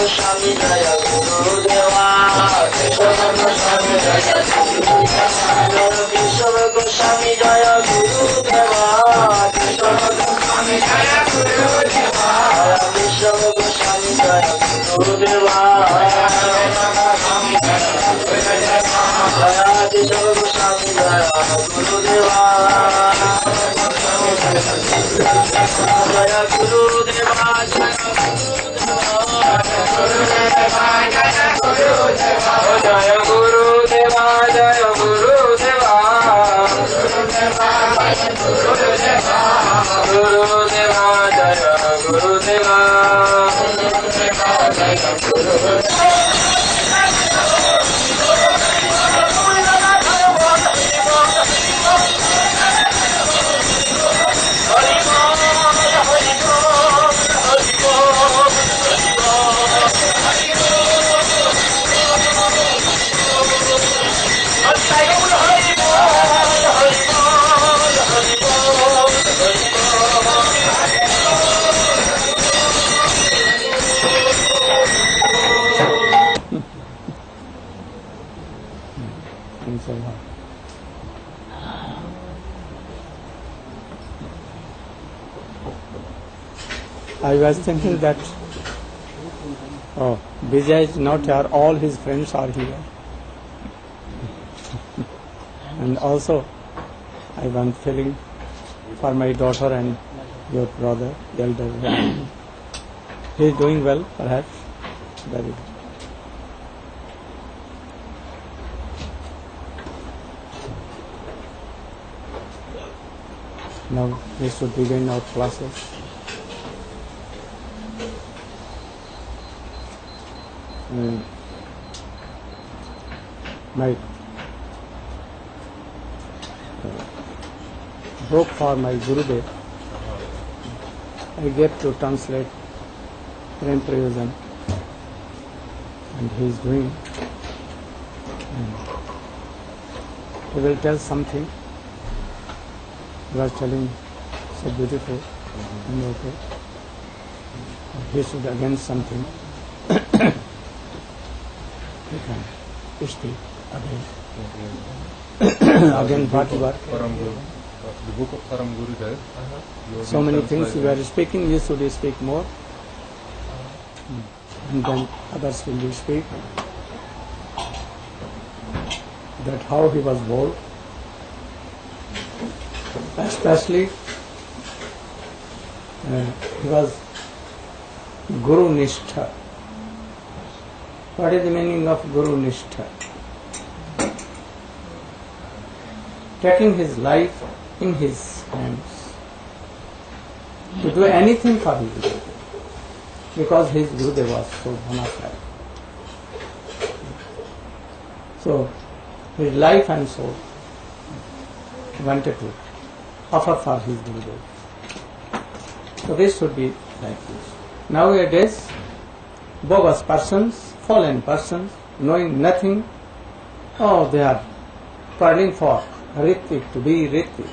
Swami Jaya Guru Deva Swami Jaya Guru Swami Jaya Guru Deva Swami Jaya Guru Deva Swami Jaya Guru Deva Swami Jaya Guru Deva Jaya Guru Deva Jaya Guru Deva Jaya Guru Deva Guru Deva Jaya Guru Deva I was thinking that, Vijay is not here, all his friends are here. And also, I want feeling for my daughter and your brother, the elder. He is doing well, perhaps. Very good. Now we should begin our classes. My book for my Gurudev, I get to translate Prem Prayojan, and he is doing. He will tell something. He was telling so beautiful and okay. He should again something. He can speak again. Again, whatever. The book of Param Gurudev. So many things you are speaking, you should speak more. And then others will speak. That how he was born. Especially, he was Guru Nishtha. What is the meaning of Guru Nishtha? Taking his life in his hands to do anything for his Gurudev, because his Gurudev was so bona fide. So his life and soul he wanted to offer for his Gurudev. So this should be like this. Nowadays, bogus persons, fallen persons, knowing nothing, they are quarreling for Ritvik, to be Ritvik.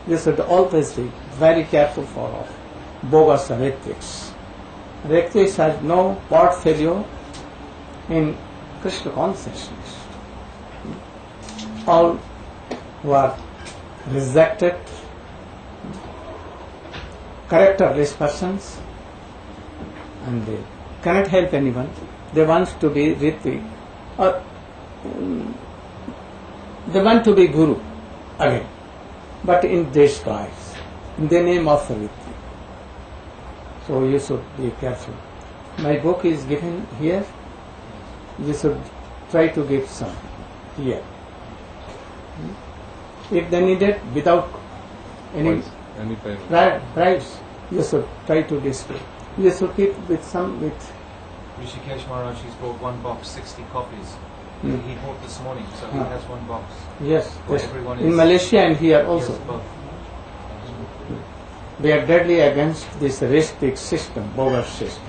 You should always be very careful for bogus Ritviks. Ritviks has no portfolio in Krishna consciousness. All who are rejected, characterless persons, and they cannot help anyone. They want to be Ritvik, or they want to be Guru again, but in disguise, in the name of Ritvik. So you should be careful. My book is given here. You should try to give some here. If they need it without any payment. price, you should try to display. You should keep with some with Rishikesh Maharaj, he's brought one box, 60 copies. He bought this morning, so he has one box. Yes, Where yes. everyone In is- Malaysia and here also. Yes, both. They are deadly against this rhythmic system, bogus system.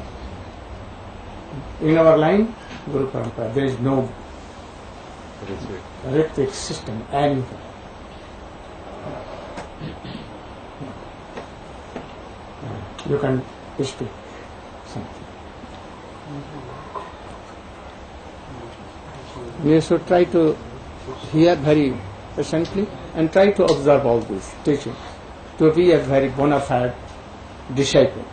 In our line, Guru Parampara, there is no rhythmic system anywhere. You can speak something. You should try to hear very patiently and try to observe all these teachings to be a very bona fide disciple.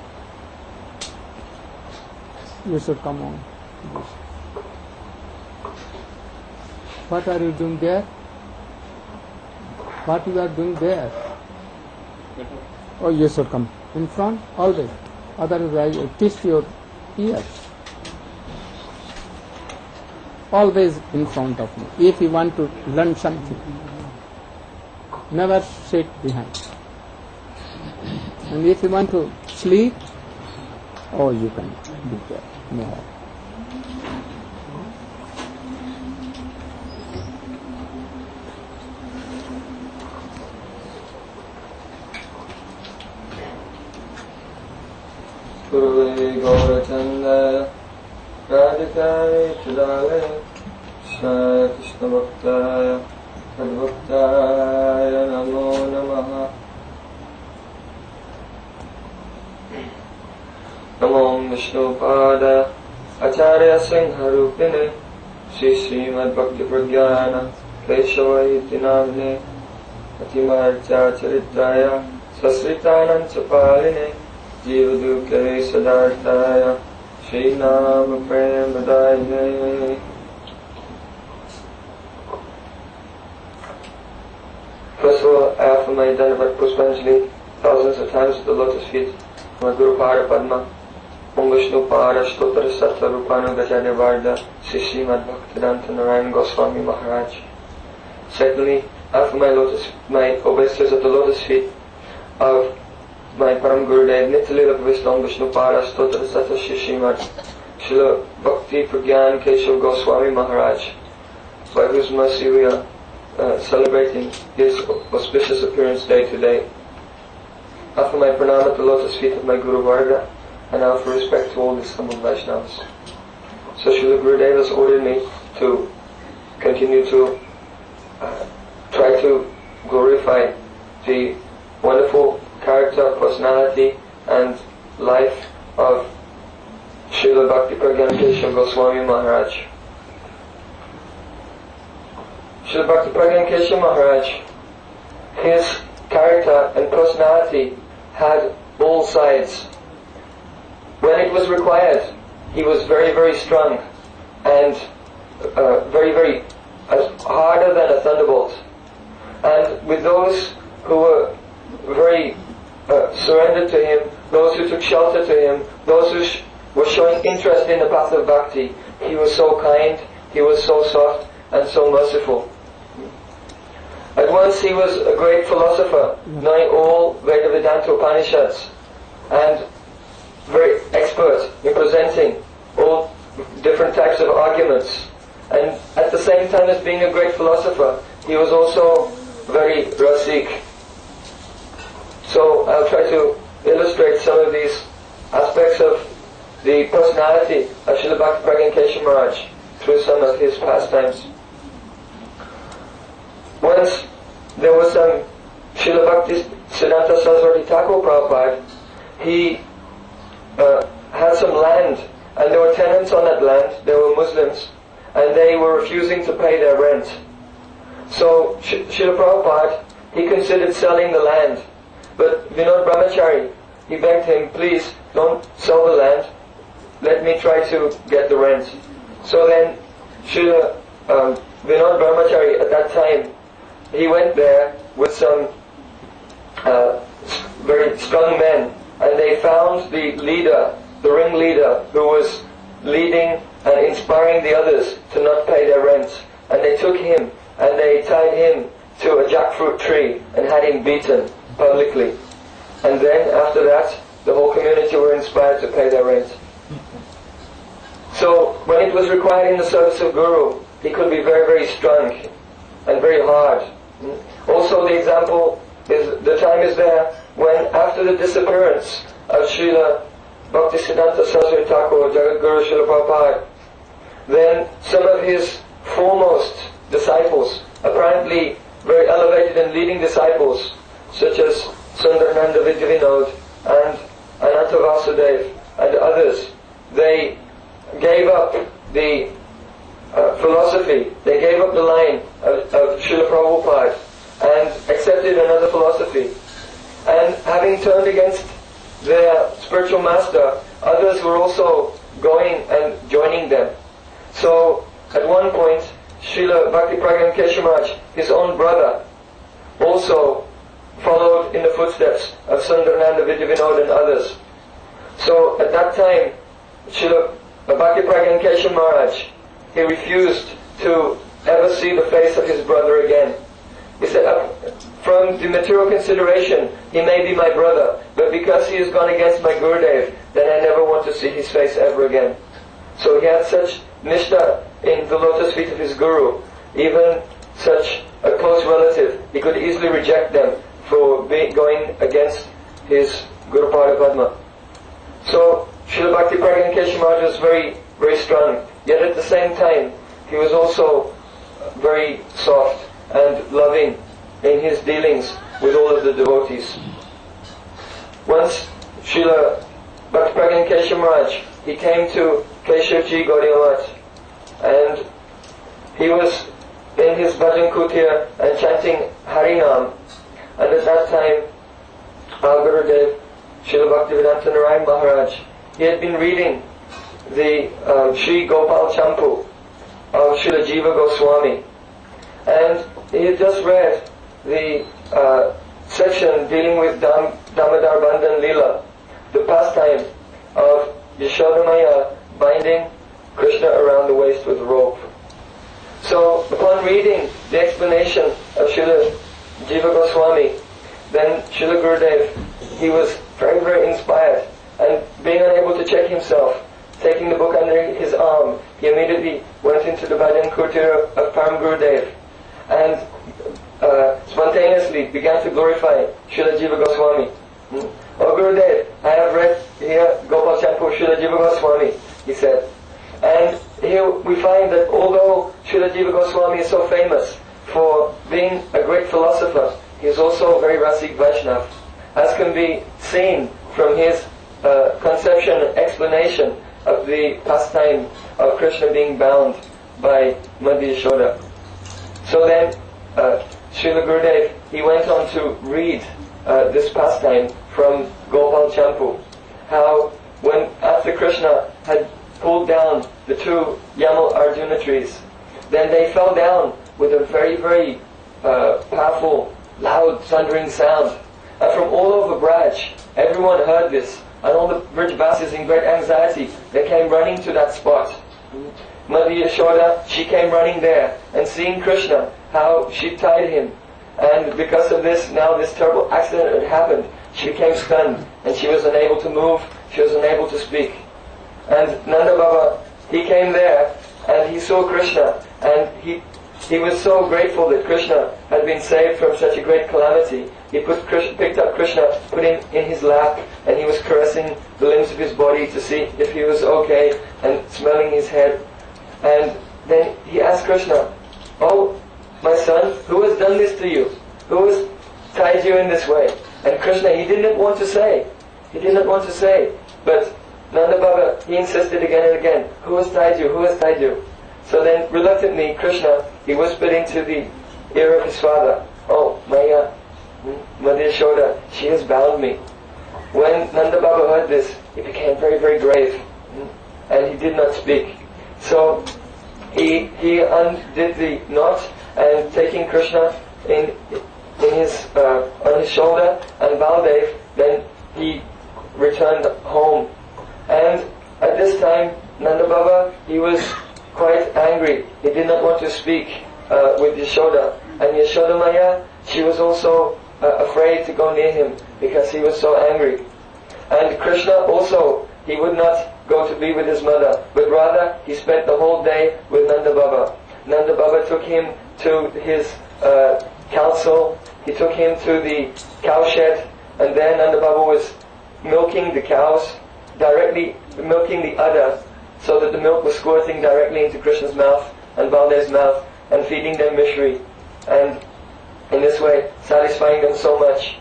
You should come on. What are you doing there? What you are doing there? Oh, you should come in front always. Otherwise, I twist your ears. Always in front of me. If you want to learn something, never sit behind. And if you want to sleep, oh, you can be there. No. Guruvai Gaurachanda Radhikari Chudale Krishna Krishna Bhaktaya Advaktaya Namo Namaha Namo Vishnu Pada Acharya Singha Rupine Srimad Bhakti Pragyana Keshava Iti Namne Atimarcha Charitraya Sasritanam Chapaline Jiva Dukhe Sadartaya Shri Nama Prem Badayane. First of all, I offer my Dhanavad Pushpanjali thousands of times at the lotus feet of my Guru Pada Padma Om Vishnu Pada Stotra Sattva Rupanu Gajadya Varda Sri Srimad Bhaktivedanta Narayana Goswami Maharaj. Secondly, I offer my obeisances at the lotus feet of my Param Gurudev Nityalila Pravistam Vishnu Pada Stotra Sattva Sri Srimad Srila Bhakti Pragyan Keshav Goswami Maharaj, by whose mercy we are celebrating his auspicious appearance day today. I offer my pranam at the lotus feet of my Guru Varga, and I offer respect to all the humble Vaishnavas. So Srila Gurudev has ordered me to continue to try to glorify the wonderful character, personality and life of Srila Bhakti Pragyan Keshav Goswami Maharaj. Srila Bhakti Pragyan Keshav Maharaj, his character and personality had all sides. When it was required, he was very, very strong and very, very harder than a thunderbolt. And with those who were very surrendered to him, those who took shelter to him, those who were showing interest in the path of bhakti, he was so kind, he was so soft and so merciful. At once he was a great philosopher, knowing all Veda Vedanta Upanishads and very expert in presenting all different types of arguments. And at the same time as being a great philosopher, he was also very rasik. So I'll try to illustrate some of these aspects of the personality of Srila Bhakti Pragyan Keshav Maharaj through some of his pastimes. Once there was some Srila Bhakti Siddhanta Saraswati Thakur Prabhupada. He had some land, and there were tenants on that land. They were Muslims, and they were refusing to pay their rent. So Srila Prabhupada, he considered selling the land, but Vinod Brahmachari, he begged him, please don't sell the land, let me try to get the rent. So then Srila Vinod Brahmachari at that time, he went there with some very strong men, and they found the leader, the ringleader, who was leading and inspiring the others to not pay their rent. And they took him and they tied him to a jackfruit tree and had him beaten publicly. And then after that, the whole community were inspired to pay their rent. So when it was required in the service of Guru, he could be very, very strong and very hard. Also the example is, the time is there when after the disappearance of Srila Bhaktisiddhanta Saraswati Thakur, Jagat Guru Srila Prabhupada, then some of his foremost disciples, apparently very elevated and leading disciples, such as Sundarananda Vidyavinod and Ananta Vasudev and others, they gave up the philosophy, they gave up the line of Srila Prabhupada and accepted another philosophy. And having turned against their spiritual master, others were also going and joining them. So at one point, Srila Bhakti Pragyan Keshamaraj, his own brother, also followed in the footsteps of Sundarananda Vidyavinod and others. So at that time, Srila Bhakti Pragyan Keshamaraj, he refused to ever see the face of his brother again. He said, from the material consideration, he may be my brother, but because he has gone against my Gurudev, then I never want to see his face ever again. So he had such nishtha in the lotus feet of his Guru, even such a close relative, he could easily reject them for going against his Guru Pada Padma. So Srila Bhakti Pragyan Keshamaraj was very, very strong, yet at the same time, he was also very soft and loving in his dealings with all of the devotees. Once Srila Bhakti Pragyan Keshamaraj, he came to Keshavji Gaudiya Math, and he was in his bhajan kutir and chanting Harinam, and at that time our Gurudev, Srila Bhaktivedanta Narayana Maharaj, he had been reading the Sri Gopal Champu of Srila Jiva Goswami, and he had just read the section dealing with Damodar Bandhan Leela, the pastime of Yashodamaya binding Krishna around the waist with a rope. So upon reading the explanation of Srila Jiva Goswami, then Srila Gurudev, he was very, very inspired, and being unable to check himself, taking the book under his arm, he immediately went into the bhajan kutir of Param Gurudev and spontaneously began to glorify Srila Jiva Goswami. Oh Gurudev, I have read here Gopal Champu Srila Jiva Goswami, he said. And here we find that although Srila Jiva Goswami is so famous for being a great philosopher, he is also a very Rasik Vaishnav, as can be seen from his conception and explanation of the pastime of Krishna being bound by Madhya Yashoda. So then Srila Gurudev, he went on to read this pastime from Gopal Champu, how when after Krishna had pulled down the two Yamal Arjuna trees, then they fell down with a very, very powerful, loud, thundering sound. And from all over Braj, everyone heard this, and all the Brajvasis in great anxiety, they came running to that spot. Madhya Yashoda, she came running there, and seeing Krishna, how she tied him, and because of this, now this terrible accident had happened, she became stunned, and she was unable to move, she was unable to speak. And Nanda Baba, he came there, and he saw Krishna, and he was so grateful that Krishna had been saved from such a great calamity. He picked up Krishna, put him in his lap, and he was caressing the limbs of his body to see if he was okay, and smelling his head. And then he asked Krishna, "Oh, my son, who has done this to you? Who has tied you in this way?" And Krishna, he didn't want to say. He didn't want to say. But Nanda Baba, he insisted again and again, "Who has tied you? Who has tied you?" So then, reluctantly, Krishna, he whispered into the ear of his father, "Oh, Maya, Madhya Yashoda, she has bound me." When Nanda Baba heard this, he became very, very grave, and he did not speak. So he undid the knot, and taking Krishna in his on his shoulder and Baldev, then he returned home. And at this time, Nanda Baba, he was quite angry. He did not want to speak with Yashoda. And Yashoda Maya, she was also afraid to go near him because he was so angry. And Krishna also he would not go to be with his mother, but rather he spent the whole day with Nanda Baba. Nanda Baba took him to his council, he took him to the cowshed, and there Nanda Baba was milking the cows, directly milking the udder, so that the milk was squirting directly into Krishna's mouth and Baldev's mouth, and feeding them mishri, and in this way satisfying them so much.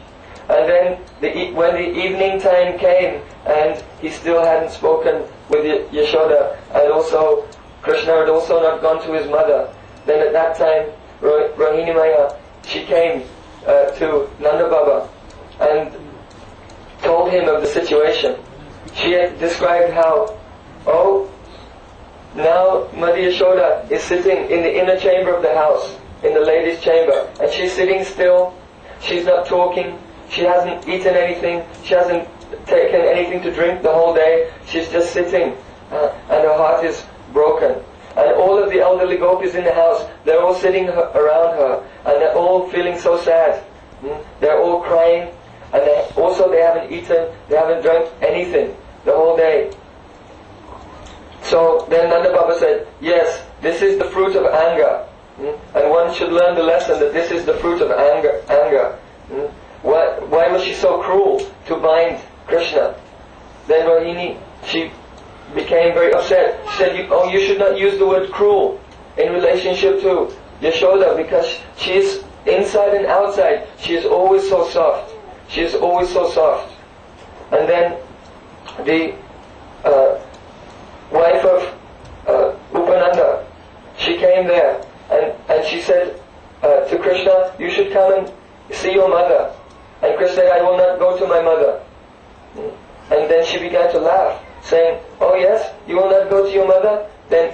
And then when the evening time came and he still hadn't spoken with Yashoda, and also Krishna had also not gone to his mother, then at that time Rohini Maya, she came to Nanda Baba and told him of the situation. She had described how, now Mother Yashoda is sitting in the inner chamber of the house, in the ladies' chamber, and she's sitting still, she's not talking, she hasn't eaten anything, she hasn't taken anything to drink the whole day, she's just sitting, and her heart is broken. And all of the elderly gopis in the house, they're all sitting around her, and they're all feeling so sad. They're all crying, and they haven't eaten, they haven't drunk anything the whole day. So then Nanda Baba said, yes, this is the fruit of anger. And one should learn the lesson that this is the fruit of anger. Why was she so cruel to bind Krishna? Then Rohini, she became very upset. She said, you should not use the word cruel in relationship to Yashoda, because she is inside and outside, she is always so soft. She is always so soft. And then the wife of Upananda, she came there and she said to Krishna, you should come and see your mother. And Krishna said, I will not go to my mother. And then she began to laugh, saying, oh yes, you will not go to your mother? Then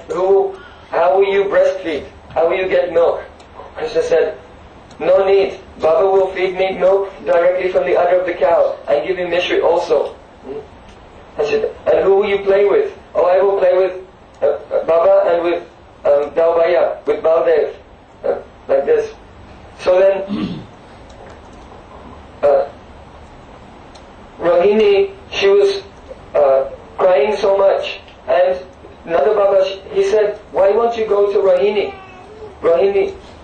how will you breastfeed? How will you get milk? Krishna said, no need. Baba will feed me milk directly from the udder of the cow and give me mishri also. I said, and who will you play with? Oh, I will play with Baba and with Dalbaya, with Baldev, like this. So then Rohini, she was crying so much, and Nanda Baba, he said, why won't you go to Rohini?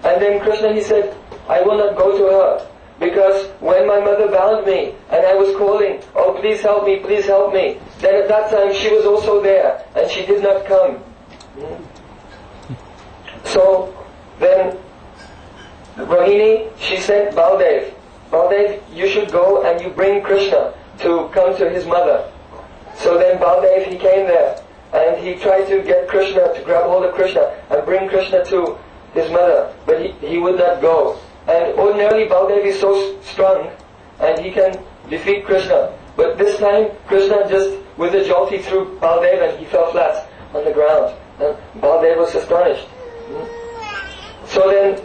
And then Krishna, he said, I will not go to her, because when my mother bound me and I was calling, oh please help me, then at that time she was also there and she did not come. So then Rohini, she sent Baldev, you should go and you bring Krishna to come to his mother. So then Baldev, he came there and he tried to get Krishna, to grab hold of Krishna and bring Krishna to his mother, but he would not go. And ordinarily Baldev is so strong and he can defeat Krishna. But this time Krishna just with a jolt he threw Baldev and he fell flat on the ground. And Baldev was astonished. So then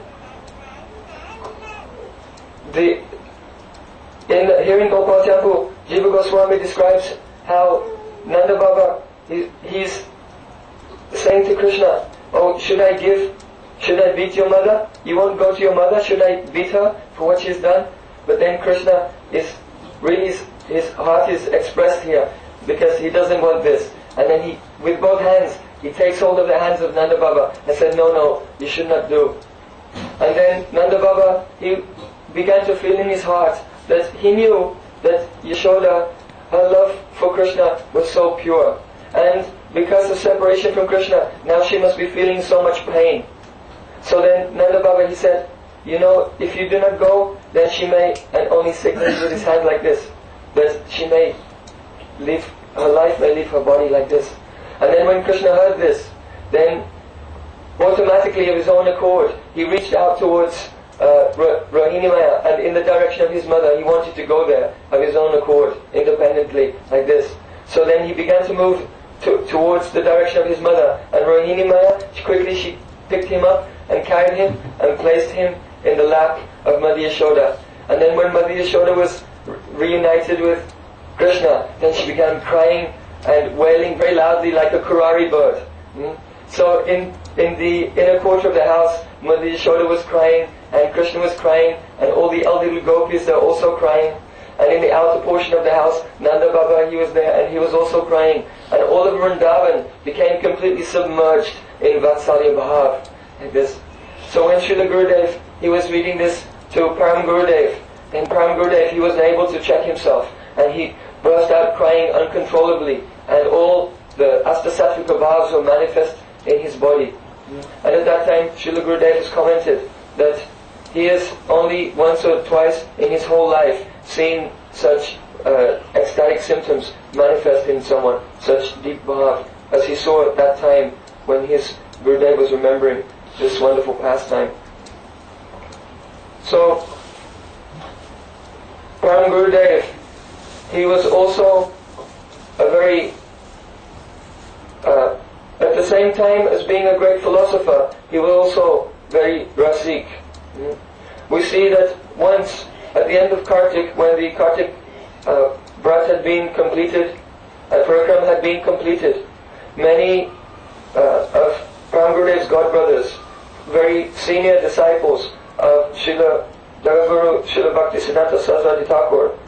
here in Gopal Temple, Jiva Goswami describes how Nanda Baba, he's saying to Krishna, oh, should I beat your mother? You won't go to your mother? Should I beat her for what she's done? But then Krishna is really, his heart is expressed here, because he doesn't want this. And then he, with both hands, he takes hold of the hands of Nanda Baba and said, no, you should not do. And then Nanda Baba, he began to feel in his heart that he knew that Yashoda, her love for Krishna was so pure. And because of separation from Krishna, now she must be feeling so much pain. So then Nanda Baba, he said, if you do not go, then she may, and only sickness with his hand like this, that she may leave, her life may leave her body like this. And then when Krishna heard this, then automatically of his own accord, he reached out towards Rohini Maya, and in the direction of his mother, he wanted to go there of his own accord, independently, like this. So then he began to move towards the direction of his mother, and Rohini Maya, she picked him up and carried him and placed him in the lap of Mother Yashoda. And then when Mother Yashoda was reunited with Krishna, then she began crying and wailing very loudly like a kurari bird. So in the inner court of the house, Mother Yashoda was crying and Krishna was crying and all the elderly gopis, they're also crying. And in the outer portion of the house, Nanda Baba, he was there, and he was also crying. And all of Vrindavan became completely submerged in Vatsalya Bhav. Like this. So when Srila Gurudev, he was reading this to Param Gurudev, and Param Gurudev, he wasn't able to check himself, and he burst out crying uncontrollably, and all the Astasattvic bhavs were manifest in his body. And at that time, Srila Gurudev has commented that he has only once or twice in his whole life seen such ecstatic symptoms manifest in someone, such deep bhav, as he saw at that time when his Gurudev was remembering this wonderful pastime. So, Param Gurudev, he was also a very, at the same time as being a great philosopher, he was also very rasik. We see that once, at the end of Kartik, when the Kartik Vrat had been completed, Parakram had been completed, many of Param Gurudev's godbrothers, very senior disciples of Srila Jagaguru, Srila Bhaktisiddhanta Saraswati Thakur,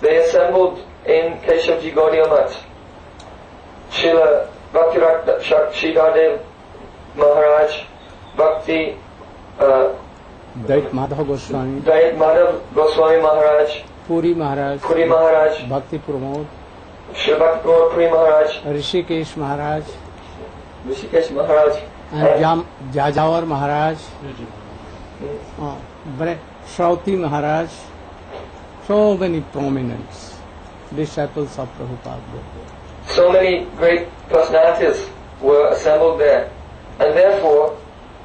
they assembled in Keshavji Gaudiya Math. Srila Bhakti Shridadev Maharaj, Bhakti Dait Madhav Goswami, Maharaj, Puri Maharaj, Bhakti Pramod, Srila Bhakti Pramod Puri Maharaj, Rishikesh Maharaj, and Jajawar Maharaj, Shrauti Maharaj, so many prominent disciples of Prabhupada. So many great personalities were assembled there. And therefore,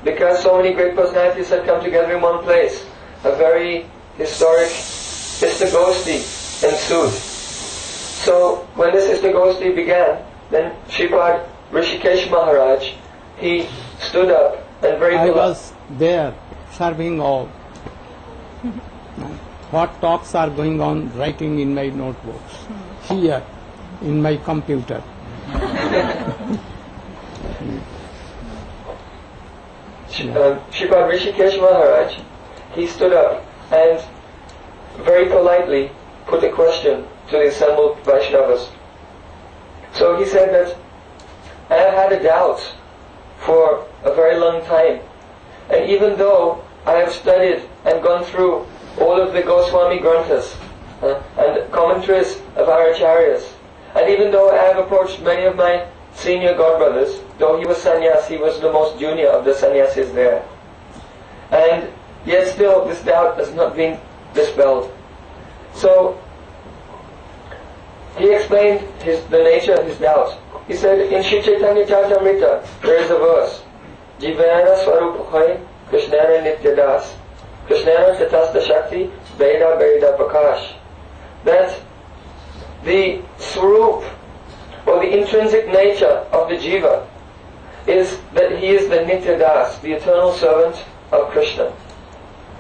because so many great personalities had come together in one place, a very historic Istagosti ensued. So when this Istagosti began, then Shripad Rishikesh Maharaj, he stood up and very I was there serving all. What talks are going on, writing in my notebooks. Here, in my computer. Shripad Rishikesh Maharaj, he stood up and very politely put a question to the assembled Vaishnavas. So he said that I have had a doubt for a very long time, and even though I have studied and gone through all of the Goswami Granthas and commentaries of our acharyas, and even though I have approached many of my senior godbrothers, though he was sannyas, he was the most junior of the sannyasis there, and yet still this doubt has not been dispelled. So he explained the nature of his doubt. He said, in Shri Chaitanya Charitamrita, there is a verse, Jivana Swarupakhai Krishnara Nityadas Krishnara Tatasta Shakti Veda Veda Prakash, that the Swarup, or the intrinsic nature of the Jiva, is that he is the Nityadas, the eternal servant of Krishna.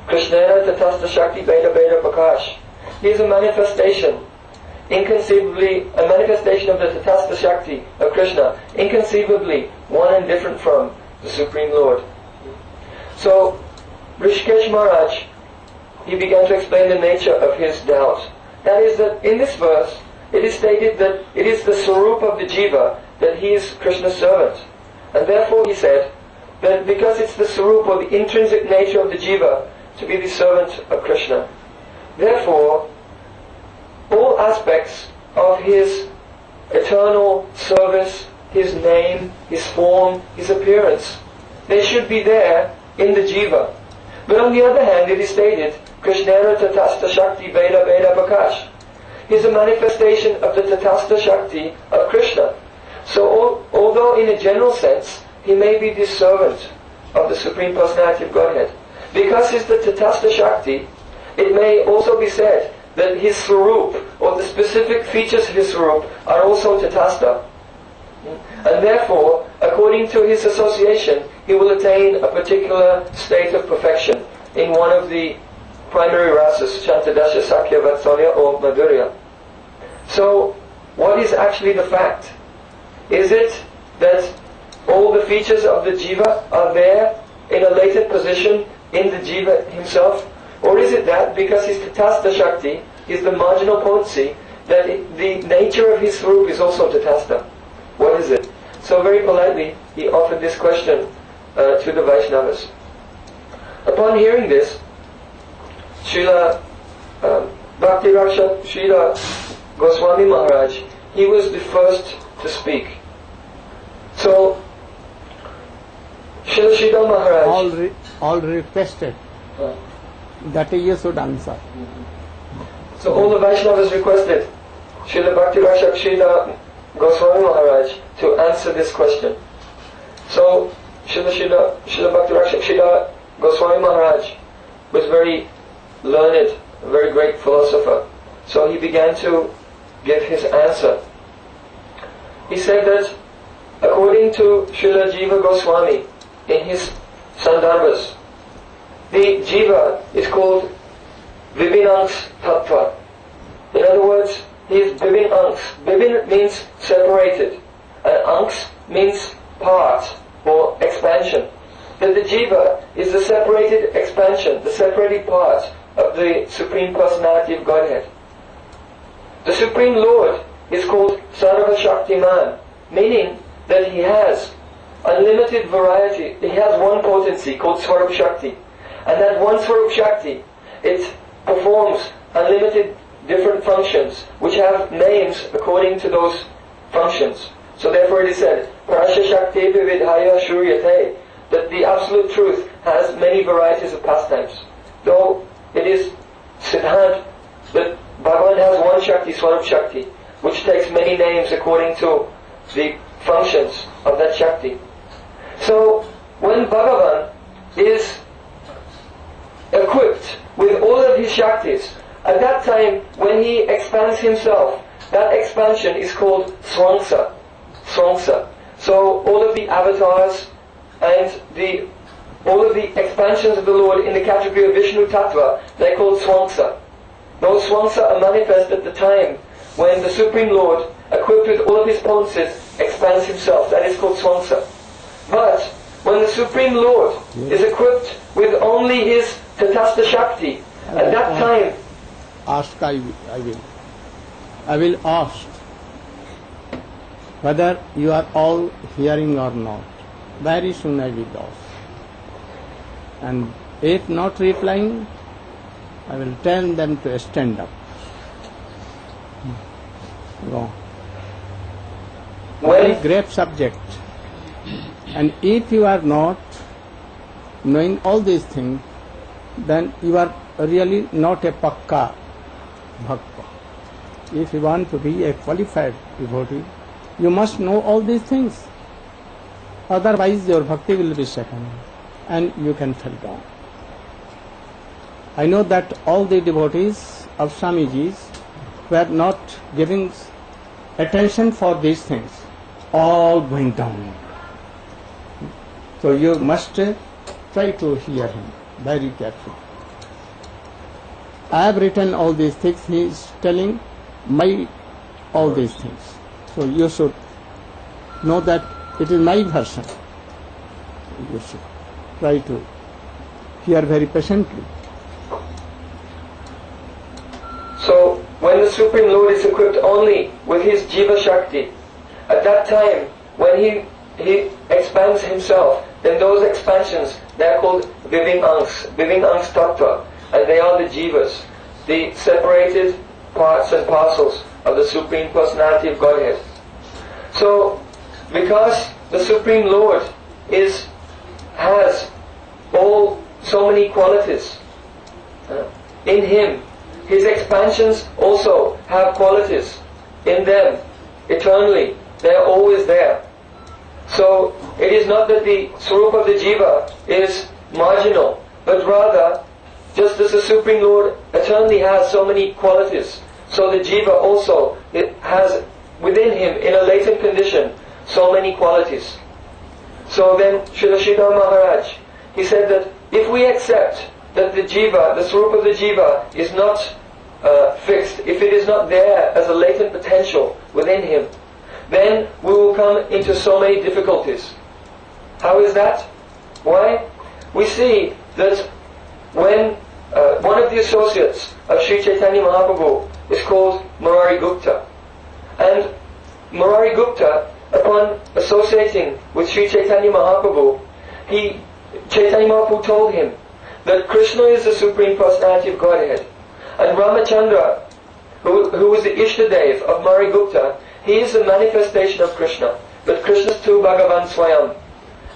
Krishnara Tatasta Shakti Veda Veda Prakash. He is a manifestation, inconceivably, a manifestation of the Tatasta Shakti of Krishna, inconceivably one and different from the Supreme Lord. So, Rishikesh Maharaj, he began to explain the nature of his doubt. That is that in this verse, it is stated that it is the Swarup of the Jiva, that he is Krishna's servant. And therefore he said that because it's the Swarup, or the intrinsic nature of the Jiva, to be the servant of Krishna, therefore, all aspects of his eternal service, his name, his form, his appearance, they should be there in the Jiva. But on the other hand, it is stated, Krishnara Tatasta Shakti Veda Veda Prakash. He is a manifestation of the Tatasta Shakti of Krishna. So although in a general sense, he may be the servant of the Supreme Personality of Godhead, because he's the Tatasta Shakti, it may also be said that his Swarup, or the specific features of his Swarup, are also Tatasta. And therefore, according to his association, he will attain a particular state of perfection in one of the primary rasas, Shantadasha, Sakya, Vatsalya, or Madhurya. So, what is actually the fact? Is it that all the features of the Jiva are there in a latent position in the Jiva himself? Or is it that because his Tatasta Shakti, is the marginal potency, that the nature of his Swarup is also Tatastha. What is it? So very politely, he offered this question to the Vaishnavas. Upon hearing this, Srila Bhakti Rakshak Srila Goswami Maharaj, he was the first to speak. So, Srila Sridhar Maharaj... All requested that you should answer. So all the Vaishnavas requested Srila Bhakti Rakshak Srila Goswami Maharaj to answer this question. So Srila Bhakti Rakshak Srila Goswami Maharaj was very learned, a very great philosopher. So he began to give his answer. He said that according to Srila Jiva Goswami in his Sandarbhas, the Jiva is called Vibhinanks Tattva. In other words, he is Bibin Anks. Bibin means separated, and Anks means part or expansion. That the Jiva is the separated expansion, the separated part of the Supreme Personality of Godhead. The Supreme Lord is called Sarva Shaktiman, meaning that he has unlimited variety. He has one potency called Swarup Shakti. And that one Swarup Shakti, it performs unlimited different functions, which have names according to those functions. So therefore it is said, Parasya Shakti Vividhaya Shuryate, that the Absolute Truth has many varieties of pastimes. Though it is Siddhant that Bhagavan has one Shakti, Swarup Shakti, which takes many names according to the functions of that Shakti. So when Bhagavan is equipped with all of his Shaktis, at that time when he expands himself, that expansion is called Swangsa. Swangsa. So all of the avatars and all of the expansions of the Lord in the category of Vishnu Tattva, they're called Swangsa. Those Swangsa are manifest at the time when the Supreme Lord, equipped with all of his potencies, expands himself. That is called Swangsa. But when the Supreme Lord is equipped with only his Tatastha Shakti, at that time... I will ask whether you are all hearing or not. Very soon I will ask. And if not replying, I will tell them to stand up. Go. Very great subject. And if you are not knowing all these things, then you are really not a pakka bhakta. If you want to be a qualified devotee, you must know all these things. Otherwise your bhakti will be shaken and you can fall down. I know that all the devotees of Swamiji's were not giving attention for these things, all going down. So you must try to hear him very carefully. I have written all these things. He is telling all these things. So you should know that it is my version. You should try to hear very patiently. So when the Supreme Lord is equipped only with his Jiva Shakti, at that time when he expands himself, then those expansions, they are called Vibhinanks Tattva, and they are the Jivas, the separated parts and parcels of the Supreme Personality of Godhead. So, because the Supreme Lord has so many qualities in him, his expansions also have qualities in them eternally. They are always there. So it is not that the Swarup of the Jiva is marginal, but rather, just as the Supreme Lord eternally has so many qualities, so the Jiva also has within him, in a latent condition, so many qualities. So then Srila Sridhar Maharaj, he said that if we accept that the Jiva, the Swarup of the Jiva, is not fixed, if it is not there as a latent potential within him, then we will come into so many difficulties. How is that? Why? We see that when one of the associates of Sri Chaitanya Mahaprabhu is called Murari Gupta. And Murari Gupta, upon associating with Sri Chaitanya Mahaprabhu, Chaitanya Mahaprabhu told him that Krishna is the Supreme Personality of Godhead. And Ramachandra, who was the Ishtadev of Murari Gupta, he is the manifestation of Krishna. But Krishna's tu Bhagavan Swayam.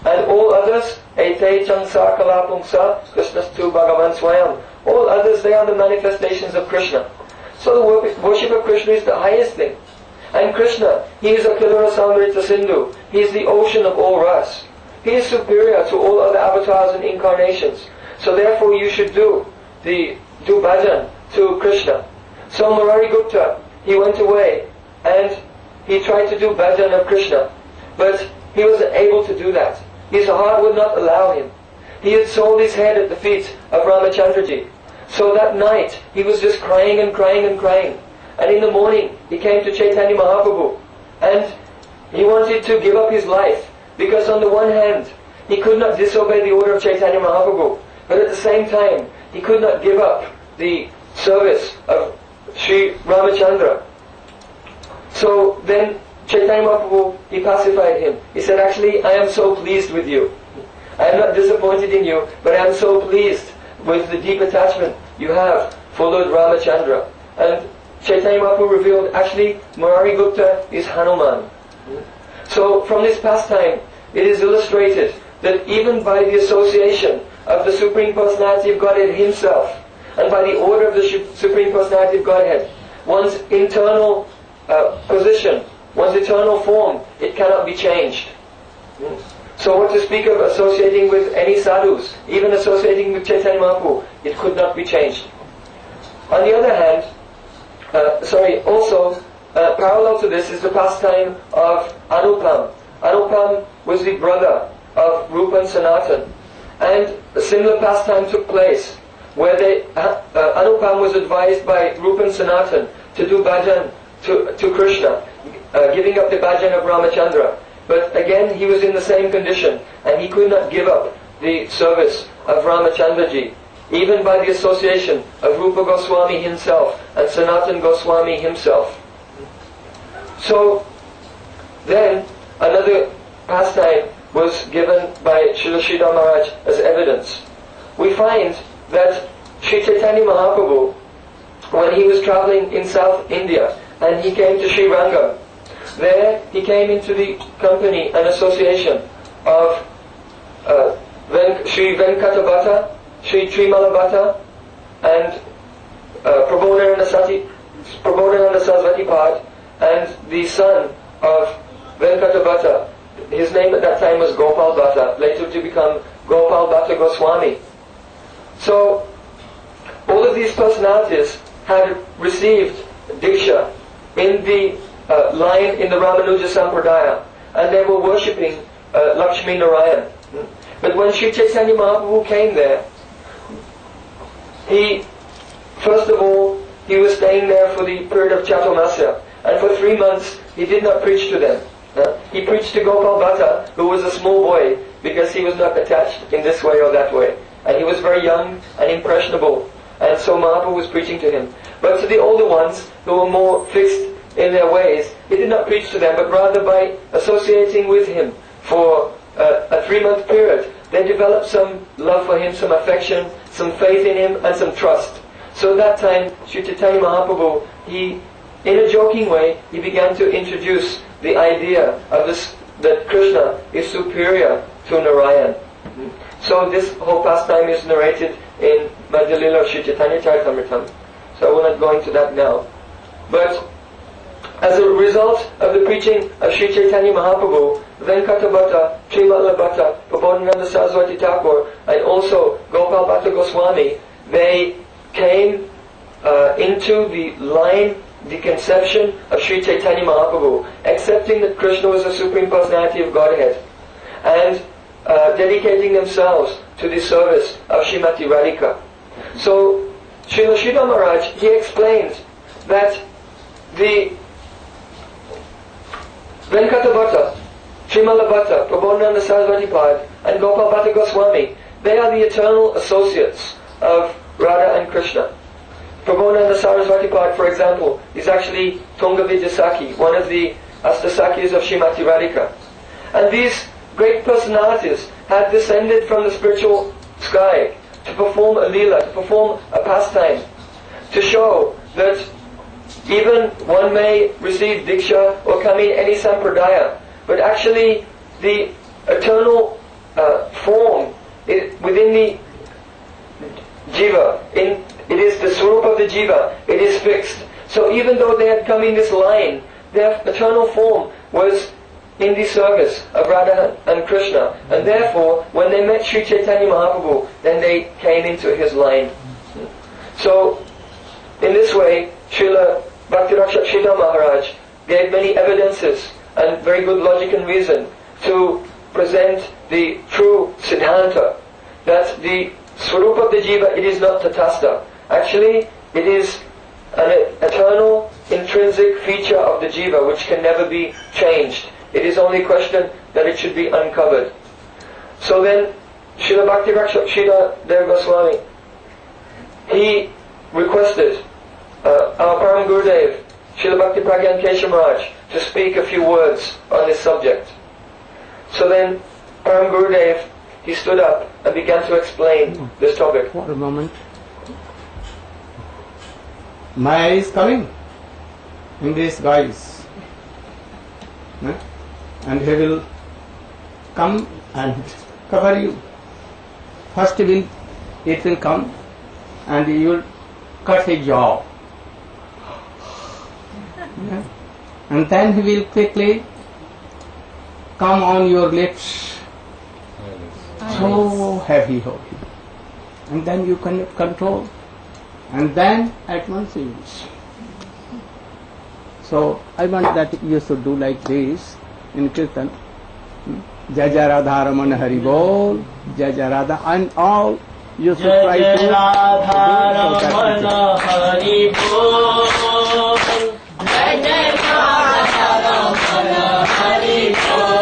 And all others, Ete Chansa Kalapungsa, Krishna's tu Bhagavan Swayam. All others, they are the manifestations of Krishna. So the worship of Krishna is the highest thing. And Krishna, he is Akila Rasamrita Sindhu. He is the ocean of all ras. He is superior to all other avatars and incarnations. So therefore you should do bhajan to Krishna. So Murari Gupta, he went away and he tried to do bhajan of Krishna. But he wasn't able to do that. His heart would not allow him. He had sold his head at the feet of Ramachandraji. So that night, he was just crying and crying and crying. And in the morning, he came to Chaitanya Mahaprabhu. And he wanted to give up his life. Because on the one hand, he could not disobey the order of Chaitanya Mahaprabhu. But at the same time, he could not give up the service of Sri Ramachandra. So then Chaitanya Mahaprabhu, he pacified him. He said, actually, I am so pleased with you. I am not disappointed in you, but I am so pleased with the deep attachment you have for Lord Ramachandra. And Chaitanya Mahaprabhu revealed, actually, Murari Gupta is Hanuman. So from this pastime, it is illustrated that even by the association of the Supreme Personality of Godhead Himself, and by the order of the Supreme Personality of Godhead, one's internal position, one's eternal form, it cannot be changed. So what to speak of associating with any sadhus, even associating with Chaitanya Mahaprabhu, it could not be changed. On the other hand, parallel to this is the pastime of Anupam. Anupam was the brother of Rupa and Sanatan. And a similar pastime took place where Anupam was advised by Rupa and Sanatan to do bhajan to Krishna, giving up the bhajan of Ramachandra. But again, he was in the same condition, and he could not give up the service of Ramachandraji, even by the association of Rupa Goswami himself and Sanatan Goswami himself. So then another pastime was given by Srila Sridhar Maharaj as evidence. We find that Sri Chaitanya Mahaprabhu, when he was traveling in South India and he came to Sri Rangam, there he came into the company and association of Sri Venkatabhata, Sri Trimalabhata, and Prabodhananda Saraswati Pad, and the son of Venkatabhata. His name at that time was Gopal Bhatta, later to become Gopal Bhatta Goswami. So, all of these personalities had received Diksha in the line in the Ramanuja Sampradaya, and they were worshipping Lakshmi Narayana. But when Sri Chaitanya Mahaprabhu came there, first of all, he was staying there for the period of Chaturmasya, and for 3 months he did not preach to them. He preached to Gopal Bhatta, who was a small boy, because he was not attached in this way or that way. And he was very young and impressionable, and so Mahaprabhu was preaching to him. But to the older ones, who were more fixed in their ways, he did not preach to them, but rather by associating with him for a 3-month period, they developed some love for him, some affection, some faith in him, and some trust. So at that time, Sri Chaitanya Mahaprabhu, in a joking way, he began to introduce the idea of this, that Krishna is superior to Narayana. So this whole pastime is narrated in Madhya Lila of Sri Chaitanya Charitamrita. So I will not go into that now. But as a result of the preaching of Sri Chaitanya Mahaprabhu, Venkatabhata, Trimalabhata, Prabodhananda Saraswati Thakur, and also Gopal Bhatta Goswami, they came into the line, the conception of Sri Chaitanya Mahaprabhu, accepting that Krishna was the Supreme Personality of Godhead, and dedicating themselves to the service of Srimati Radhika. So, Srila Sridhar Maharaj, he explained that the Venkatabhata, Trimalabhata, Prabodhananda Saraswati Pad, and Gopal Bhatta Goswami, they are the eternal associates of Radha and Krishna. Prabhupada Saraswati Pad, for example, is actually Tunga Vidyasaki, one of the Astasakis of Srimati Radhika. And these great personalities had descended from the spiritual sky to perform a leela, to perform a pastime, to show that even one may receive diksha or come in any sampradaya, but actually the eternal form within the jiva, it is the swarup of the jiva, it is fixed. So even though they had come in this line, their eternal form was in the service of Radha and Krishna, and therefore when they met Sri Chaitanya Mahaprabhu, then they came into his line. So in this way, Srila Bhakti-Rakshak Maharaj gave many evidences and very good logic and reason to present the true Siddhanta, that the Swarup of the Jiva, it is not Tatastha. Actually, it is an eternal, intrinsic feature of the Jiva which can never be changed. It is only a question that it should be uncovered. So then, Srila Bhakti Rakshak Dev Goswami, he requested our Param Gurudev, Srila Bhakti Pragyan Kesha Maharaj, to speak a few words on this subject. So then, Param Gurudev, he stood up and began to explain this topic. For a moment. Maya is coming in this guise. And he will come and cover you. First it will come and you will cut his jaw. And then he will quickly come on your lips. So heavy. And then you cannot control. And then at once you will. So I want that you should do like this in Kirtan. Jai Jai Radha Raman Hari Bol, Jai Jai Radha, and all you should try to do. Radha Raman Hari Bol, Jai Jai Radha Raman Hari Bol.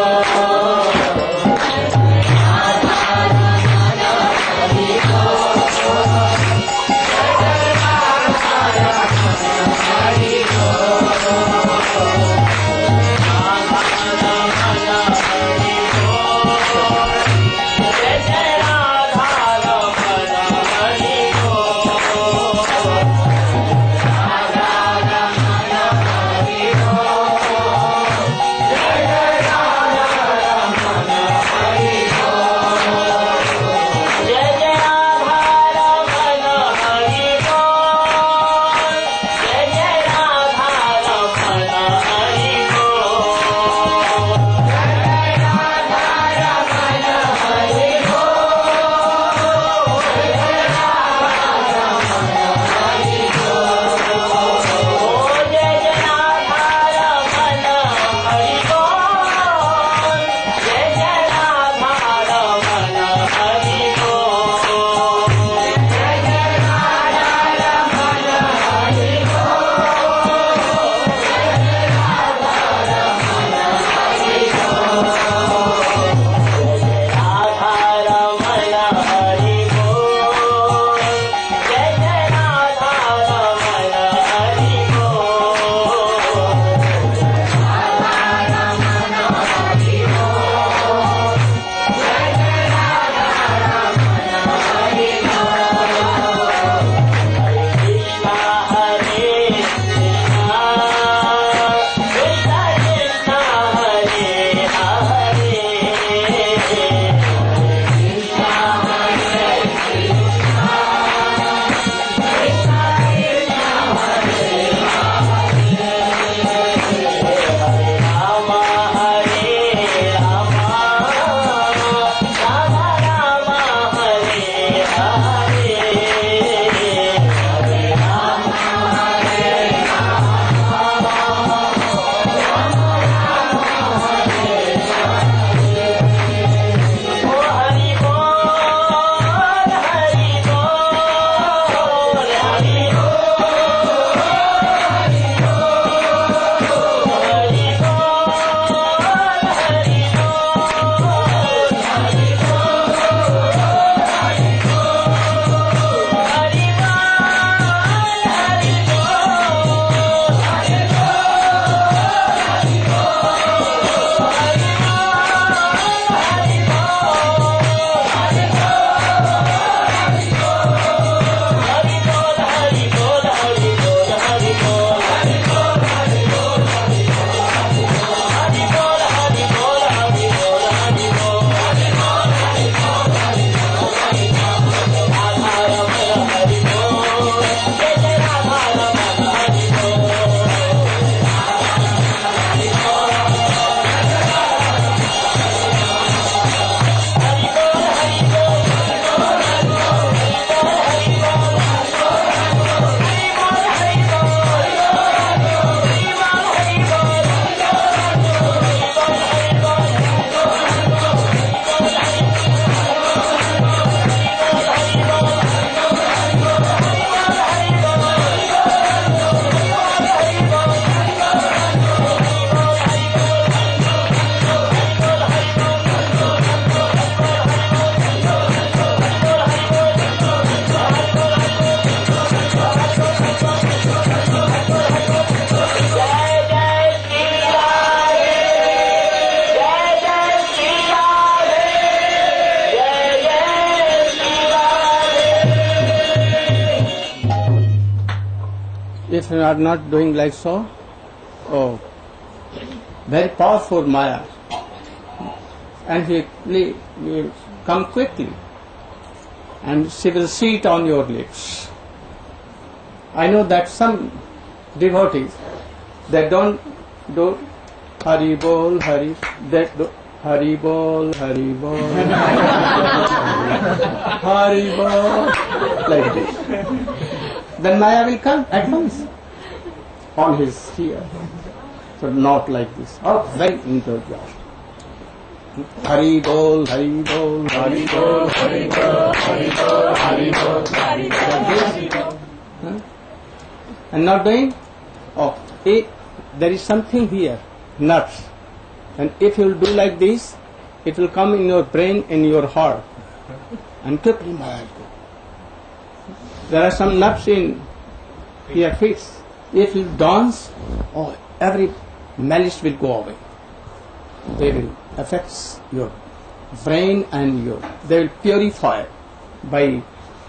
if you are not doing like so, oh, very powerful Maya, and he will come quickly, and she will sit on your lips. I know that some devotees, they don't do Hari Bol, Hari, they do Hari Bol, Hari Bol, Hari Bol, like this. Then Maya will come at once on his ear. So not like this. Oh, very enthusiastic. Hari Bol, Hari Bol, Hari Bol, Hari Bol, Hari Bol, Hari Bol, Hari Bol. And not doing? Oh, there is something here, nerves. And if you will do like this, it will come in your brain, in your heart. And quickly Maya will go. There are some nerves in your face. If you dance, oh, every malice will go away. They will affect your brain and they will purify by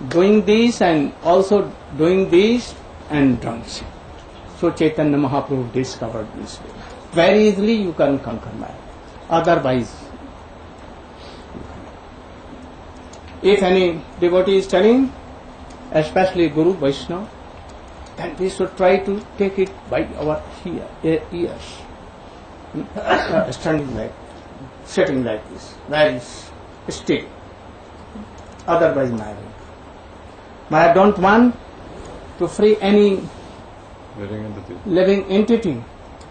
doing this and also doing this and dancing. So Chaitanya Mahaprabhu discovered this way. Very easily you can conquer Maya. Otherwise, if any devotee is telling, especially Guru Vaishnava, then we should try to take it by our ears. Standing like, sitting like this, very still. Otherwise, Maya don't want to free any living entity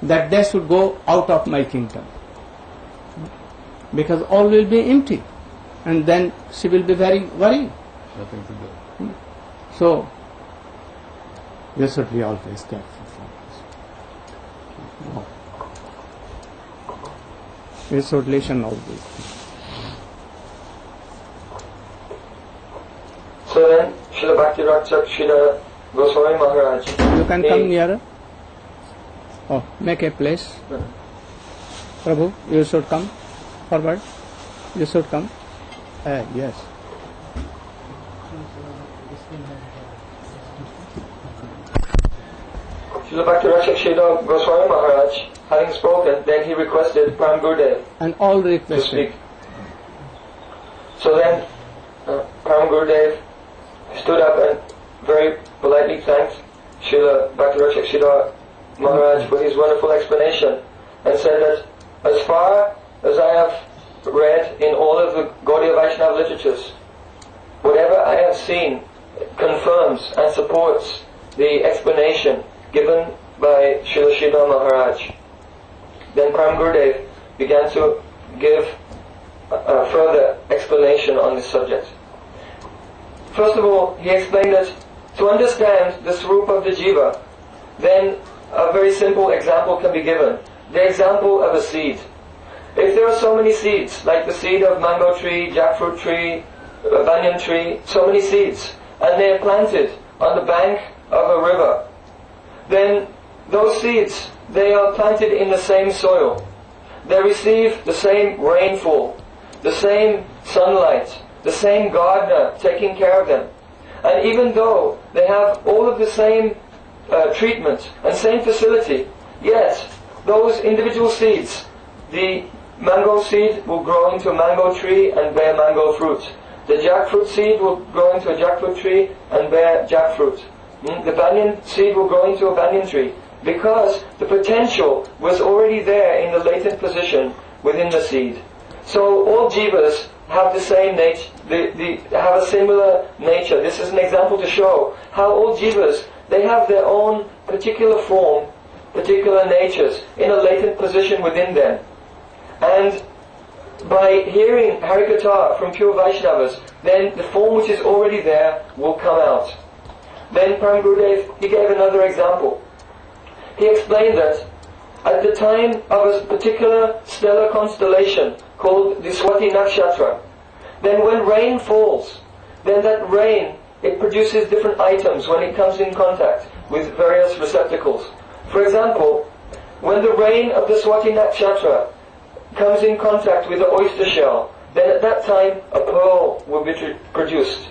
that they should go out of my kingdom, because all will be empty, and then she will be very worried. Nothing to do. So you should be always careful from this. You should listen always. So then, Srila Bhakti-Rakshak Srila Goswami Maharaj. You can come nearer. Oh, make a place. Prabhu, you should come forward. You should come. Yes. Srila Bhakti-Rakshak Srila Goswami Maharaj, having spoken, then he requested Param Gurudev And all to requested. speak. So then, Param Gurudev stood up and very politely thanked Srila Bhakti-Rakshak Srila Maharaj for his wonderful explanation, and said that as far as I have read in all of the Gaudiya Vaishnava literatures, whatever I have seen confirms and supports the explanation given by Srila Sridhar Maharaj. Then Param Gurudev began to give a further explanation on this subject. First of all, he explained that to understand the Swarupa of the Jiva, then a very simple example can be given. The example of a seed. If there are so many seeds, like the seed of mango tree, jackfruit tree, banyan tree, so many seeds, and they are planted on the bank of a river, then those seeds, they are planted in the same soil. They receive the same rainfall, the same sunlight, the same gardener taking care of them. And even though they have all of the same treatment and same facility, yet those individual seeds, the mango seed will grow into a mango tree and bear mango fruit. The jackfruit seed will grow into a jackfruit tree and bear jackfruit. The banyan seed will grow into a banyan tree, because the potential was already there in the latent position within the seed. So all jivas have the same nature, they have a similar nature. This is an example to show how all jivas, they have their own particular form, particular natures in a latent position within them. And by hearing Harikatha from pure Vaishnavas, then the form which is already there will come out. Then Param Gurudev, he gave another example. He explained that at the time of a particular stellar constellation called the Swati Nakshatra, then when rain falls, then that rain, it produces different items when it comes in contact with various receptacles. For example, when the rain of the Swati Nakshatra comes in contact with the oyster shell, then at that time a pearl will be produced.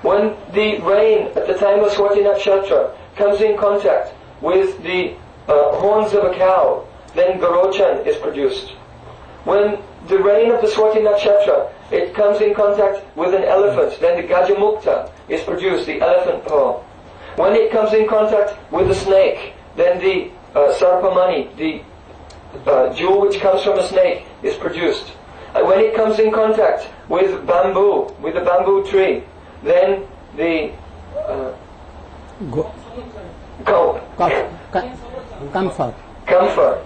When the rain at the time of Swati Nakshatra comes in contact with the horns of a cow, then Garochan is produced. When the rain of the Swati Nakshatra, it comes in contact with an elephant, then the Gajamukta is produced, the elephant pearl. When it comes in contact with a snake, then the Sarpamani, the jewel which comes from a snake, is produced. And when it comes in contact with bamboo, with the bamboo tree, then the camphor.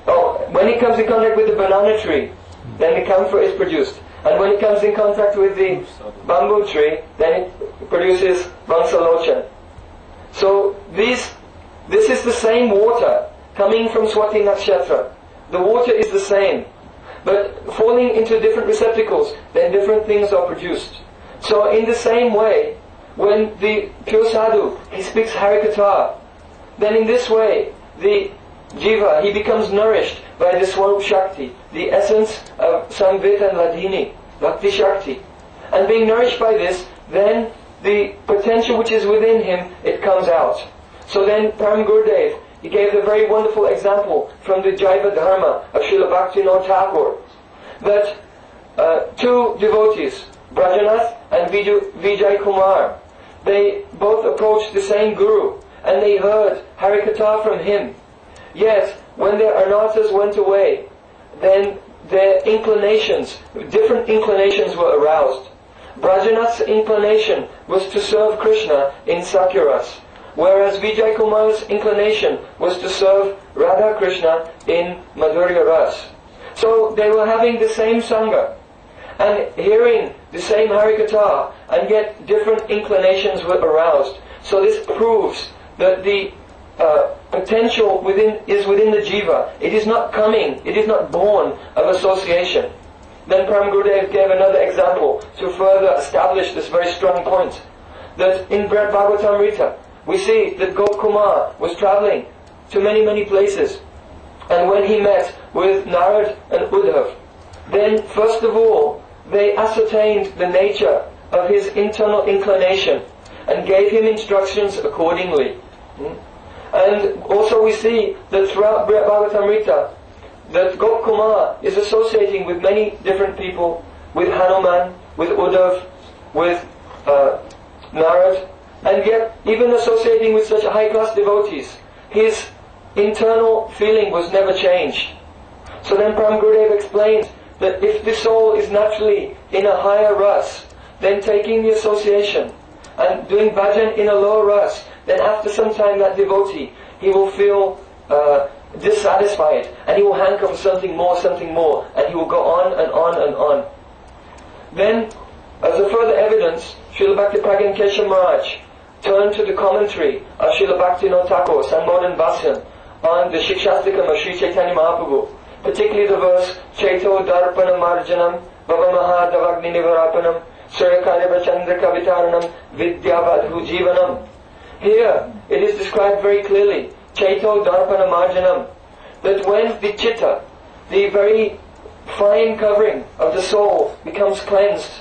Oh, when it comes in contact with the banana tree, then the camphor is produced. And when it comes in contact with the bamboo tree, then it produces Vansalochan. So this is the same water coming from Swati Nakshatra. The water is the same, but falling into different receptacles, then different things are produced. So in the same way, when the pure sadhu, he speaks Harikatha, then in this way, the jiva, he becomes nourished by the Swarup Shakti, the essence of Samvit and Ladhini, Bhakti Shakti. And being nourished by this, then the potential which is within him, it comes out. So then Param Gurudev, he gave a very wonderful example from the Jaiva Dharma of Srila Bhaktivinoda Thakur, that two devotees, Brajanath and Vijay Kumar, they both approached the same Guru and they heard Harikatha from him. Yet, when their anarthas went away, then their inclinations, different inclinations were aroused. Brajanath's inclination was to serve Krishna in Sakyaras, whereas Vijay Kumar's inclination was to serve Radha Krishna in Madhurya Ras. So they were having the same Sangha and hearing the same Harikatha, and yet different inclinations were aroused. So this proves that the potential is within the jiva. It is not coming, it is not born of association. Then Param Gurudev gave another example to further establish this very strong point. That in Bhagavatamrita, we see that Gopkumar was traveling to many, many places. And when he met with Narad and Uddhav, then first of all, they ascertained the nature of his internal inclination and gave him instructions accordingly. And also we see that throughout Bhagavatamrita, that Gopkumar is associating with many different people, with Hanuman, with Uddhav, with Narad, and yet even associating with such high-class devotees, his internal feeling was never changed. So then Param Gurudev explains that if the soul is naturally in a higher ras, then taking the association and doing bhajan in a lower ras, then after some time that devotee, he will feel dissatisfied and he will hanker for something more, and he will go on and on and on. Then, as a further evidence, Srila Bhakti Pragyan Keshav Maharaj turned to the commentary of Srila Bhaktivinoda Thakur, Sanbodan Bhasyan, on the Shikshastikam of Sri Chaitanya Mahaprabhu, particularly the verse Chaito Darpana Marjanam Bhava Mahadavagni Nivarapanam Suryakarya Chandrika Vitaranam Vidyavadhu Jivanam. Here it is described very clearly, Chaito Darpana Marjanam, that when the chitta, the very fine covering of the soul, becomes cleansed,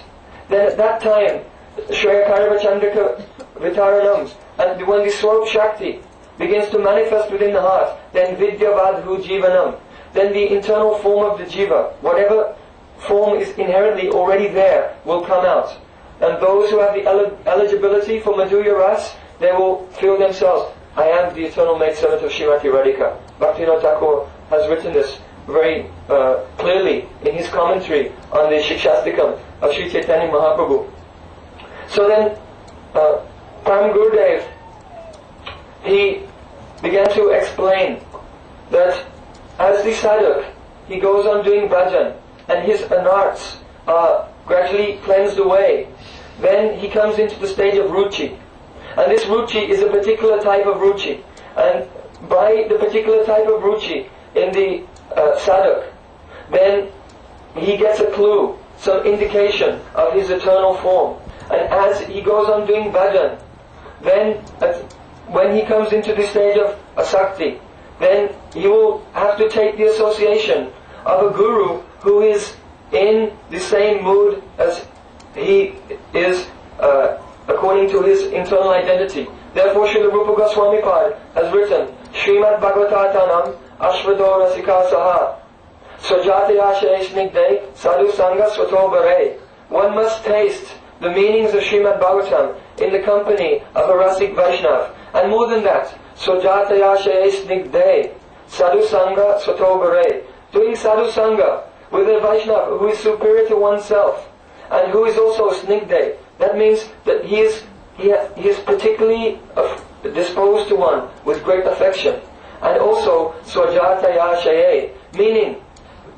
then at that time Suryakarya Chandrika Vitaranam, and when the Swarup Shakti begins to manifest within the heart, then Vidyavadhu Jivanam, then the internal form of the jiva, whatever form is inherently already there, will come out. And those who have the eligibility for Madhurya Ras, they will feel themselves, I am the eternal maidservant of Srimati Radhika. Bhaktivinoda Thakur has written this very clearly in his commentary on the Shikshastikam of Sri Chaitanya Mahaprabhu. So then, Param Gurudev, he began to explain that as the sadhak, he goes on doing bhajan, and his anarthas are gradually cleansed away, then he comes into the stage of ruchi. And this ruchi is a particular type of ruchi. And by the particular type of ruchi in the sadhak, then he gets a clue, some indication of his eternal form. And as he goes on doing bhajan, then when he comes into the stage of asakti, then he will have to take the association of a guru who is in the same mood as he is according to his internal identity. Therefore Srila Rupa Goswami Pad has written, Srimad Bhagavatanam Ashvado Rasika Saha Swajatayasha Snigde Sadhu Sangha Swato Bare. One must taste the meanings of Srimad Bhagavatam in the company of a Rasik Vaishnav. And more than that, Swajatayasha Snigde Sadhu Sangha Swato Bare. Doing Sadhu Sangha with a Vaishnav who is superior to oneself and who is also Snigde. That means that he is particularly disposed to one with great affection. And also Swajataya Shaye, meaning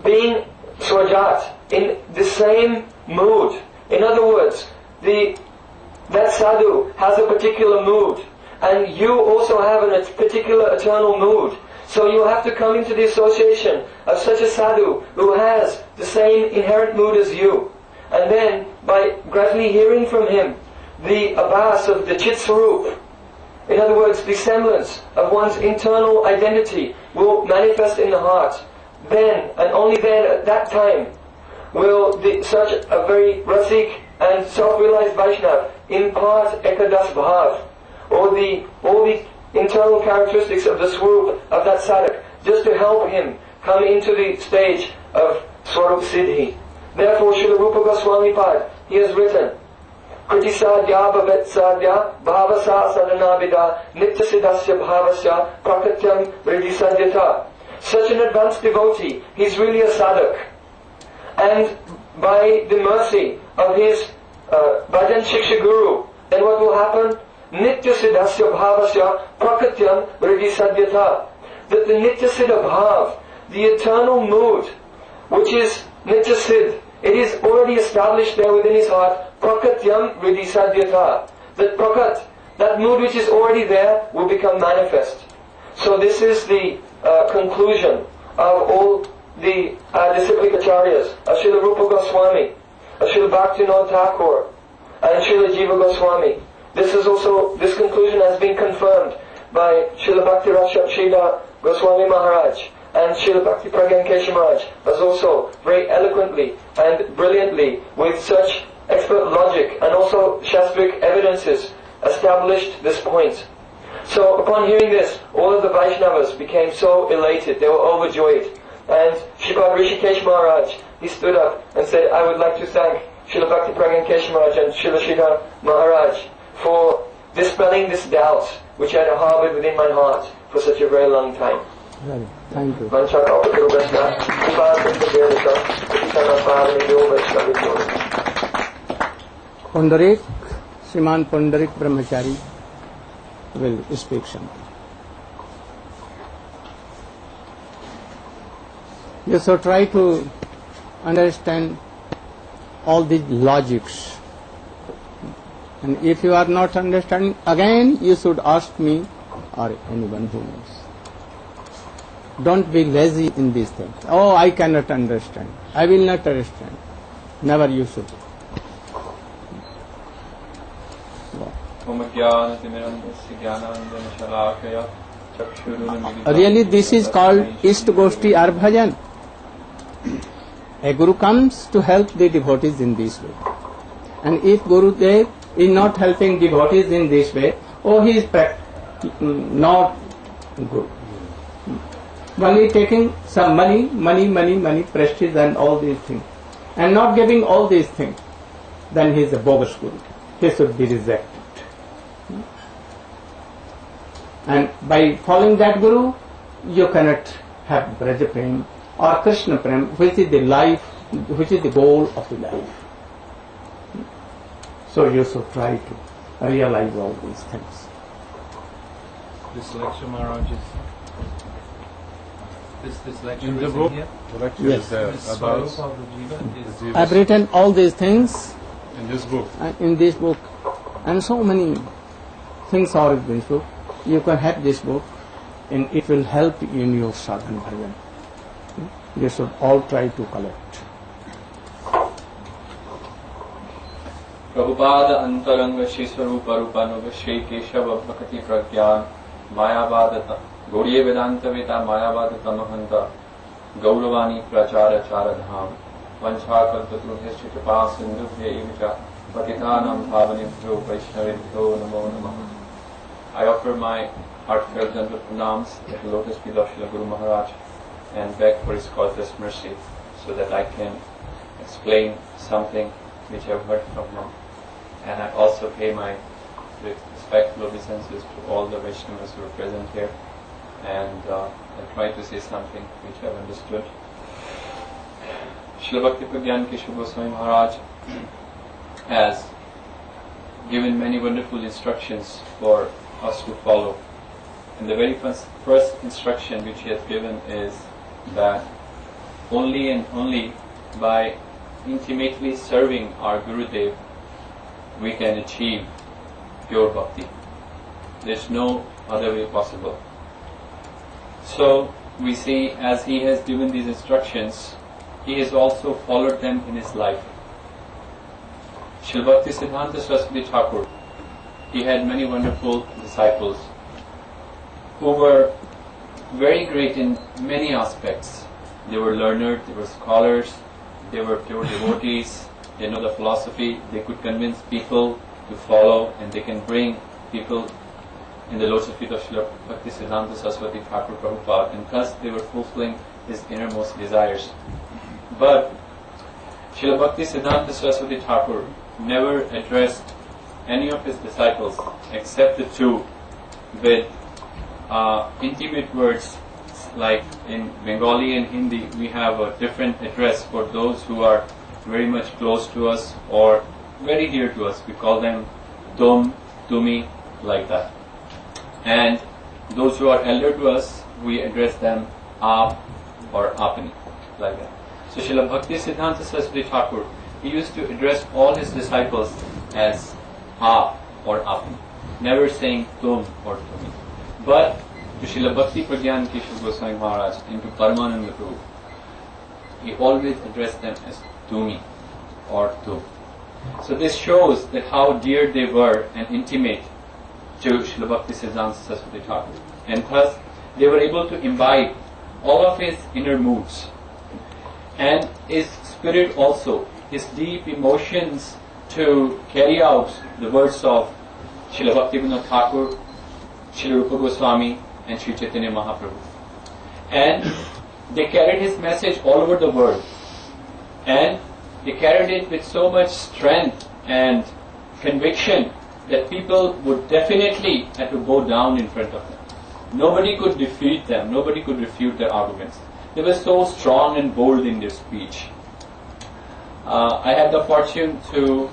being Swajat in the same mood. In other words, that sadhu has a particular mood, and you also have a particular eternal mood. So you have to come into the association of such a sadhu who has the same inherent mood as you. And then, by gradually hearing from him the abhas of the Chit Swarup, in other words, the semblance of one's internal identity will manifest in the heart. Then, and only then, at that time, will such a very rasik and self-realized Vaishnav impart Ekadas Bhav, or all the internal characteristics of the Swarup of that sadhak, just to help him come into the stage of Swarup Siddhi. Therefore, Srila Rupa Goswami Pad, he has written, Kritisadya bhavet sadhya bhavasa sadanabida nitya siddhasya bhavasya prakatyam vriddhisadyata. Such an advanced devotee, he's really a sadhak. And by the mercy of his Bhajan Shiksha Guru, then what will happen? Nitya siddhasya bhavasya prakatyam vriddhisadyata. That the nitya siddha bhav, the eternal mood, which is nitya siddh, it is already established there within his heart, prakatyam vriddhisadyata. That prakat, that mood which is already there, will become manifest. So this is the conclusion of all the disciplic acharyas, of Srila Rupa Goswami, of Srila Bhaktivinoda Thakur, and Srila Jiva Goswami. This conclusion has been confirmed by Srila Bhakti Rasa Srila Goswami Maharaj, and Srila Bhakti Pragyan Kesha Maharaj has also very eloquently and brilliantly, with such expert logic and also Shastric evidences, established this point. So upon hearing this, all of the Vaishnavas became so elated, they were overjoyed. And Sripad Rishikesh Maharaj, he stood up and said, I would like to thank Srila Bhakti Pragyan Kesha Maharaj and Srila Sridhar Maharaj for dispelling this doubt which I had harbored within my heart for such a very long time. Right. Thank you. Pundarik, Sriman Pundarik Brahmachari will speak something. You should try to understand all these logics. And if you are not understanding, again you should ask me or anyone who knows. Don't be lazy in these things. Oh, I cannot understand. I will not understand. Never you should. Really, this is called Ist Goshti or Bhajan. A Guru comes to help the devotees in this way. And if Gurudev is not helping devotees in this way, he is not good. Only taking some money, prestige and all these things, and not giving all these things, then he is a bogus Guru. He should be rejected. And by following that Guru, you cannot have Braja Prem or Krishna Prem, which is the life, which is the goal of the life. So you should try to realize all these things. This lecture, Maharaj, is this lecture in the is book. Here? The lecture Yes. is there This about Swarup of the Jiva is I've written all these things in this book. in this book, and so many things are in this book. You can have this book, and it will help you in your sadhana bhajan. You should all try to collect. Prabhupada अंतरंग श्री स्वरूप रूपानुग श्री केशव भक्ति प्रज्ञान मायावाद गौड़ीय वेदांत वेता मायावाद तमहंत गौरवाणी प्रचार चार धाम वंशाकल्पतरुभ्यश्च कृपा सिंधुभ्य एव च पतितानां पावनेभ्यो वैष्णवेभ्यो नमो नमः। I offer my heartfelt and pranams at the lotus feet of Srila Guru Maharaj and beg for his causeless mercy so that I can explain something which I've heard from him. And I also pay my respectful obeisances to all the Vaishnavas who are present here, and I'll try to say something which I've understood. Srila Bhakti Pragyan Keshav Goswami Maharaj has given many wonderful instructions for us to follow. And the very first instruction which he has given is that only and only by intimately serving our Gurudev we can achieve pure bhakti. There's no other way possible. So we see, as he has given these instructions, he has also followed them in his life. Srila Bhakti Siddhanta Saraswati Thakur, he had many wonderful disciples who were very great in many aspects. They were learned, they were scholars, they were pure devotees, they know the philosophy, they could convince people to follow, and they can bring people in the lotus feet of Srila Bhakti Siddhanta Saraswati Thakur Prabhupada, and thus they were fulfilling his innermost desires. But Srila Bhakti Siddhanta Saraswati Thakur never addressed any of his disciples except the two with intimate words. Like in Bengali and Hindi, we have a different address for those who are very much close to us or very dear to us. We call them tum, tumi, like that. And those who are elder to us, we address them aap or apani, like that. So Srila Bhakti Siddhanta Saraswati Thakur, he used to address all his disciples as aap or apani, never saying tum or tumi. But to Srila Bhakti Pragyan Keshav Goswami Maharaj and to Paramananda Prabhu, he always addressed them as tumi or tum. So this shows that how dear they were and intimate to Srila Bhakti Siddhanta Saraswati Thakur. And thus they were able to imbibe all of his inner moods and his spirit also, his deep emotions, to carry out the words of Srila Bhaktivinoda Thakur, Srila Rupa Goswami and Sri Chaitanya Mahaprabhu. And they carried his message all over the world. And they carried it with so much strength and conviction that people would definitely have to bow down in front of them. Nobody could defeat them, nobody could refute their arguments. They were so strong and bold in their speech. I had the fortune to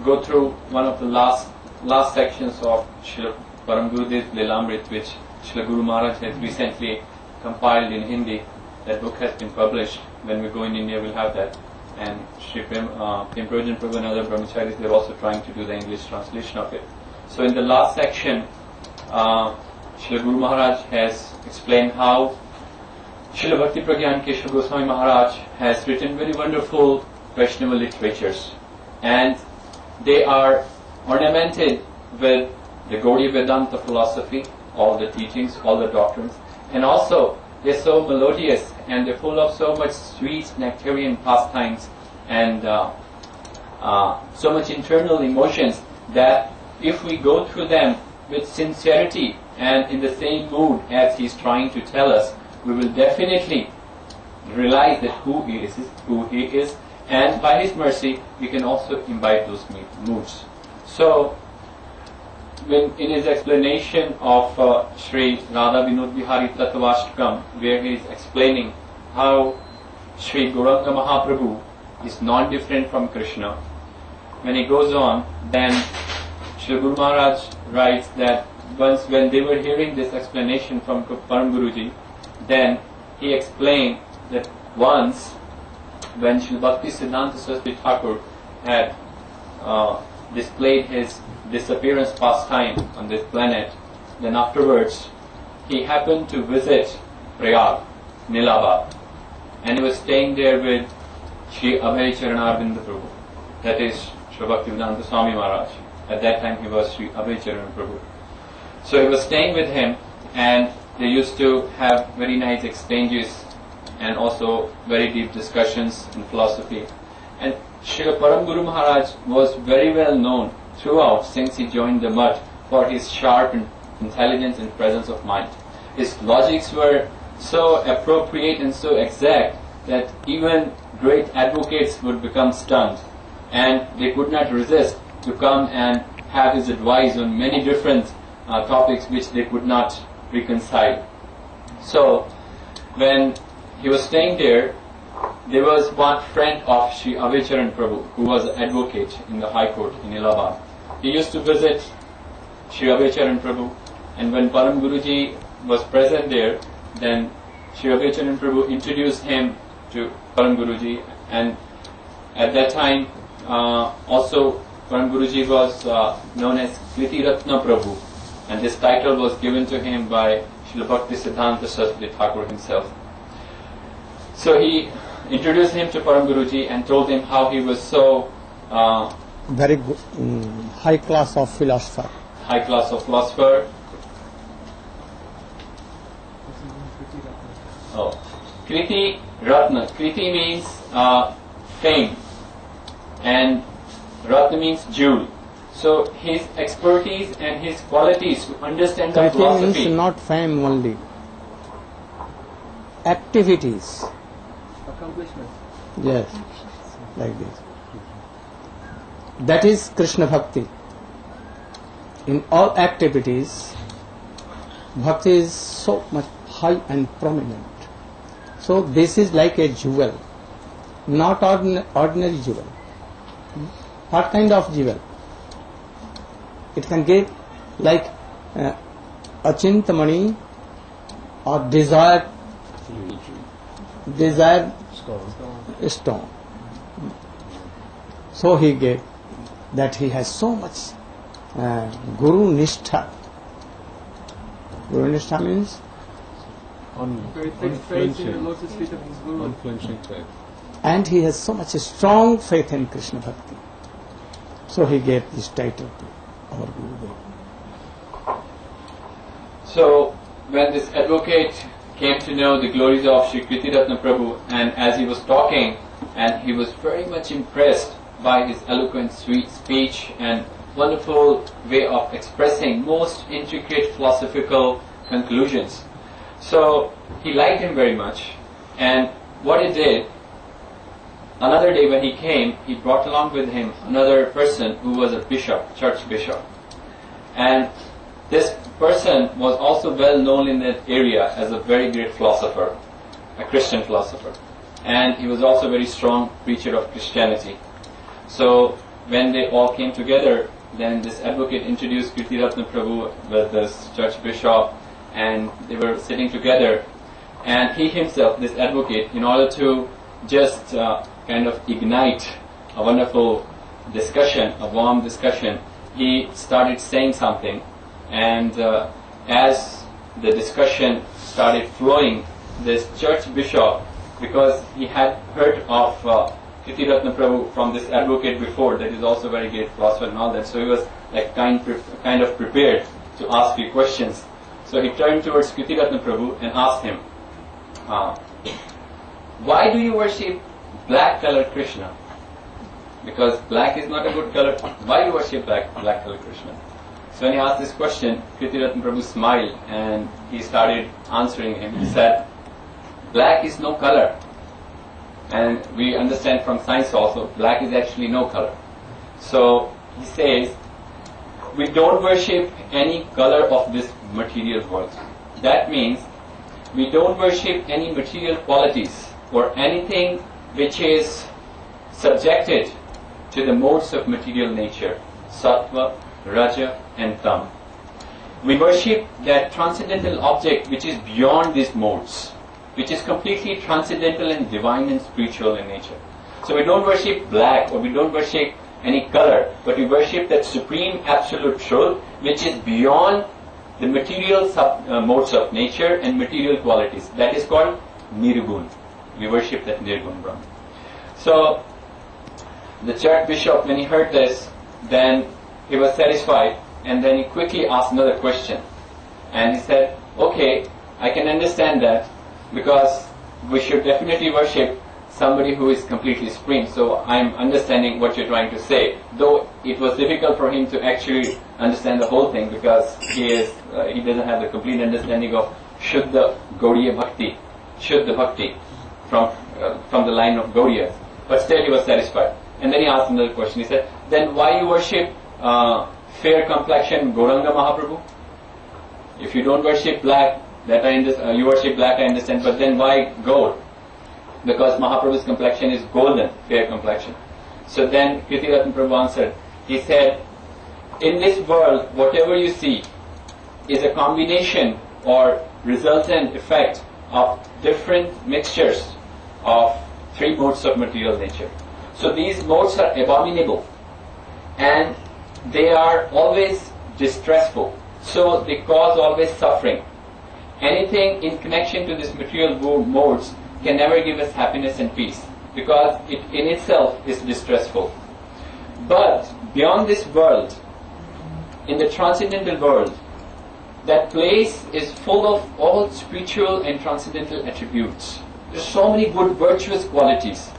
go through one of the last sections of Srila Param Gurudev's Lilamrit, which Srila Guru Maharaj has recently compiled in Hindi. That book has been published. When we go in India, we'll have that. And Sri Premprojan Prabhu and other brahmacharis, they're also trying to do the English translation of it. So in the last section, Srila Guru Maharaj has explained how Srila Bhakti Pragyan Keshav Goswami Maharaj has written very wonderful Vaishnava literatures, and they are ornamented with the Gaudiya Vedanta philosophy, all the teachings, all the doctrines, and also they're so melodious and they're full of so much sweet nectarian pastimes and so much internal emotions that if we go through them with sincerity and in the same mood as he's trying to tell us, we will definitely realize that who he is, and by his mercy we can also imbibe those moods. So when in his explanation of Sri Radha Vinod Bihari Tattavashtakam, where he is explaining how Sri Gauranga Mahaprabhu is non-different from Krishna, when he goes on, then Sri Guru Maharaj writes that once when they were hearing this explanation from Param Guruji, then he explained that once when Srila Bhakti Siddhanta Saraswati Thakur had displayed his disappearance pastime on this planet, then afterwards he happened to visit Prayag, Nilabad, and he was staying there with Sri Abhay Charanarvinda Prabhu, that is Sri Bhaktivedanta Swami Maharaj. At that time he was Sri Abhay Charan Prabhu. So he was staying with him, and they used to have very nice exchanges and also very deep discussions in philosophy. And Srila Param Guru Maharaj was very well known throughout since he joined the mutt for his sharp and intelligence and presence of mind. His logics were so appropriate and so exact that even great advocates would become stunned, and they could not resist to come and have his advice on many different topics which they could not reconcile. So when he was staying there was one friend of Sri Avecharan Prabhu who was an advocate in the High Court in Allahabad. He used to visit Sri Avecharan Prabhu, and when Param Guruji was present there, then Sri Avecharan Prabhu introduced him to Param Guruji, and at that time also Param Guruji was known as Kriti Ratna Prabhu, and this title was given to him by Srila Bhakti Siddhanta Saraswati Thakur himself. So he introduced him to Param Guruji and told him how he was so very good, high class of philosopher. High class of philosopher. Oh, Kriti Ratna. Kriti means fame, and Ratna means jewel. So his expertise and his qualities to understand the Kriti philosophy. means not fame only. Activities. Accomplishment. Yes, like this. That is Krishna Bhakti. In all activities, Bhakti is so much high and prominent. So this is like a jewel, not ordinary jewel. What kind of jewel? It can give like Achintamani or desired stone. So he gave that he has so much Guru Nishtha. Guru Nishtha means Very thick faith in the lotus feet of his Guru. Unflinching faith. and he has so much strong faith in Krishna Bhakti. So he gave this title to our Guru. So when this advocate came to know the glories of Sri Kriti Ratna Prabhu, and as he was talking, and he was very much impressed by his eloquent, sweet speech and wonderful way of expressing most intricate philosophical conclusions. So he liked him very much, and what he did, another day when he came, he brought along with him another person who was a bishop, church bishop. And this person was also well known in that area as a very great philosopher, a Christian philosopher. And he was also a very strong preacher of Christianity. So when they all came together, then this advocate introduced Kriti Ratna Prabhu with this church bishop, and they were sitting together. And he himself, this advocate, in order to just kind of ignite a wonderful discussion, a warm discussion, he started saying something. And as the discussion started flowing, this church bishop, because he had heard of Kriti Ratna Prabhu from this advocate before, that is also a very great philosopher and all that, so he was like kind of prepared to ask few questions. So he turned towards Kriti Ratna Prabhu and asked him, why do you worship black colored Krishna? Because black is not a good color. Why do you worship black colored Krishna? So when he asked this question, Kriti Ratna Prabhu smiled and he started answering him. He said, black is no color. And we understand from science also, black is actually no color. So he says, we don't worship any color of this material world. That means we don't worship any material qualities or anything which is subjected to the modes of material nature, sattva, raja and tam. We worship that transcendental object which is beyond these modes, which is completely transcendental and divine and spiritual in nature. So we don't worship black or we don't worship any color, but we worship that supreme absolute truth which is beyond the material modes of nature and material qualities. That is called Nirgun. We worship that Nirgun Brahman. So the church bishop, when he heard this, then he was satisfied, and then he quickly asked another question. And he said, okay, I can understand that, because we should definitely worship somebody who is completely supreme. So I'm understanding what you're trying to say, though it was difficult for him to actually understand the whole thing because he doesn't have the complete understanding of Shuddha Gaudiya Bhakti, Shuddha Bhakti from the line of Gaudiyas. But still he was satisfied. And then he asked another question. He said, then why you worship fair complexion Gauranga Mahaprabhu? If you don't worship black, you worship black, I understand, but then why gold? Because Mahaprabhu's complexion is golden, fair complexion. So then Kirtiratna Prabhu answered, he said, in this world, whatever you see is a combination or resultant effect of different mixtures of three modes of material nature. So these modes are abominable and they are always distressful. So they cause always suffering. Anything in connection to these material modes can never give us happiness and peace because it in itself is distressful. But beyond this world, in the transcendental world, that place is full of all spiritual and transcendental attributes. There are so many good virtuous qualities.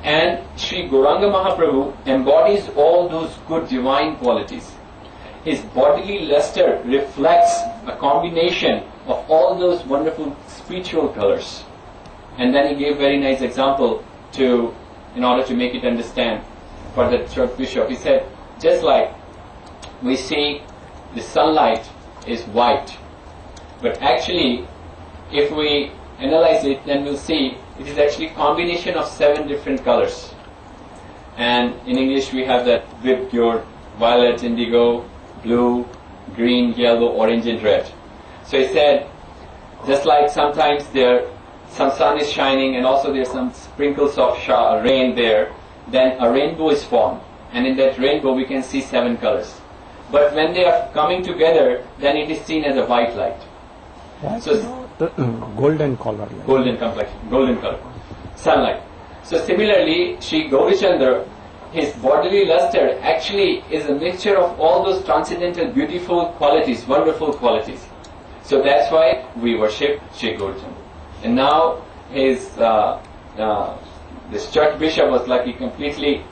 And Sri Gauranga Mahaprabhu embodies all those good divine qualities. His bodily luster reflects a combination of all those wonderful spiritual colors. And then he gave very nice example in order to make it understand for the church bishop. He said, just like we see the sunlight is white, but actually if we analyze it, then we'll see it is actually a combination of 7 different colors. And in English we have that vibgyor, violet, indigo, blue, green, yellow, orange and red. So he said, just like sometimes some sun is shining and also there's some sprinkles of rain there, then a rainbow is formed. And in that rainbow we can see 7 colors. But when they are coming together, then it is seen as a white light. So golden color. Golden complexion, golden color. Sunlight. So similarly, Sri Gaurachandra, his bodily luster actually is a mixture of all those transcendental beautiful qualities, wonderful qualities. So that's why we worship Sri Gaurachandra. And now this church bishop was like he completely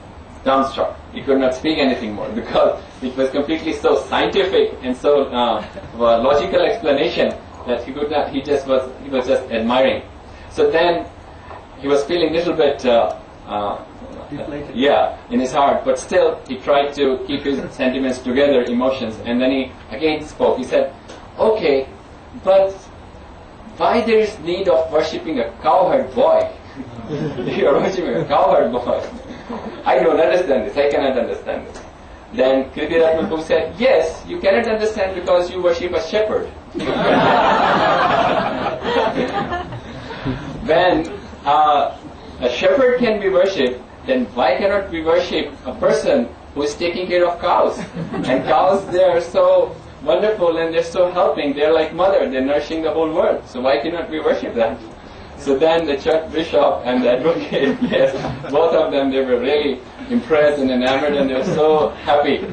dumbstruck. He could not speak anything more because it was completely so scientific and so logical explanation that he was just admiring. So then he was feeling a little bit in his heart, but still he tried to keep his sentiments together, emotions, and then he again spoke. He said, okay, but why there is need of worshipping a cowherd boy? You are worshipping a cowherd boy. I don't understand this. I cannot understand this. Then Kirtiratna Prabhu said, yes, you cannot understand because you worship a shepherd. When a shepherd can be worshipped, then why cannot we worship a person who is taking care of cows? And cows, they are so wonderful and they're so helping. They're like mother. They're nourishing the whole world. So why cannot we worship that? So then the church bishop and the advocate, yes, both of them, they were really impressed and enamored and they were so happy.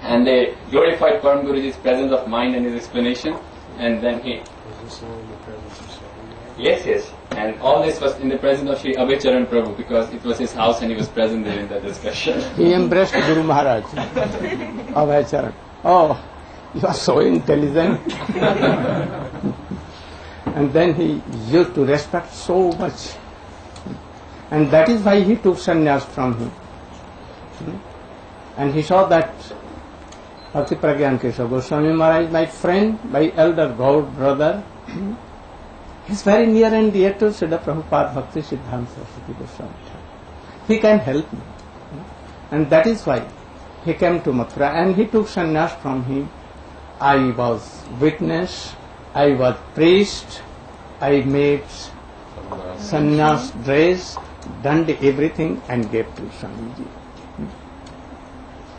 And they glorified Param Guruji's presence of mind and his explanation. And then he... Was this all in the presence of Swami? Yes. And all this was in the presence of Sri Abhay Prabhu because it was his house and he was present there in that discussion. He embraced Guru Maharaj. Abhay Charan. Oh, you are so intelligent. And then he used to respect so much. And that is why he took sannyas from him. And he saw that Bhakti Pragyan Keshav Goswami Maharaj, my friend, my elder brother, he is very near and dear to Srila Prabhupada Bhakti Siddhanta Saraswati Goswami. He can help me. And that is why he came to Mathura and he took sannyas from him. I was witness, I was priest, I made sannyas dress, done everything and gave to Swamiji.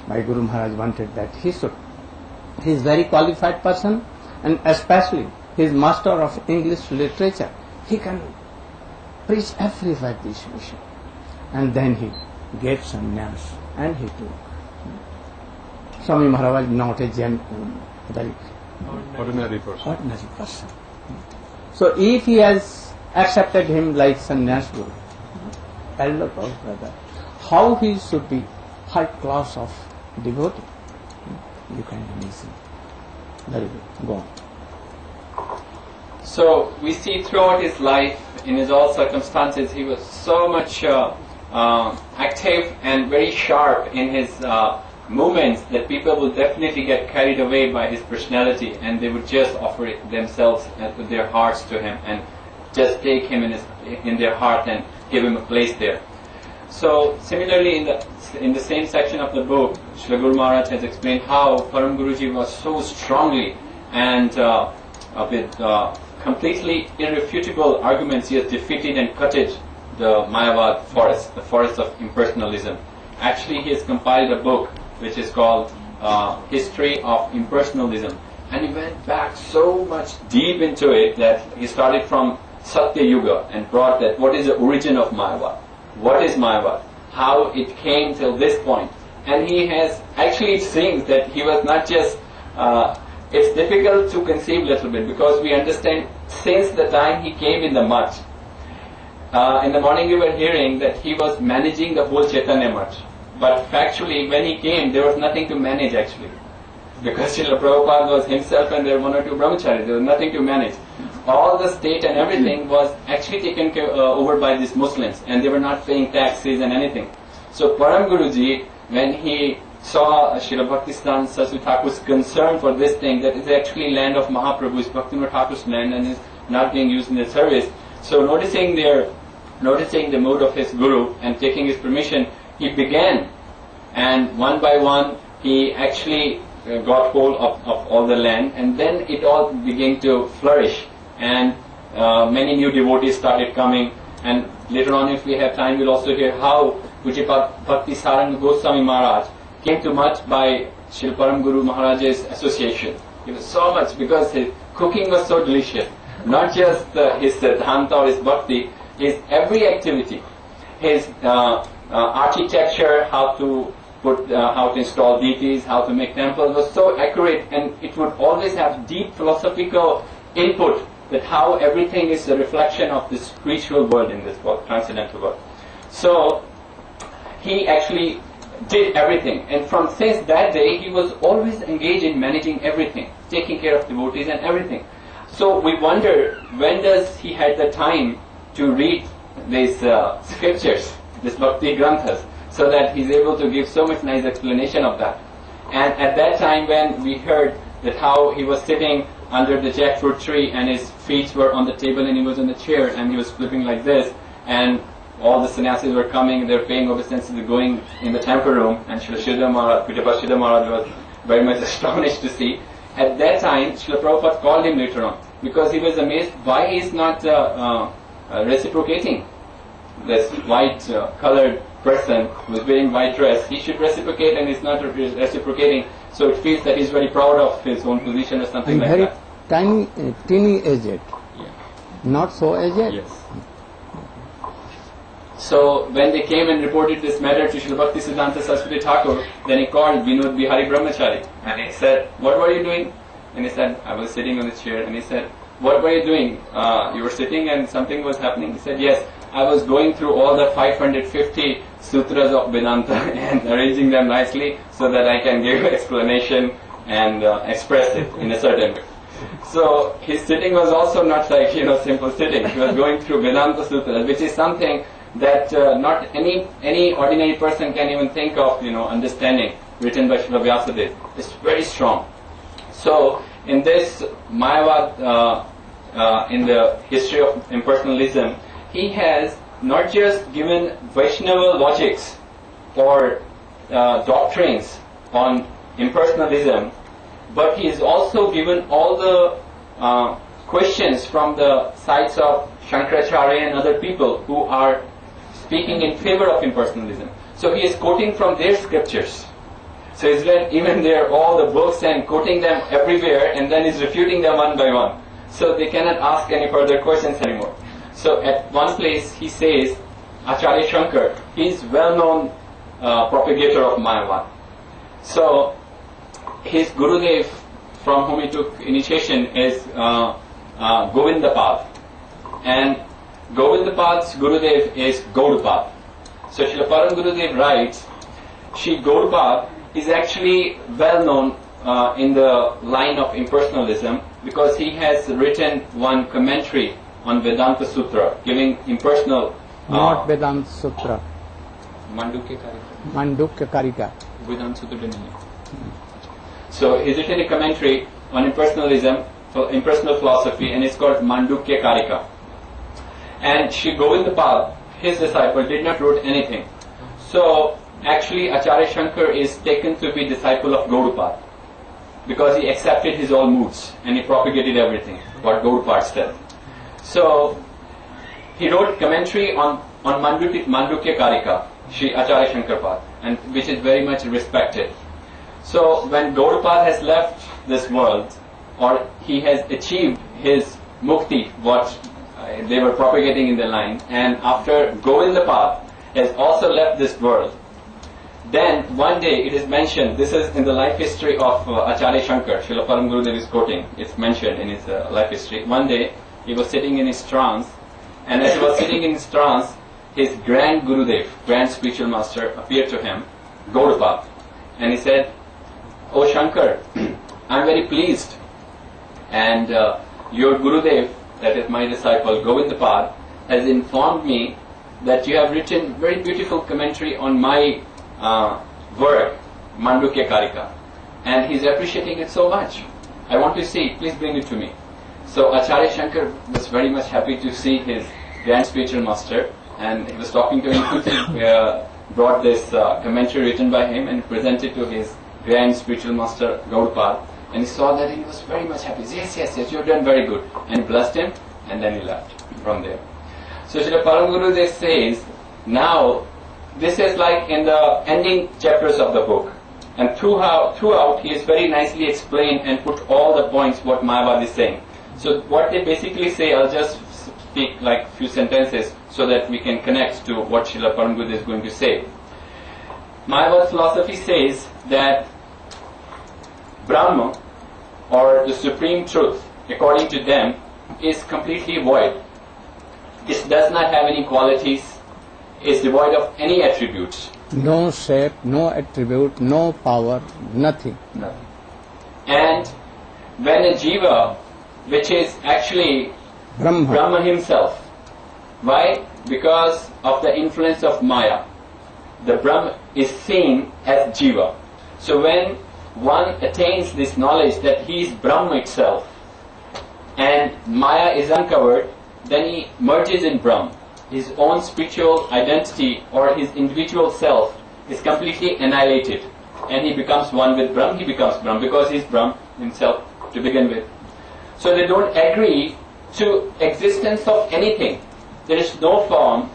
My Guru Maharaj wanted that he should. He is very qualified person and especially he is master of English literature. He can preach everywhere this mission. And then he gave sannyas and he took. Swami Maharaj was not a very Ordinary person. ordinary person. So if he has accepted him like sannyas guru, elder brother, how he should be high class of devotee. You can imagine. Very good. Go on. So we see throughout his life, in his all circumstances, he was so much active and very sharp in his movements that people would definitely get carried away by his personality, and they would just offer it themselves with their hearts to him and just take him in their heart and give him a place there. So similarly, in the same section of the book, Srila Guru Maharaj has explained how Param Guruji was so strongly and with completely irrefutable arguments, he has defeated and cutted the Mayavad forest, the forest of impersonalism. Actually, he has compiled a book which is called History of Impersonalism, and he went back so much deep into it that he started from Satya Yuga and brought that what is the origin of Mayavad, what is Mayavad, how it came till this point. And he has actually, it seems that he was not just it's difficult to conceive a little bit, because we understand since the time he came in the Mutt. In the morning we were hearing that he was managing the whole Chaitanya Mutt. But factually, when he came, there was nothing to manage actually. Because Srila Prabhupada was himself and there were one or two brahmacharis, there was nothing to manage. All the state and everything was actually taken over by these Muslims, and they were not paying taxes and anything. So Param Guruji, when he saw Srila Bhaktisiddhanta Saraswati Thakur's concern for this thing, that is actually land of Mahaprabhu, is Bhaktivinoda Thakur's land and is not being used in their service. So noticing the mood of his Guru and taking his permission, he began, and one by one he actually got hold of all the land, and then it all began to flourish, and many new devotees started coming. And later on, if we have time, we'll also hear how Pujya Bhakti Saranga Goswami Maharaj came to Mutt by Srila Param Guru Maharaj's association. It was so much because his cooking was so delicious. Not just his Siddhanta or his Bhakti, his every activity, his architecture, how to install deities, how to make temples, was so accurate, and it would always have deep philosophical input, that how everything is a reflection of the spiritual world in this world, transcendental world. So he actually did everything, and since that day he was always engaged in managing everything, taking care of devotees and everything. So we wonder, when does he had the time to read these scriptures, these bhakti granthas, so that he's able to give so much nice explanation of that. And at that time, when we heard that how he was sitting under the jackfruit tree and his feet were on the table and he was in the chair and he was flipping like this, and all the sannyasis were coming, they were paying obeisances, going in the temple room, and Srila Sridhar Maharaj, Pujya Sridhar Maharaj was very much astonished to see. At that time, Srila Prabhupada called him later on, because he was amazed why he is not reciprocating. This white colored person who is wearing white dress, he should reciprocate, and he's not reciprocating. So it feels that he's very proud of his own position or something like that. Very teeny aged. Yeah. Not so aged. Yes. So when they came and reported this matter to Srila Bhaktisiddhanta Saraswati Thakur, then he called Vinod Bihari Brahmachari, and he said, "What were you doing?" And he said, "I was sitting on the chair." And he said, "What were you doing? You were sitting and something was happening." He said, "Yes, I was going through all the 550 sutras of Vedanta and arranging them nicely so that I can give explanation and express it in a certain way." So his sitting was also not like simple sitting. He was going through Vedanta sutras, which is something that not any ordinary person can even think of understanding, written by Srila Vyasadeva. It's very strong. So in this Mayavad, in the history of impersonalism, he has not just given Vaishnava logics or doctrines on impersonalism, but he has also given all the questions from the sides of Shankaracharya and other people who are speaking in favor of impersonalism. So he is quoting from their scriptures. So he's read even all the books and quoting them everywhere, and then he's refuting them one by one. So they cannot ask any further questions anymore. So at one place he says, Acharya Shankar, he is well-known propagator of Mayavad. So his Gurudev, from whom he took initiation, is Govindapad. And Govindapad's Gurudev is Gaudapad. So Srila Param Gurudev writes, Shri Gaurpad is actually well known in the line of impersonalism because he has written one commentary on Vedanta Sutra, giving impersonal... Not Vedanta Sutra. Mandukya Karika. Mandukya Karika. Vedanta Sutra didn't know. So he's written a commentary on impersonalism, impersonal philosophy, and it's called Mandukya Karika. And Shri Govindapal, his disciple, did not wrote anything. So actually Acharya Shankar is taken to be disciple of Gaurupad because he accepted his own moods and he propagated everything, what Gaurupad said. So he wrote commentary on Mandukya Karika, Shri Acharya Shankar Pad, and which is very much respected. So when Gaurupad has left this world, or he has achieved his mukti, what they were propagating in the line, and after Govindapad has also left this world, then one day it is mentioned, this is in the life history of Acharya Shankar, Srila Param Gurudev is quoting, it's mentioned in his life history. One day he was sitting in his trance, and as he was sitting in his trance, his grand Gurudev, grand spiritual master, appeared to him, Gaurupad, and he said, "Oh Shankar, I am very pleased, and your Gurudev, that is my disciple Govindapad, has informed me that you have written very beautiful commentary on my work, Mandukya Karika, and he's appreciating it so much. I want to see, please bring it to me." So Acharya Shankar was very much happy to see his grand spiritual master, and he was talking to him, quickly brought this commentary written by him and presented to his grand spiritual master Gaurupad, and he saw that he was very much happy. Yes, you've done very good, and he blessed him, and then he left from there. So Srila Param Gurudev says, now this is like in the ending chapters of the book, and throughout he is very nicely explained and put all the points what Mayavad is saying. So what they basically say, I'll just speak like few sentences so that we can connect to what Srila Param Gurudev is going to say. Mayavad philosophy says that Brahma, or the supreme truth, according to them, is completely void. It does not have any qualities, is devoid of any attributes. No shape, no attribute, no power, nothing. Nothing. And when a jiva, which is actually Brahma himself, why? Because of the influence of Maya, the Brahma is seen as jiva. So when one attains this knowledge that he is Brahma itself, and Maya is uncovered, then he merges in Brahma. His own spiritual identity or his individual self is completely annihilated, and he becomes one with Brahma. He becomes Brahma because he is Brahma himself to begin with. So they don't agree to existence of anything. There is no form,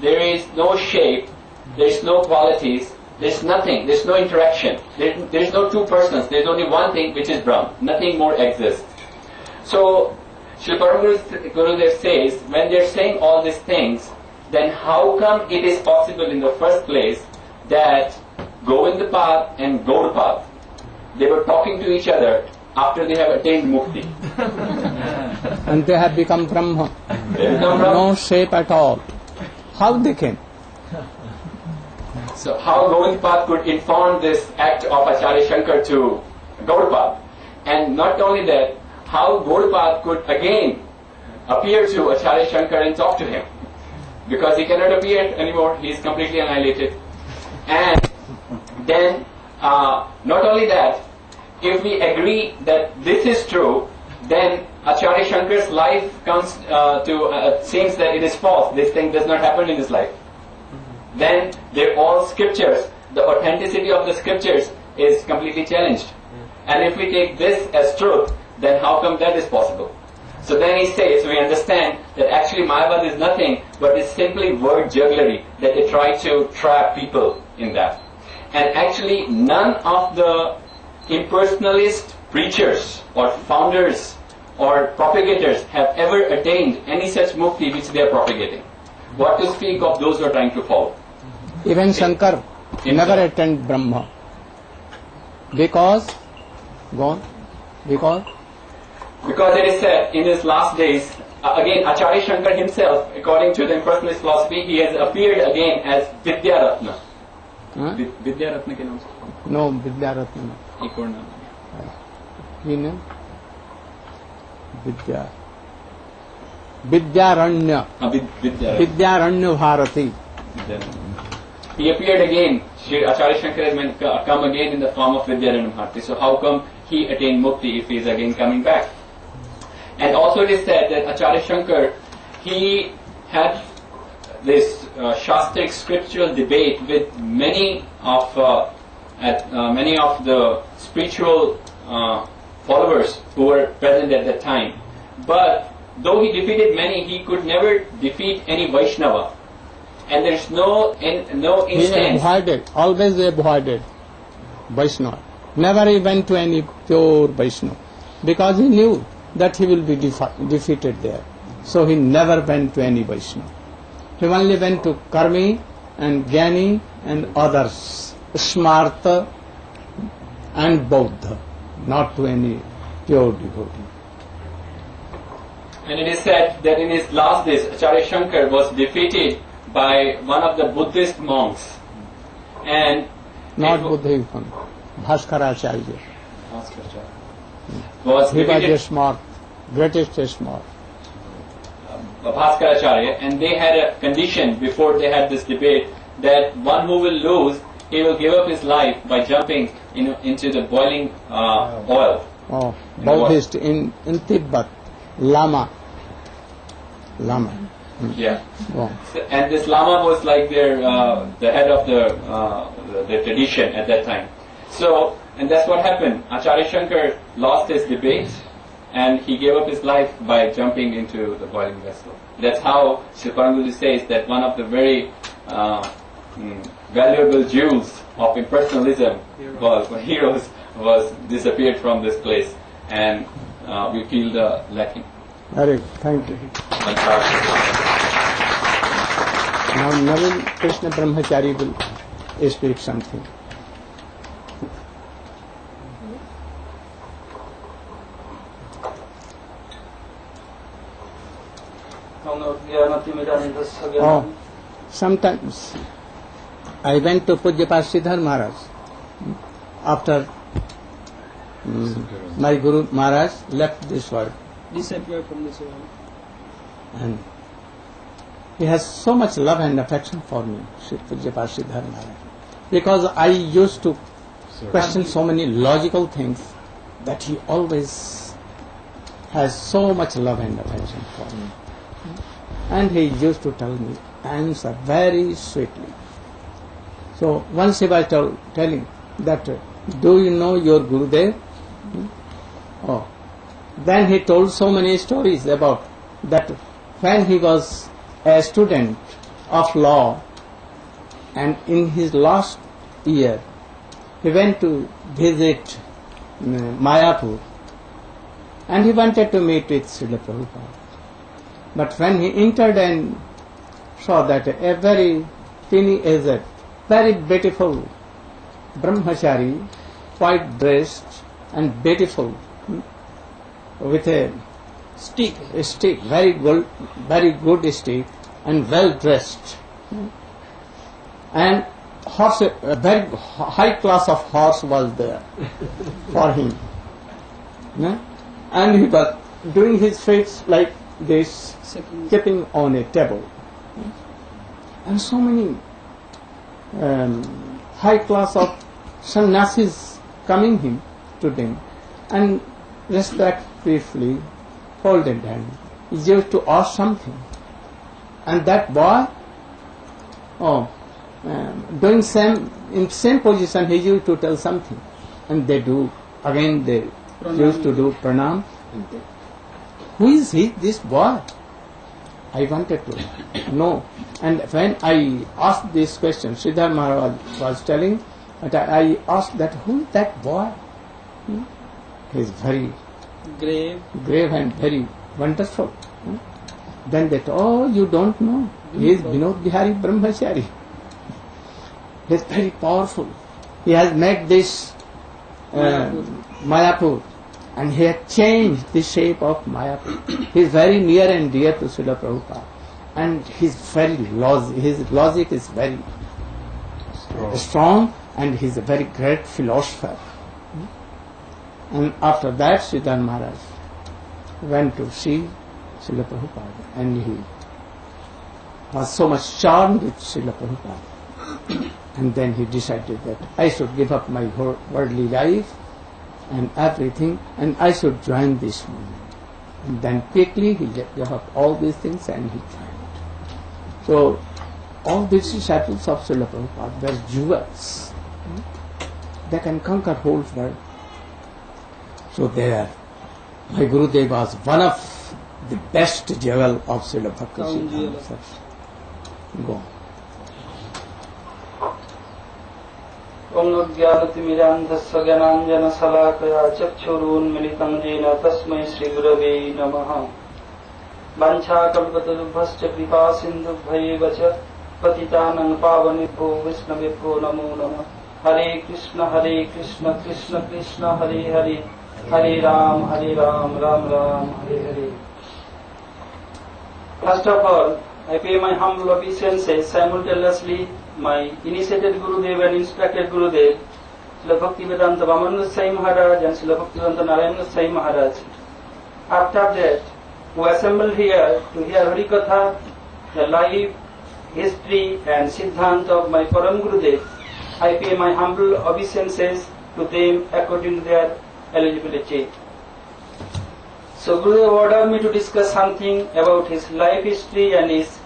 there is no shape, there is no qualities, there is nothing, there is no interaction, there is no two persons, there is only one thing which is Brahma. Nothing more exists. So Srila Param Gurudev says, when they are saying all these things, then how come it is possible in the first place that Govindapad and Gaurupad, they were talking to each other after they have attained mukti? And they have become Brahma. No shape at all. How they came? So how Govindapad could inform this act of Acharya Shankar to Gaurupad? And not only that, how Gaurupad could again appear to Acharya Shankar and talk to him? Because he cannot appear anymore, he is completely annihilated. And then, not only that, if we agree that this is true, then Acharya Shankar's life comes to seems that it is false. This thing does not happen in his life. Then all scriptures, the authenticity of the scriptures is completely challenged. And if we take this as truth, then how come that is possible? So then he says, we understand that actually Mayavad is nothing but it's simply word jugglery, that they try to trap people in that. And actually none of the impersonalist preachers or founders or propagators have ever attained any such mukti which they are propagating. What to speak of those who are trying to follow? Even Shankar never attained Brahma. Because it is said in his last days again, Acharya Shankar himself, according to the impersonalist philosophy, he has appeared again as Vidyaratna. Huh? Vidyaratna ke naam se? No, Vidyaratna. एक और नाम He name? Vidyaranya. Vidyaranya Bharati. He appeared again. Shri Acharya Shankar has come again in the form of Vidyaranya Bharati. So how come he attained mukti if he is again coming back? And also it is said that Acharya Shankar, he had this Shastric scriptural debate with many of the spiritual followers who were present at that time. But though he defeated many, he could never defeat any Vaishnava. And there is no instance. He always avoided Vaishnava. Never he went to any pure Vaishnava. Because he knew that he will be defeated there. So he never went to any Vaishnava. He only went to Karmi and Jnani and others, Smarta and Bauddha, not to any pure devotee. And it is said that in his last days, Acharya Shankar was defeated by one of the Buddhist monks. And not Buddhist one, Bhaskaracharya. Was he was defeated, a smart, greatest smart. Bhaskaracharya, and they had a condition before they had this debate that one who will lose, he will give up his life by jumping into the boiling oil. Oh, Buddhist in Tibet, Lama. Yeah. Oh. And this Lama was like their the head of the tradition at that time. So, and that's what happened. Acharya Shankar lost his debate and he gave up his life by jumping into the boiling vessel. That's how Sri Paramguru says that one of the very valuable jewels of impersonalism heroes was disappeared from this place, and we feel the lacking. Very good. Thank you. Now Navin Krishna Brahmachari will speak something. Oh, sometimes I went to Pujyapad Siddhar Maharaj after my Guru Maharaj left this world. Disappeared from this world. And he has so much love and affection for me, Pujyapad Siddhar Maharaj. Because I used to question so many logical things that he always has so much love and affection for me. And he used to tell me answer very sweetly. So once he was telling that, do you know your Gurudev? Oh. Then he told so many stories about that when he was a student of law and in his last year he went to visit Mayapur and he wanted to meet with Srila Prabhupada. But when he entered and saw that a very teeny-aged, very beautiful brahmachari, quite dressed and beautiful, with a stick, very good stick, and well dressed, and horse, a very high class of horse was there for him, and he was doing his feet like this, keeping on a table, and so many high class of sannyasis coming to them, and respectfully folded hand. He used to ask something, and that boy, doing in same position, he used to tell something, and they do again. They used to do pranam. Who is he? This boy? I wanted to know. And when I asked this question, Siddhar Maharaj was telling, but I asked that who is that boy? He is very grave and very wonderful. Then they told, oh, you don't know. He is Vinod Bihari Brahmachari. He is very powerful. He has made this Mayapur and he had changed the shape of Mayapur. He is very near and dear to Srila Prabhupada, and his logic is very strong, and he is a very great philosopher. And after that, Sridhar Maharaj went to see Srila Prabhupada, and he was so much charmed with Srila Prabhupada. And then he decided that I should give up my worldly life and everything, and I should join this movement. And then quickly he gave up all these things and he joined. So all these disciples of Srila Prabhupada were jewels. They can conquer whole world. So there, my Gurudev was one of the best jewel of Srila Bhakti Siddhanta. Go on. ज्ञानतिमिरान्धस्य ज्ञानाञ्जनशलाकया चक्षुरुन्मिलितं येन तस्मै श्रीगुरवे नमः। वाञ्छाकल्पतरुभ्यश्च कृपासिन्धुभ्यैव च पतितानां पावनेभ्यो वैष्णवेभ्यो नमो नमः। हरे कृष्ण कृष्ण कृष्ण हरे हरे, हरे Ram Ram Ram Hare Hare. First of all, I pay my humble obeisances simultaneously my initiated Gurudev and instructed Gurudev, Srila Bhaktivedanta Vamananda Sai Maharaj and Srila Bhaktivedanta Narayana Sai Maharaj. After that, who assembled here to hear Harikatha, the life, history and Siddhanta of my Param Gurudev, I pay my humble obeisances to them according to their eligibility. So Gurudev ordered me to discuss something about his life history and his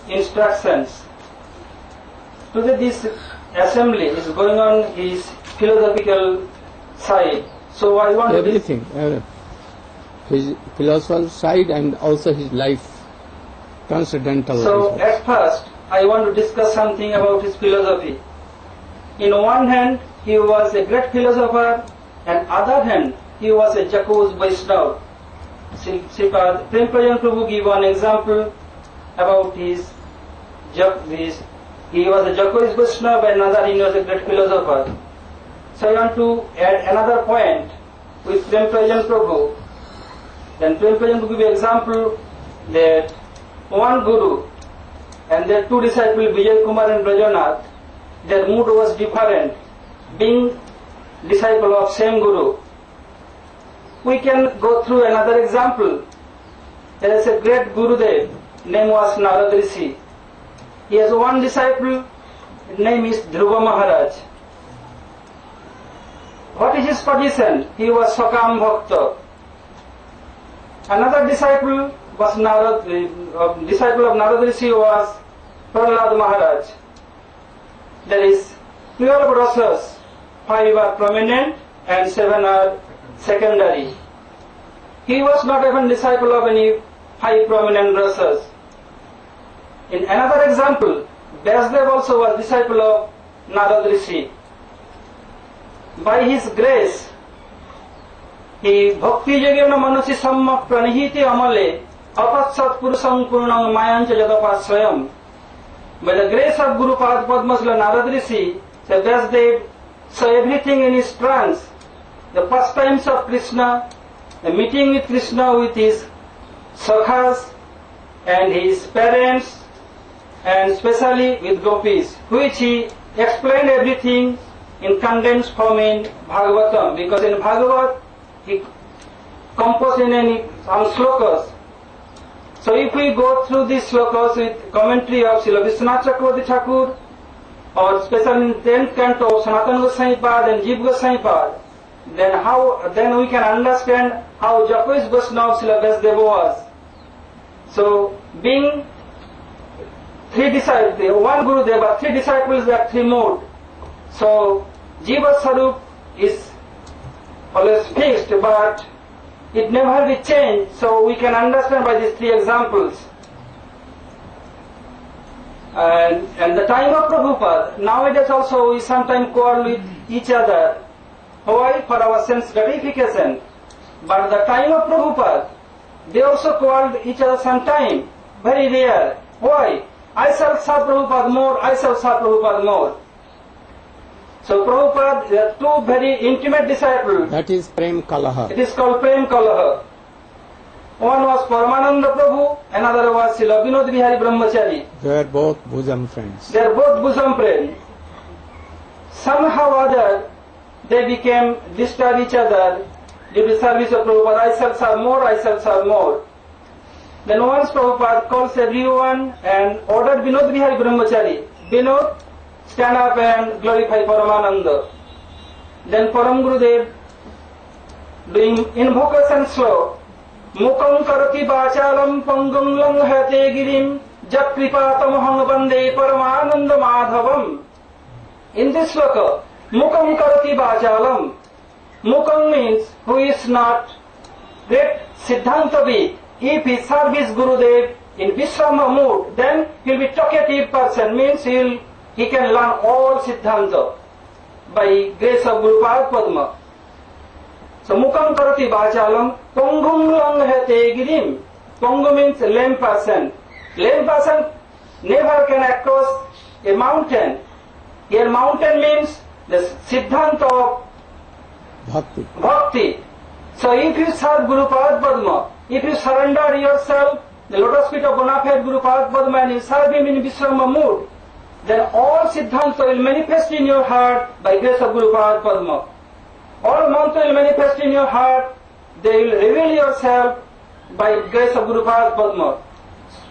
instructions. Today this assembly is going on his philosophical side. So I want everything, his philosophical side and also his life, transcendental life. So at first I want to discuss something about his philosophy. In one hand he was a great philosopher, and other hand he was a jacose Vaishnava. Sripad Prem Prabhu gave one example about his he was a jacose Vaishnava and another he was a great philosopher. So I want to add another point with Prem Prabhu. Then Prem Prabhu give an example that one guru and their two disciples Vijay Kumar and Brajanath, their mood was different, being disciple of same guru. We can go through another example. There is a great Gurudev, name was Narad Rishi. He has one disciple, his name is Dhruva Maharaj. What is his position? He was Sakam Bhakta. Another disciple was disciple of Narad Rishi was Prahlad Maharaj. There is 12 rasas, 5 are prominent and 7 are secondary. He was not even disciple of any 5 prominent rasas. In another example, Vyasdev also was disciple of Narad Rishi. By his grace, he bhakti jagena manusi sammak pranihiti amale apatsat purusam purnang mayancha jadapaswayam. By the grace of Guru Padma Narad Rishi, Vyasdev saw everything in his trance. The pastimes of Krishna, the meeting with Krishna with his sakhas and his parents, and especially with gopis, which he explained everything in condensed form in Bhagavatam, because in Bhagavat he composed in some slokas. So if we go through these slokas with commentary of Srila Vishwanath Chakravarti Thakur, or especially in 10th canto of Sanatana Goswami Pad and Jiva Goswami Pad, then we can understand how Jacques Vaishnava Srila Vyasdeva was. So being 3 disciples, one Guru there were 3 disciples, there are 3 modes. So Jiva Sarup is always fixed, but it never be changed. So we can understand by these 3 examples. And the time of Prabhupada, nowadays also we sometimes quarrel with each other. Why? For our sense gratification. But the time of Prabhupada, they also quarreled each other sometime. Very rare. Why? I shall serve Prabhupada more, I shall serve Prabhupada more. So So Prabhupada, there are two very intimate disciples. That is Prem Kalaha. It is called Prem Kalaha. One was Paramananda Prabhu, another was Srila Vinod Bihari Brahmachari. They are both bosom friends. They are both bosom friends. Somehow or other, they became disturb each other due to service of Prabhupada. I shall serve more, I shall serve more. Then once Prabhupada calls everyone and ordered Vinod Bihari Brahmachari, Vinod, stand up and glorify Paramananda. Then Param Gurudev, doing invocation slow, Mukam karati bachalam pangam langhate girim jat kripatamahang bande Paramananda madhavam. In this sloka, Mukam karati bachalam. Mukam means who is not great Siddhantavi. If he serves Gurudev in Vishrama mood, then he will be talkative person, means he can learn all Siddhanta by grace of Guru Padma. So Mukam karati bachalam, Pongum langhate girim. Pongu means lame person. Lame person never can cross a mountain. Here mountain means the Siddhanta of Bhakti. So if you serve Guru Padma, if you surrender yourself, the lotus feet of bona fide Guru Padma, and you serve him in Vishrama mood, then all Siddhanta will manifest in your heart by grace of Guru Padma. All mantra will manifest in your heart, they will reveal yourself by grace of Guru Padma.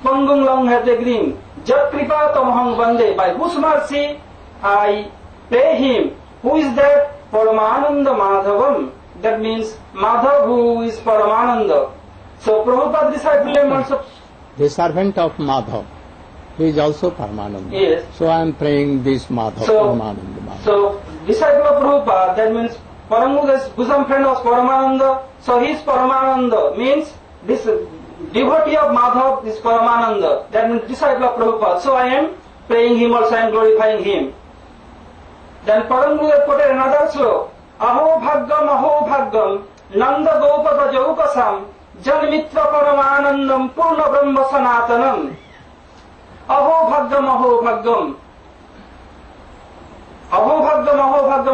Spangum long green, Jat Kripa Tamahang Bande, by whose mercy I pray him. Who is that? Paramananda Madhavam. That means Madhav who is Paramananda. So Prabhupada disciple name also. The servant of Madhav. He is also Paramananda. Yes. So I am praying this Madhav, Paramananda Madhav. So disciple of Prabhupada, that means Paramuda's bosom friend was Paramananda. So he is Paramananda. Means this devotee of Madhav is Paramananda. That means disciple of Prabhupada. So I am praying him also, I am glorifying him. Then Paramgurudev put another sloka. Aho bhaggam, nanda gopada jaupasam, janmitra paramanandam purna brahma sanatanam. Aho bhaggam,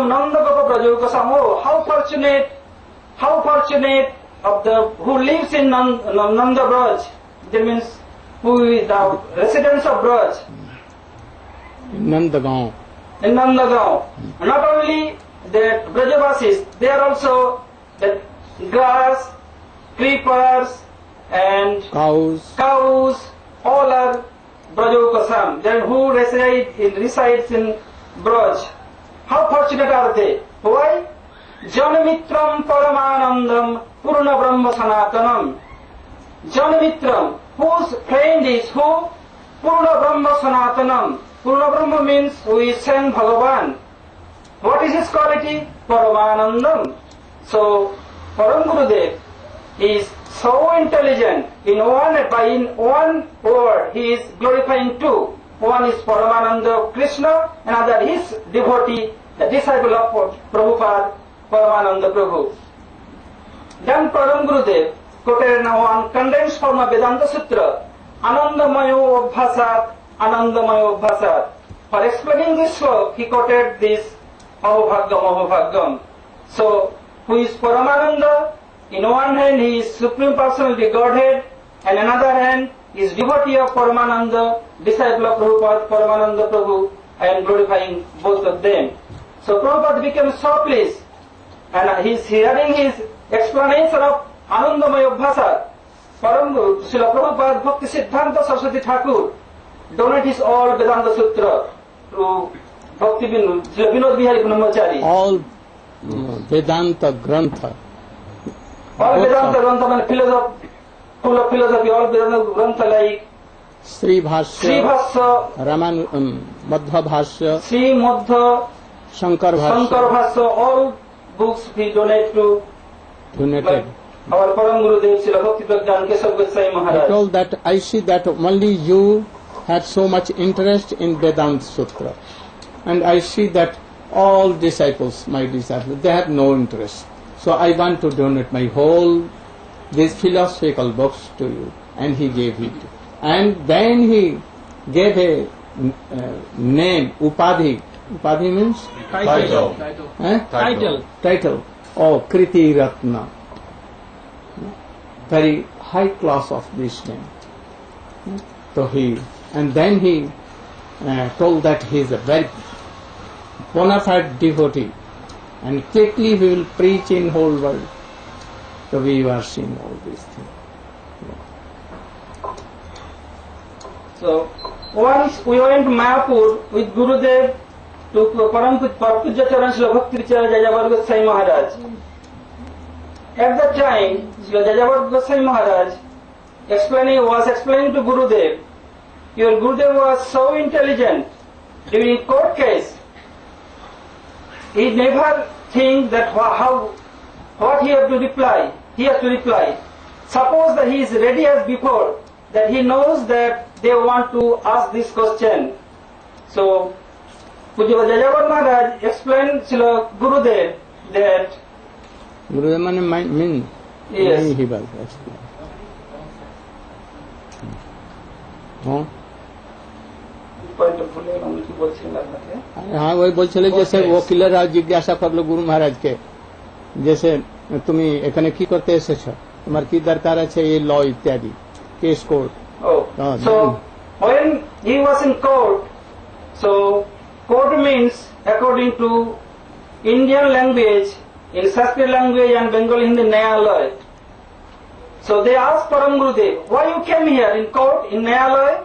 nanda gopada jaupasam. Oh, how fortunate of the who lives in Nanda Braj. That means who is the residents of Braj. Nandagaon. In Nandagaon. Not only the Brajavasis, they are also the grass, creepers and cows, all are Brajokasam. Then who resides in Braj. How fortunate are they? Why? Janamitram Paramanandam Purna Brahma Sanatanam. Janamitram, whose friend is who? Purna Brahma Sanatanam. Purna Brahma means who is Sen Bhagavan. What is his quality? Paramanandam. So, Param Gurudev is so intelligent. In one word, he is glorifying two. One is Paramananda Krishna, another his devotee, the disciple of Prabhupada, Paramananda Prabhu. Then Param Gurudev quoted one condensed form of Vedanta Sutra, Anandamayo Bhasat. For explaining this sloka, he quoted this Aho-bhaggam. So, who is Paramananda? In one hand, he is Supreme Personality Godhead, and another hand, he is devotee of Paramananda, disciple of Prabhupada, Paramananda Prabhu. I am glorifying both of them. So, Prabhupada became so pleased, and he is hearing his explanation of Anandamaya Bhasa. Srila Prabhupada Bhakti Siddhanta Saraswati Thakur donate his all Vedanta Sutra to Bhakti Vinod Bihari Brahmachari. All Vedanta Grantha. All Vedanta Grantha, full of philosophy, all Vedanta Grantha like Sri Bhashya, Raman, Madhva Bhashya, Sri Madhva, Shankar Shankar Bhashya, all books he donated. Like our Param Gurudev, Srila Bhakti Pragyan Keshav Goswami Maharaj. I told that I see that only you had so much interest in Vedanta Sutra. And I see that all disciples, my disciples, they have no interest. So I want to donate my whole, these philosophical books to you. And he gave it. And then he gave a name, Upadhi, Upadhi means? Title. Eh? Title. Title. Oh, Kriti Ratna. Very high class of this name. So then he told that he is a very bona fide devotee, and quickly he will preach in whole world. So we were seeing all these things. So once we went to Mayapur with Gurudev to Param Pujya Charan Srila Bhakti Vichara Jajavar Goswami Maharaj. At that time, Srila Jajavar Goswami Maharaj was explaining to Gurudev, your Gurudev was so intelligent during court case. He never think that what he has to reply. He has to reply. Suppose that he is ready as before, that he knows that they want to ask this question. So, Pujya Jajavar Maharaj explained to Gurudev that Gurudev means yes. he was explained. हाँ वही बोल चले जैसे वकील राज जिज्ञासा करलो गुरु महाराज के जैसे তুমি এখানে কি করতে এসেছো তোমার কি দরকার আছে এই ল ইত্যাদি case court So when he was in court, so court means according to Indian language, in Sanskrit language and Bengali Hindi Nyayalaya. So they asked Param Gurudev, why you came here in court in Nyayalaya?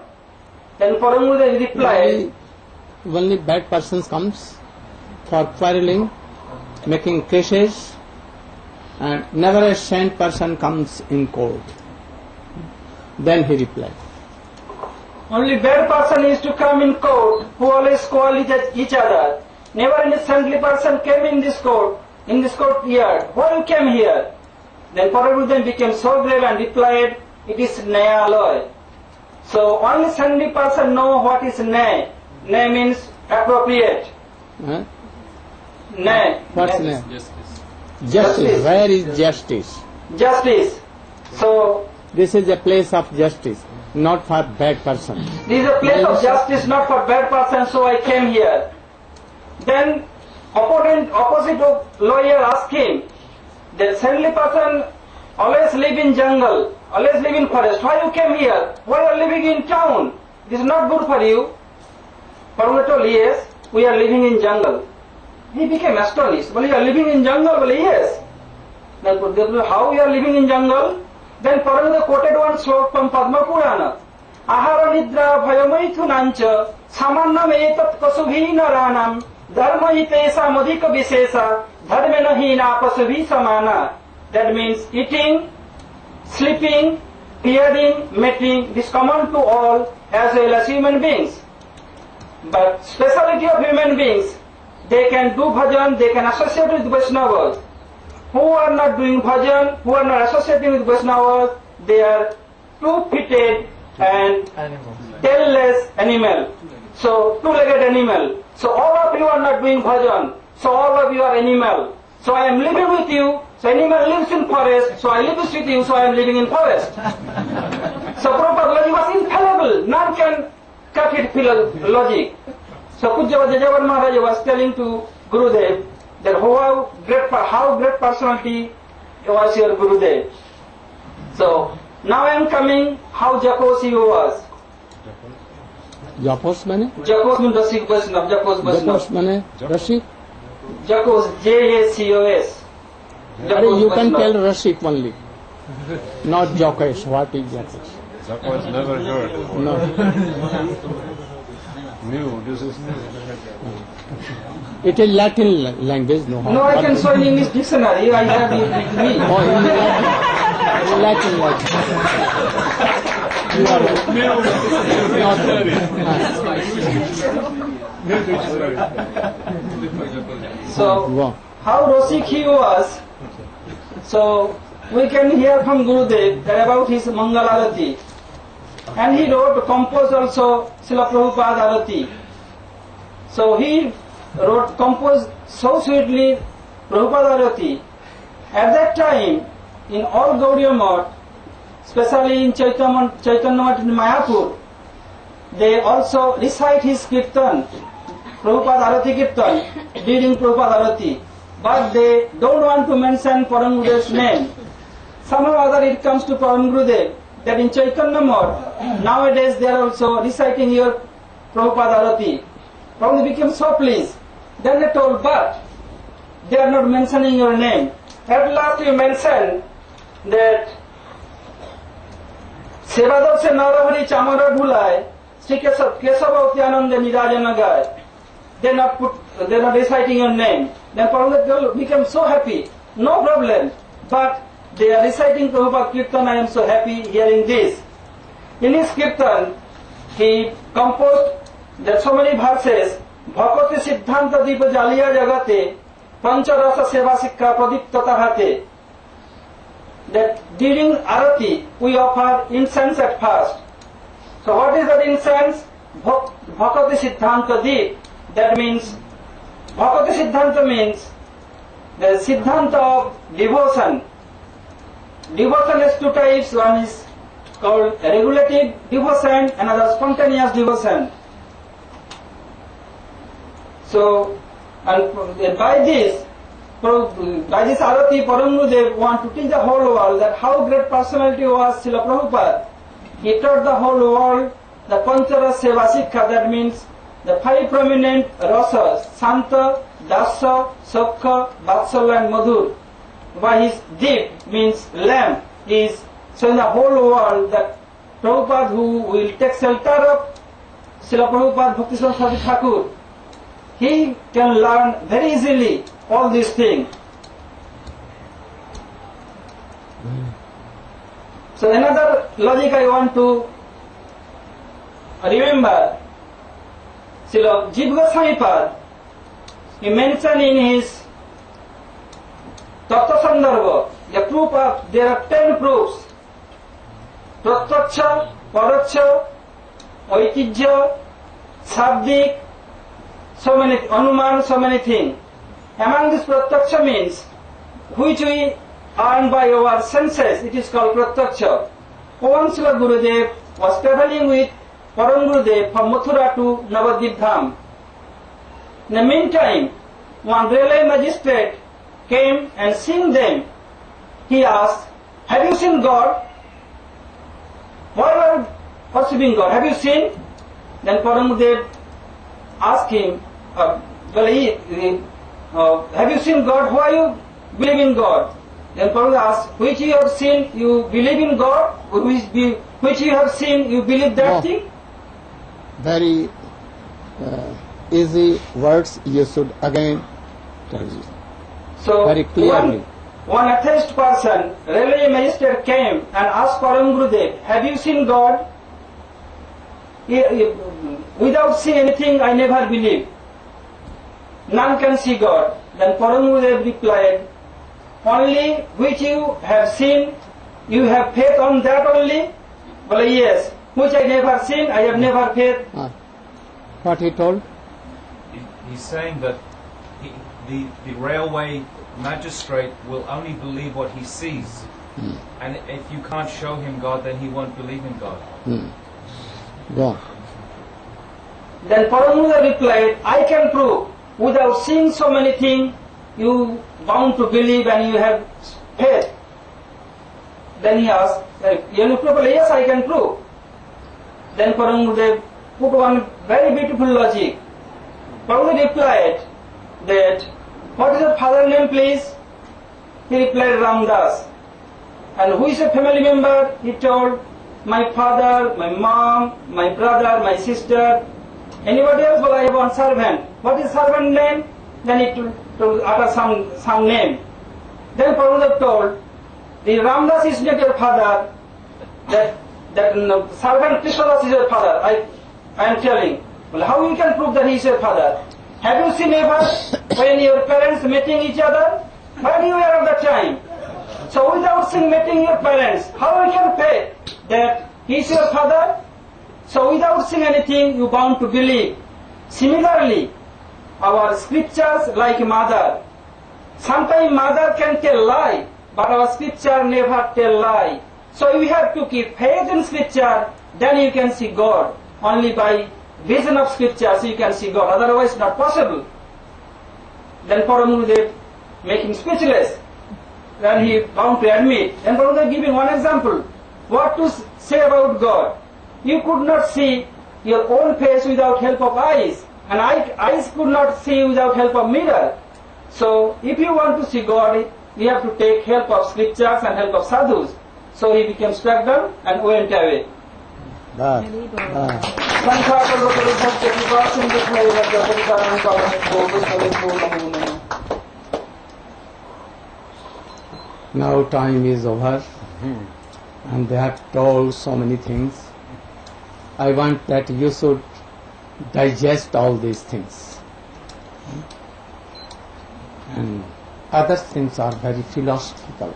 Then Param Gurudev replied, only bad persons comes for quarreling, making cases, and never a saint person comes in court. Then he replied, only bad person is to come in court who always quarrel each other. Never any saintly person came in this courtyard. Why you came here? Then Param Gurudev became so grave and replied, it is Nyayalaya. So only saintly person know what is Nyay. Nyay means appropriate. huh? Nyay. What's Nyay. name? Justice. Justice. Where is justice? Justice. So This is a place of justice, not for bad person. this is a place of justice, not for bad person, so I came here. Then opposite lawyer asked him, the saintly person always live in jungle, always live in forest. Why you came here? Why you are living in town? This is not good for you. Parvati told, yes, we are living in jungle. He became astonished. Well, you are living in jungle? Well, yes. Then how you are living in jungle? Then Parvati quoted one slok from Padma Purana. Ahara nidra bhayamaithunancha samannam etat kasubhi naranam dharma hitesa madhika visesa dharmena hina pasubhi samana. That means eating, sleeping, bearding, mating, this common to all as well as human beings. But speciality of human beings, they can do bhajan, they can associate with Vaishnavas. Who are not doing bhajan, who are not associating with Vaishnavas, they are two-footed and tailless animal. So, two-legged animal. So all of you are not doing bhajan. So all of you are animal. So I am living with you. So animal lives in forest. So I live with you. So I am living in forest. So Prabhupada logic was infallible. None can cut it logic. So Pujya Jajavar Maharaj was telling to Gurudev that how great personality was your Gurudev. So now I am coming how Jakos he was. Japos mane? Jakos means Rasik Vaishnava. Jakos Japos Vaishnava. mane? Rashik? Jakos, J-A-C-O-S. You can tell Rashik only, not Jokes. What is Jokes? That was never heard. No. New, this is new. It is Latin language, no? No, I can show in English dictionary. I have it with me. Oh, in Latin language. You are right. Not So, Wow. how Rasik he was. So, we can hear from Gurudev that about his Mangalarati. And he composed also Srila Prabhupada Arati. So he composed so sweetly Prabhupada Arati. At that time, in all Gaudiya Math, especially in Chaitanya Math in Mayapur, they also recite his kirtan Prabhupada Arati Kirtan, reading Prabhupada Arati, but they don't want to mention Param Gurudev's name. Somehow or other it comes to Param Gurudev that in Chaitanya Mode, nowadays they are also reciting your Prabhupada Arati. Prabhupada became so pleased. Then they told, but they are not mentioning your name. At last you mentioned that Sevadav se Narahari Chamara Bhulai, Sri Kesava Utyananda Nirajana Gai. They are not reciting your name. Then Prabhupada became so happy. No problem. But they are reciting Prabhupada Kirtan. I am so happy hearing this. In his Kirtan, he composed there are so many verses. Bhakati Siddhanta Deepa Jaliya Jagate Pancharasa Seva Sikha Pradiptata Hate. That during Arati we offer incense at first. So what is that incense? Bhakati Siddhanta Deep. That means Bhakati Siddhanta means the Siddhanta of devotion. Devotion has two types. One is called regulative devotion, another spontaneous devotion. So, and by this Arati, Param Gurudev want to teach the whole world that how great personality was Srila Prabhupada. He taught the whole world the Panchara Seva Sikha, that means the five prominent rasas, Santa, Dasa, Sakha, Vatsalya and Madhur. By his deep means lamp, is showing the whole world that Prabhupada who will take shelter of Srila Prabhupada Bhakti Saraswati Thakur, he can learn very easily all these things. So another logic I want to remember, Srila Jiva Goswami Pad, he mentioned in his Tattva Sandarbha, the proof of, there are 10 proofs. Pratyaksha, Paraksha, Aitijya, Sabdik, so many, Anuman, so many things. Among this Pratyaksha means, which we earn by our senses, it is called Pratyaksha. Once Srila Gurudev was traveling with Param Gurudev from Mathura to Navadvip Dham. In the meantime, one railway magistrate came and seeing them, he asked, have you seen God? Why are you worshipping God? Have you seen? Then Param Gurudev asked him, have you seen God? Why you believe in God? Then Param asked, which you have seen, you believe in God? Which you have seen, you believe that thing? Very easy words you should again tell you. So very clearly. One atheist person, railway magistrate came and asked Param Gurudev, have you seen God? Without seeing anything, I never believe. None can see God. Then Param Gurudev replied, only which you have seen, you have faith on that only? Well, yes. Which I never seen, I have never faith. What he told? He's saying that the railway magistrate will only believe what he sees. And if you can't show him God, then he won't believe in God. Go. Then Param Gurudev replied, I can prove. Without seeing so many things, you bound to believe and you have faith. Then he asked, yes, I can prove. Then Param Gurudev put one very beautiful logic. Param Gurudev replied that, what is your father's name, please? He replied, Ramdas. And who is a family member? He told, my father, my mom, my brother, my sister. Anybody else? Well, I have one servant. What is servant name? Then he utter some name. Then Param Gurudev told, the Ramdas is not your father. That servant Krishnadas is your father. I am telling. Well, how you can prove that he is your father? Have you seen ever when your parents meeting each other? Where you were at that time? So without seeing meeting your parents, how you can pay that he is your father? So without seeing anything, you bound to believe. Similarly, our scriptures like mother. Sometimes mother can tell lie, but our scripture never tell lie. So you have to keep faith in scripture, then you can see God. Only by vision of scriptures, you can see God. Otherwise, not possible. Then Paramurudev make him speechless. When he bound to admit, then Paramurudev giving one example. What to say about God? You could not see your own face without help of eyes, and eyes could not see without help of mirror. So, if you want to see God, you have to take help of scriptures and help of sadhus. So he became struck down and went away. Now time is over, and they have told so many things. I want that you should digest all these things. And other things are very philosophical,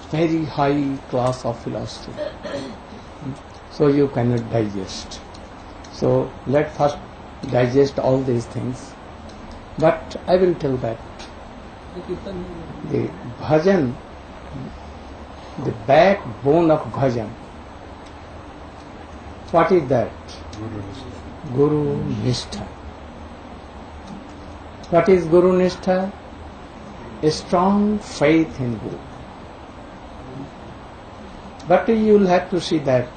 very high class of philosophy. So you cannot digest. So let first digest all these things. But I will tell that the bhajan, the backbone of bhajan, what is that? Guru Nishtha. What is Guru Nishtha? A strong faith in Guru. But you will have to see that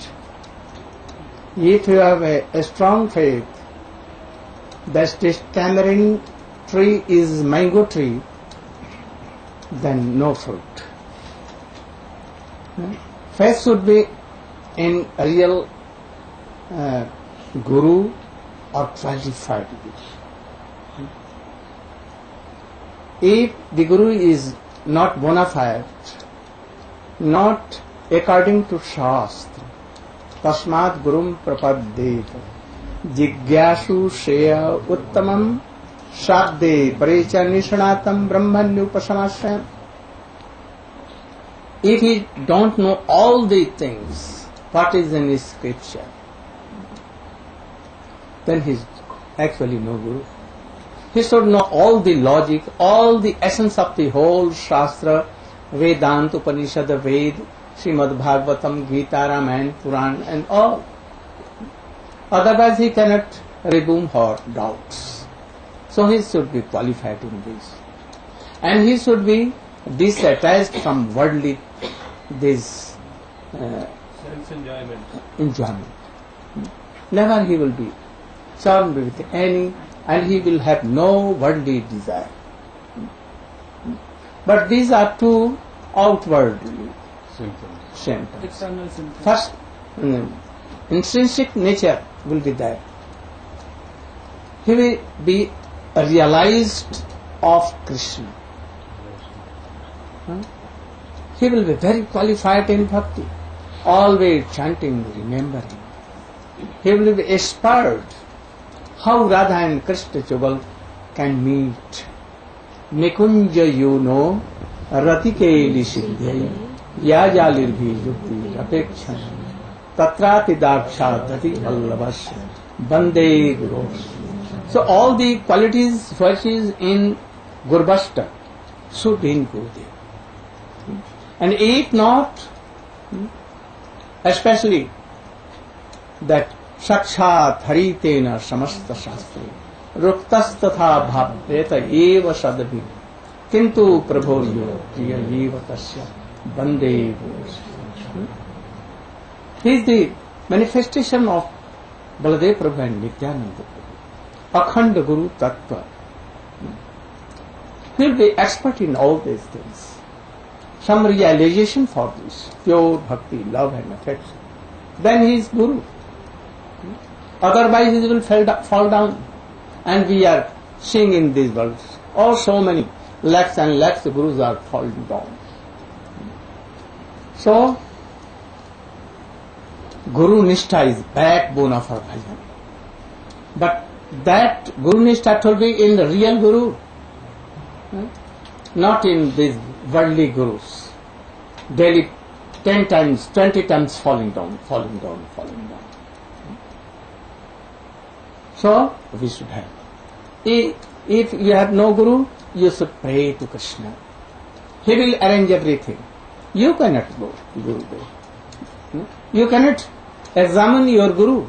if you have a strong faith that this tamarind tree is mango tree, then no fruit. Faith should be in a real Guru or qualified Guru. If the Guru is not bona fide, not according to Shastra, tasmat gurum prapaddet jigyasu shreya uttamam shadde parecha nishanatam brahmanyupasamasya. If he don't know all the things, what is in his scripture, then he is actually no Guru. He should know all the logic, all the essence of the whole Shastra, Vedanta, Upanishad, Ved, Srimad Bhagavatam, Gita, Ramayana, Puran and all. Otherwise he cannot remove her doubts. So he should be qualified in this. And he should be disattached from worldly this enjoyment. Never he will be charmed with any, and he will have no worldly desire. But these are two outward symptoms. External symptoms. First, intrinsic nature will be there. He will be realized of Krishna. He will be very qualified in bhakti, always chanting, remembering. He will be expert how Radha and Krishna Chugal can meet. Nikunja yuno ratikeli siddhai yajalir bhi yukti apekshan tatrati dakshadati vallabhasya bande guru. So all the qualities which is in Gurvashta should be in Gurudev. And if not, especially that Sakshat Haritena Samasta Shastri Ruktastatha Bhavyeta Eva Sadabhi Kintu Prabhoyo Priya Eva Tasya Bande. He is the manifestation of Baladev Prabhu and Nityananda Prabhu. Akhanda Guru Tattva. He will be expert in all these things. Some realization for this, pure bhakti, love and affection. Then he is Guru. Otherwise he will fall down. And we are seeing in these worlds, oh so many lakhs and lakhs of Gurus are falling down. So, Guru Nishtha is backbone of our bhajan. But that Guru Nishtha should be in the real Guru, not in these worldly Gurus. Daily 10 times, 20 times falling down. So, we should have. If you have no Guru, you should pray to Krishna. He will arrange everything. You cannot go to Gurudev. You cannot examine your Guru.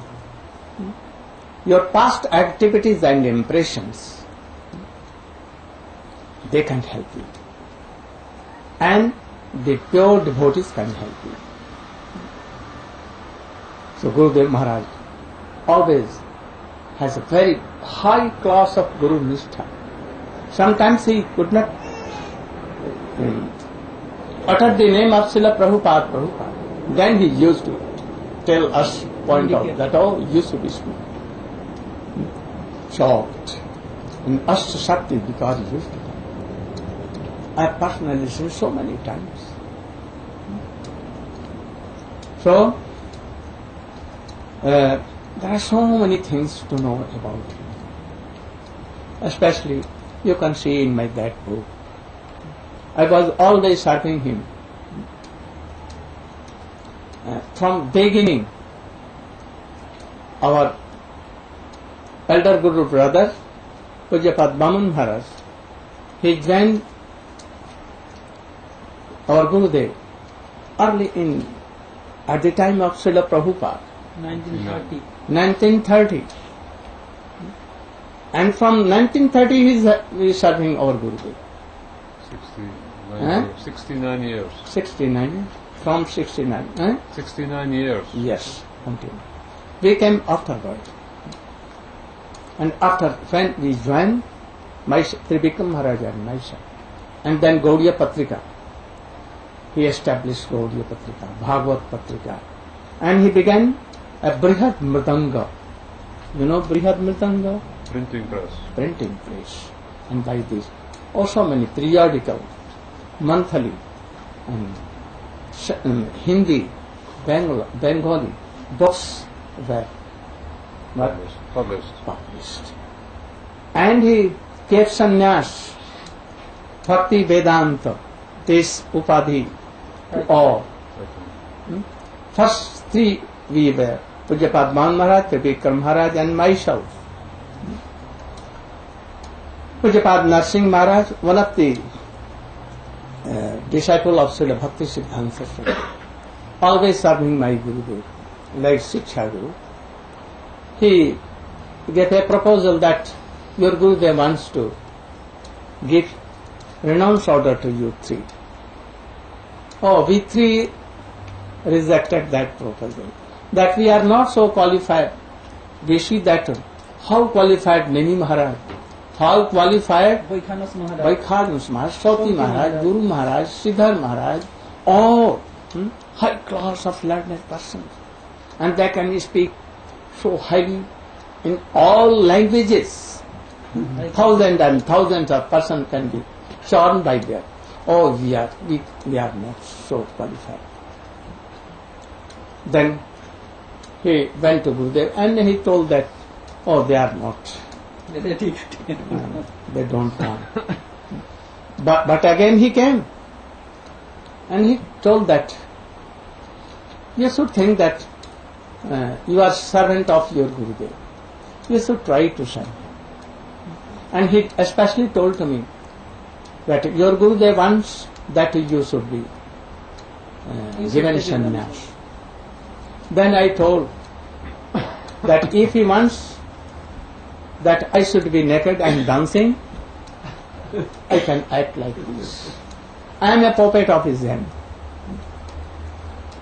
your past activities and impressions, they can help you. And the pure devotees can help you. So Gurudev Maharaj always has a very high class of Guru Nishtha. Sometimes he could not utter the name of Srila Prabhupada. Then he used to tell us, point out that, oh, you should be shocked. In Ashta Shakti, because he used to. I have personally seen so many times. So, there are so many things to know about him. Especially, you can see in that book. I was always serving him. From beginning, our elder Guru brother, Pujapad Baman Maharaj, he joined our Gurudev early at the time of Srila Prabhupada. 1930. And from 1930 he is serving our Gurudev. 69 years. 69. From 69. 69 years. Yes, continue. We came afterward. And after, when we joined, Tribikram Maharaj and myself, and then Gaudiya Patrika, he established Gaudiya Patrika, Bhagavad Patrika, and he began a Brihad Mridanga. You know Brihad Mridanga? Printing press. Printing press. And by this, also many periodical, monthly, and Hindi, Bengali books were published. And he gave sannyas, Bhakti Vedanta, this Upadhi to all. First three we were, Pujapad Baman Maharaj, Tribikram Maharaj and myself. Pujapad Narsingh Maharaj, one of the disciple of Srila Bhakti Siddhanta Swami, always serving my Gurudev, like Shiksha Guru. He gave a proposal that your Gurudev wants to give renounce order to you three. Oh, we three rejected that proposal. That we are not so qualified. We see that how qualified Nemi Maharaj, how qualified Vaikhanus Maharaj, Shauti Maharaj, Guru Maharaj, Siddhar Maharaj, all high class of learned persons. And they can speak so highly in all languages. Thousands and thousands of persons can be shown by them. Oh, we are not so qualified. Then he went to Gurudev and he told that, oh, they are not. They don't want. But again he came and he told that you should think that you are servant of your Gurudev. You should try to serve. And he especially told to me that your Gurudev wants that you should be given sannyas. Then I told that if he wants that I should be naked and dancing, I can act like this. I am a puppet of his hand.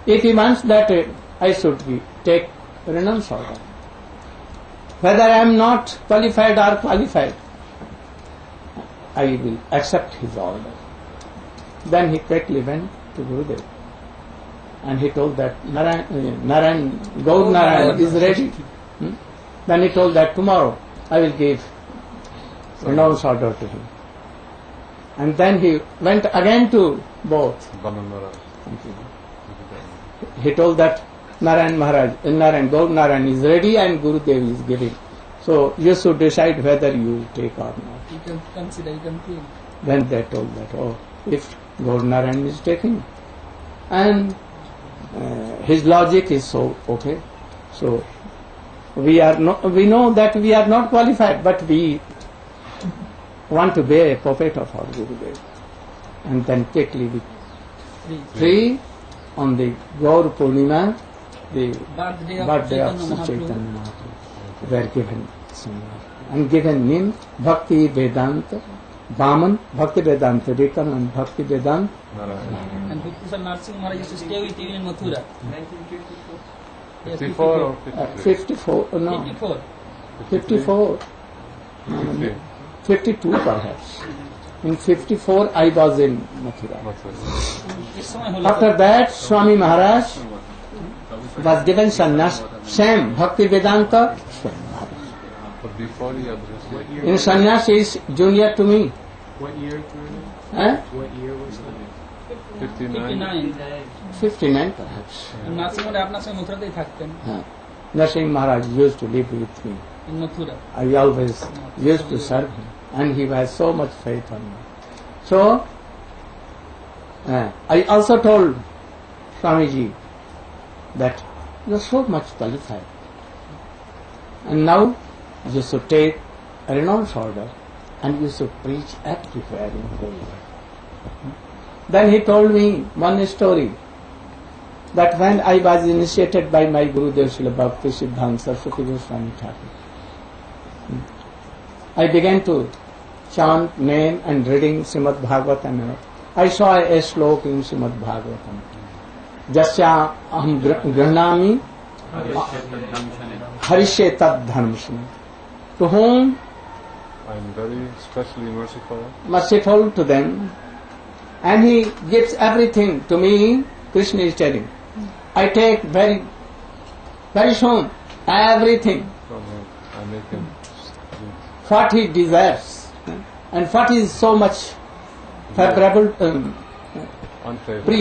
If he wants that I should take renounce order, whether I am not qualified or qualified, I will accept his order. Then he quickly went to Gurudev and he told that Gaur Narayana is ready. Then he told that tomorrow I will give renounce order to him. And then he went again to both. He told that Gaur Narayana is ready and Gurudev is giving. So you should decide whether you take or not. You can consider, you can think. Then they told that, oh, if Gaur Narayana is taking, and his logic is so okay, so we know that we are not qualified, but we want to be a puppet of our Gurudev. And then quickly we three on the Gaur Purnima, the birthday of Sri Chaitanya Mahaprabhu. were given sannyas and given name Bhakti Vedanta Vaman, Bhakti Vedanta Rikam and Bhakti Vedanta Narayana. And Bhikkhus and Narsingh Maharaj used to stay with you in Mathura. 54 or 53? 54, no, 54. 54, 53. 52 perhaps. In 54 I was in Mathura. This समय होला After that Swami Maharaj was given sannyas, same Bhakti Vedanta Swami Maharaj. But before he addressed In sannyas he is junior to me. What year? Eh? What year was that? 59. 59 perhaps. Nursing মোড়ে আপনার সঙ্গে মথুরাতেই থাকতেন Narayana Maharaj used to live with me. in Mathura I always used to serve him and he has so much faith on me. So, I also told Swamiji that you are so much qualified and now you should take a renounced order and you should preach everywhere in the whole world. Then he told me one story that when I was initiated by my Gurudev Srila Bhakti Siddhanta Saraswati Goswami Thakur, I began to chant, name and reading Srimad Bhagavatam. I saw a sloka in Srimad Bhagavatam. Jasya aham grihnami harishe tad dharmashana. To whom I am very specially merciful to them, and he gives everything to me. Krishna is telling, I take very soon everything from him. I make him what he desires and what is so much favorable, unfavorable.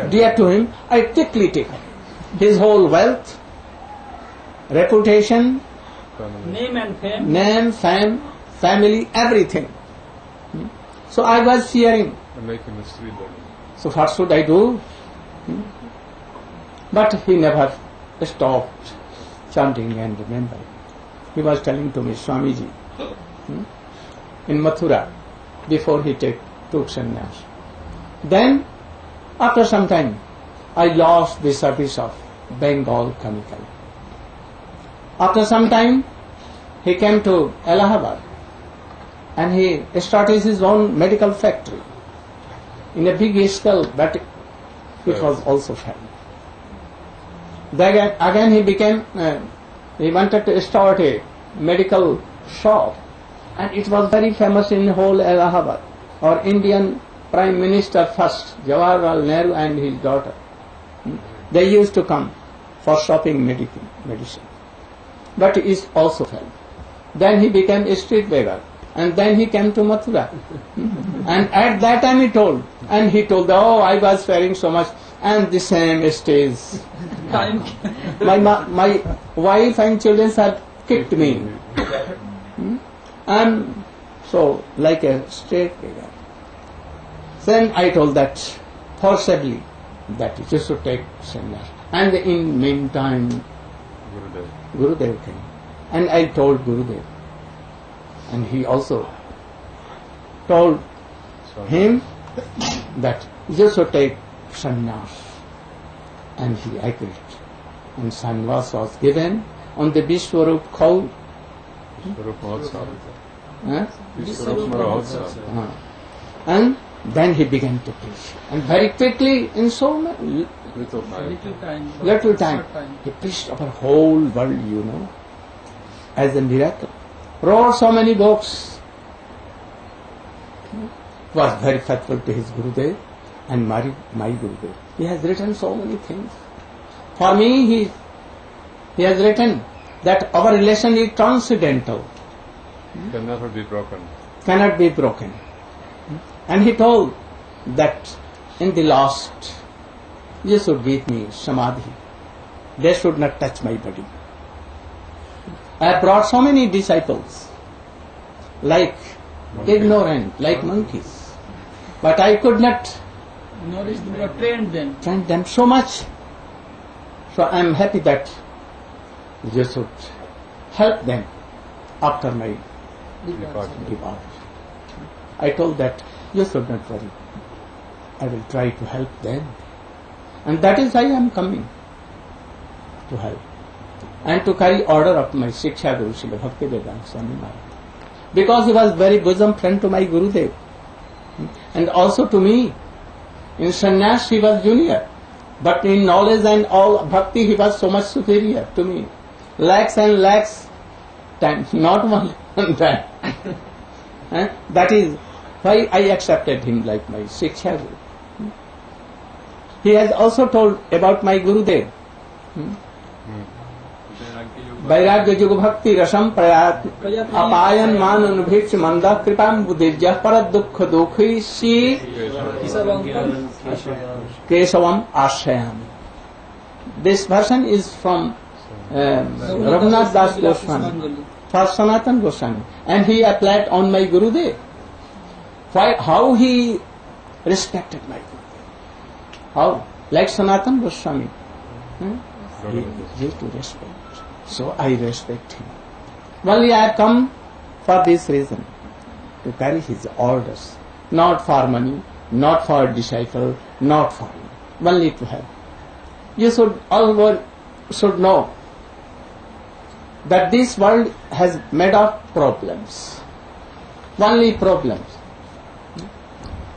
dear to him. I quickly take his whole wealth, reputation, Family. name and fame family, everything. So I was fearing. I make him a street dog. So what should I do? But he never stopped chanting and remembering. He was telling to me, Swamiji, in Mathura, before he took sannyas. Then, after some time, I lost the service of Bengal Chemical. After some time, he came to Allahabad and he started his own medical factory in a big scale, but it was also failed. Then again he wanted to start a medical shop, and it was very famous in whole Allahabad. Our Indian Prime Minister first, Jawaharlal Nehru and his daughter, they used to come for shopping medicine. But it also failed. Then he became a street beggar, and then he came to Mathura. And at that time he told, oh, I was faring so much, and the same stage. My wife and children had kicked me. And so, like a straight beggar. Then I told that forcibly that you should take sannyas. And in meantime, Gurudev came. And I told Gurudev. And he also told him that you should take sannyas. And he agreed. And sannyas was given on the Vishwarup Khau. And then he began to preach. And very quickly, in so little time, he preached over whole world, as a miracle. Wrote so many books. Was very faithful to his Gurudev and my Gurudev. He has written so many things. For me, he has written that our relation is transcendental. Can never be broken. Cannot be broken. And he told that in the last, you should give me samadhi. They should not touch my body. I have brought so many disciples, like ignorant, like monkeys. But I could not trained them so much. So I am happy that you should help them after my departure. I told that you should not worry. I will try to help them. And that is why I am coming to help. and to carry order of my Shiksha Guru Srila Bhaktivedanta Swami Maharaj. Because he was very bosom friend to my Gurudev and also to me. In sannyas he was junior, but in knowledge and all bhakti he was so much superior to me. Lakhs and lakhs times, not one time. That is why I accepted him like my Shiksha Guru. He has also told about my Gurudev. वैराग्य जुग भक्ति रसम प्रयात अपायन मान अनुभीक्ष मंदा कृपाम बुद्धिज्य पर दुख दुखी सी Keshavam आश्रयामि. This version is from Raghunath Das Goswami, for Sanatan Goswami, and he applied on my Gurudev. How he respected my Gurudev? How? Like Sanatan Goswami. He used to respect. So I respect him. Only I have come for this reason, to carry his orders, not for money, not for disciple, not for me, only to have. You should all should know that this world has made of problems, only problems.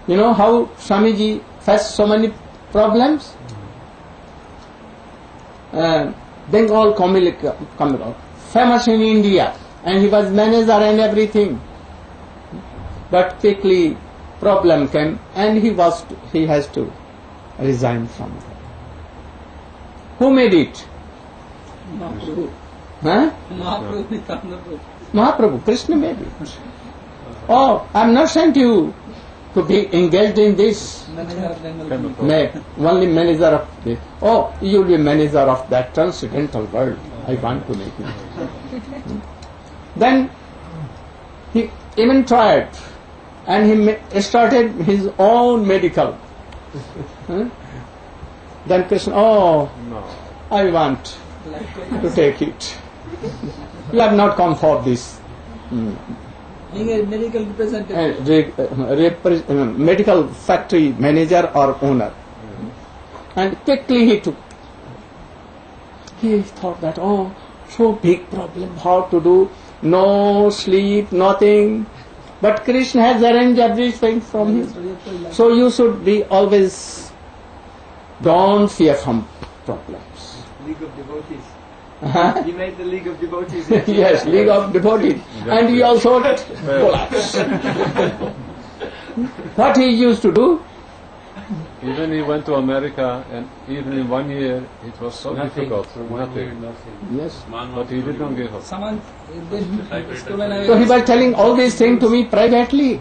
You know how Swamiji faced so many problems? Bengal Communal, famous in India, and he was manager and everything. But quickly problem came, and he has to resign from that. Who made it? Mahaprabhu. Huh? Mahaprabhu, Krishna made it. Oh, I am not sent you to be engaged in this. Only manager of this. Oh, you will be manager of that transcendental world. I want to make it. Then he even tried, and he started his own medical. Then Krishna, oh, no. I want to take it. You have not come for this. Being a medical representative. Medical factory manager or owner. And quickly he took. He thought that, oh, so big problem, how to do, no sleep, nothing. But Krishna has arranged everything from him. So you should be always, don't fear from problems. League of Devotees. Uh-huh. He made the League of Devotees. Yes, League of Devotees. And he also collapsed. What he used to do? Even he went to America, and even in 1 year it was so difficult. Nothing. Yes. But he did not give up. So he was telling all these things to me privately.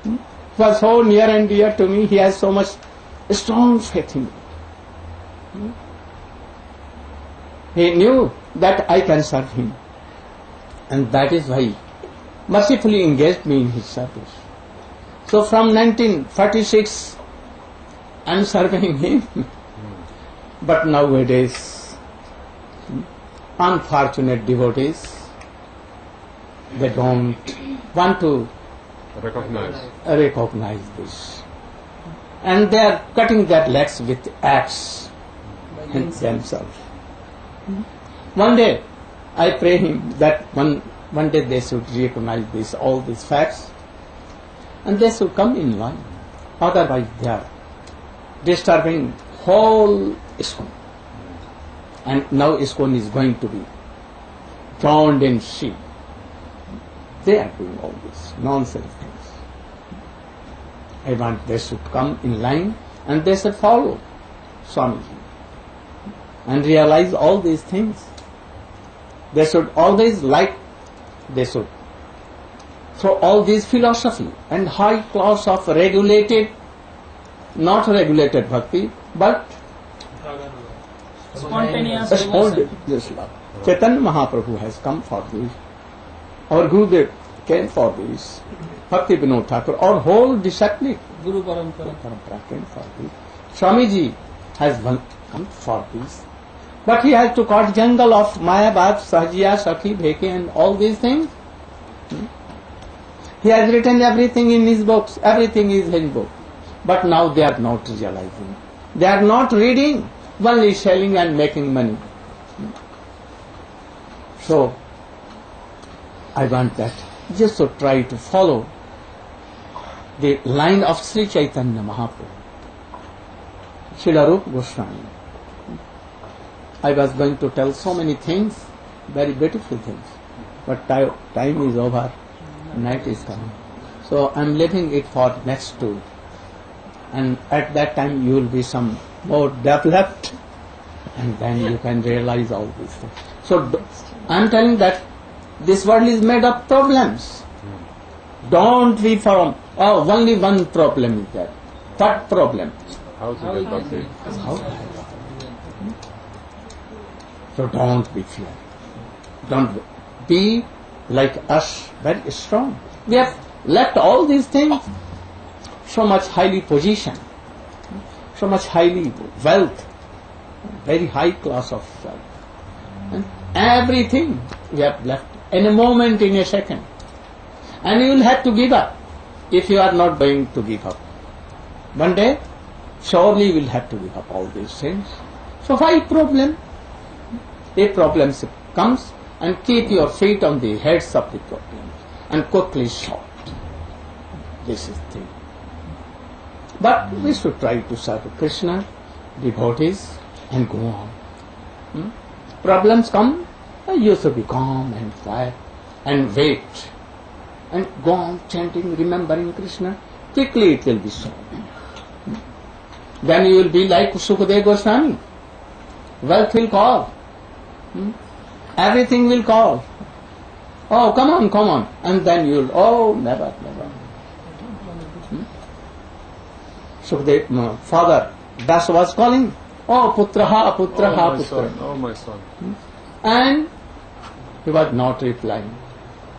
It was so near and dear to me. He has so much strong faith in me. He knew that I can serve him, and that is why he mercifully engaged me in his service. So from 1946 I am serving him. But nowadays, unfortunate devotees, they don't want to recognize this. And they are cutting their legs with axe themselves. One day, I pray him that one day they should recognize this, all these facts, and they should come in line. Otherwise, they are disturbing whole ISKCON. And now ISKCON is going to be drowned in sea. They are doing all these nonsense things. I want they should come in line and they should follow Swamiji and realize all these things. They should always they should throw all these philosophy and high class of regulated, not regulated bhakti, but spontaneous love. Chaitanya Mahaprabhu has come for this. Our Gurudev came for this. Bhakti Vinod Thakur, our whole disciplic Guru Parampara came for this. Swamiji has come for this. But he has to cut jungle of Maya, Bhat, Sahajiya, Sakhi, Bheke and all these things. He has written everything in his books. Everything is in book. But now they are not realizing. They are not reading, only selling and making money. So, I want that just to try to follow the line of Sri Chaitanya Mahaprabhu, Srila Rupa Goswami. I was going to tell so many things, very beautiful things, but time is over, night is coming. So I am leaving it for next tour, and at that time you will be some more developed, and then you can realize all these things. So I am telling that this world is made of problems. Don't be from, only one problem is there. What problem? How to get bhakti? How? So don't be fear. Don't be like us, very strong. We have left all these things, so much highly position, so much highly wealth, very high class of wealth. And everything we have left in a moment, in a second. And you will have to give up if you are not going to give up. One day, surely you will have to give up all these things. So why problem? A problem comes, and keep your feet on the heads of the problems and quickly solve. This is the thing. But we should try to serve Krishna, devotees, and go on. Problems come, you should be calm and quiet and wait. And go on chanting, remembering Krishna. Quickly it will be solved. Then you will be like Sukadeva Goswami. Wealth will call. Everything will call. Oh, come on. And then you will, never. Sukadeva, father, Das was calling. Oh, putraha. Oh, my son. And he was not replying.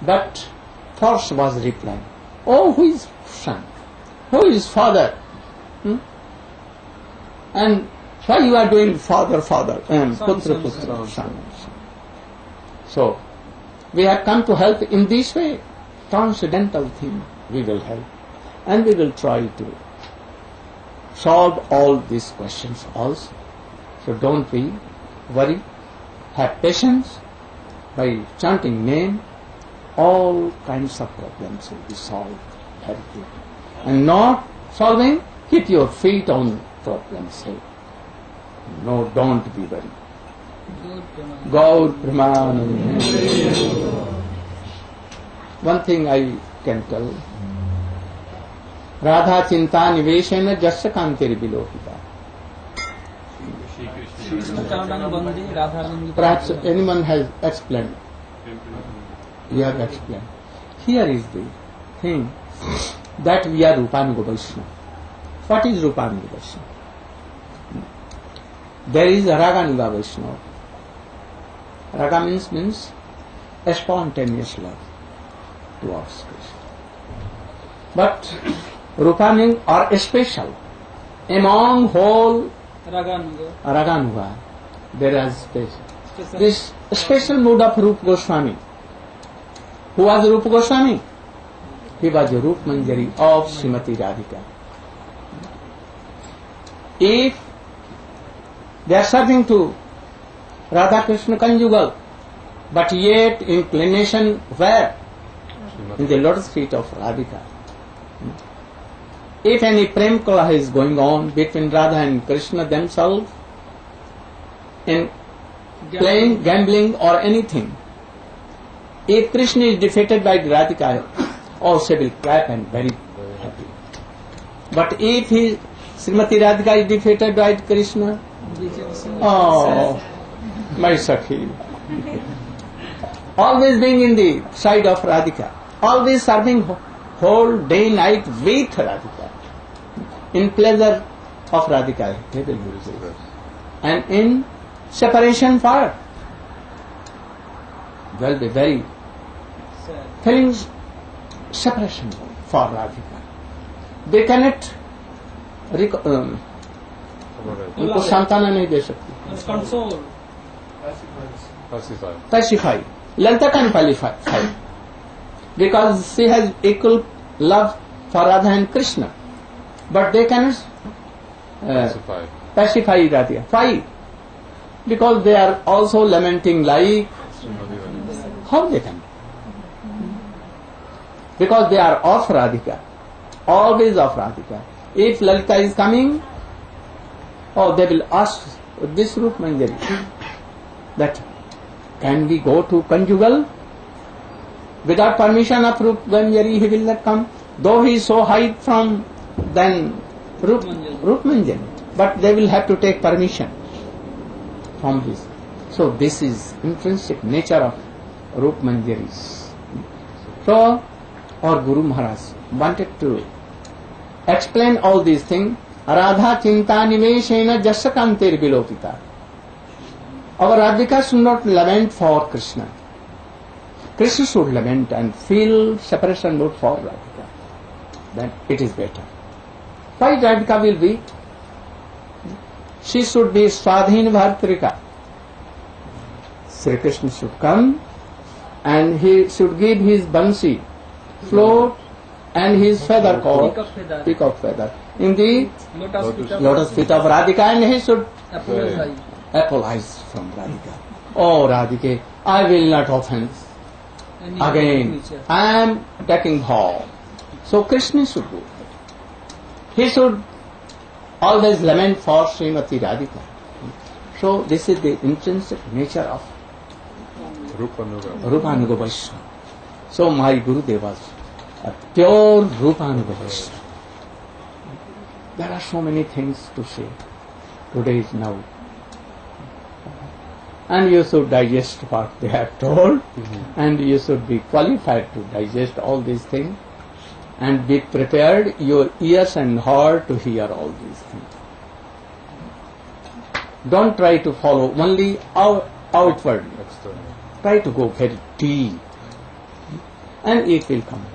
But first was replying. Oh, who is son? Who is father? And why you are doing father, putra, son. So, we have come to help in this way. Transcendental thing we will help. And we will try to solve all these questions also. So don't be worried. Have patience. By chanting name, all kinds of problems will be solved very quickly. And not solving, keep your feet on problems. No, don't be worried. Gaur Pramanam. One thing I can tell. Radha Chinta Niveshena Jasya Kantir Vilopita. Perhaps anyone has explained. You have explained. Here is the thing that we are Rupanuga Vaishnava. What is Rupanuga Vaishnava? There is Raganuga Vaishnava. Raga means a spontaneous love towards Krishna. But Rupanuga are special. Among whole Raganuga, there is special. This special mood of Rupa Goswami. Who was Rupa Goswami? He was the Rupa Manjari of Srimati Radhika. If they are serving to Radha Krishna conjugal, but yet inclination where? In the lotus feet of Radhika. If any prem kala is going on between Radha and Krishna themselves, in playing, gambling or anything, if Krishna is defeated by Radhika, she will clap and very happy. But if Srimati Radhika is defeated by Krishna, my Sakhi. Always being in the side of Radhika, always serving whole day, night with Radhika. In pleasure of Radhika, he will use it. And in separation for, will be very feeling separation for Radhika. They cannot उनको सांत्वना नहीं दे सकती. Pacify. Lalita can pacify. Because she has equal love for Radha and Krishna. But they cannot pacify Radha. Why? Because they are also lamenting like How they can? Because they are of Radhika, always of Radhika. If Lalita is coming, they will ask this Rup Manjari that can we go to conjugal? Without permission of Rup Manjari, he will not come. Though he is so high from then Rup Manjari, but they will have to take permission from this. So this is intrinsic nature of Rup Manjaris. So our Guru Maharaj wanted to explain all these things. Radha chinta nimeshena jasakantir vilopita. Our Radhika should not lament for Krishna. Krishna should lament and feel separation mood for Radhika. Then it is better. Why Radhika will be? She should be Swadhin Bhartrika. Sri Krishna should come and he should give his bansi, float, and his feather called peacock feather in the lotus feet of Radhika, and he should apologize from Radhika. Oh Radhika, I will not offend again. I am taking vow. So Krishna should do. He should always lament for Srimati Radhika. So this is the intrinsic nature of Rupanuga Vaishnava. So my Gurudev was a pure Rupanuga Vaishnava. There are so many things to say. Today is now. And you should digest what they have told, and you should be qualified to digest all these things, and be prepared your ears and heart to hear all these things. Don't try to follow only outward. Try to go very deep, and it will come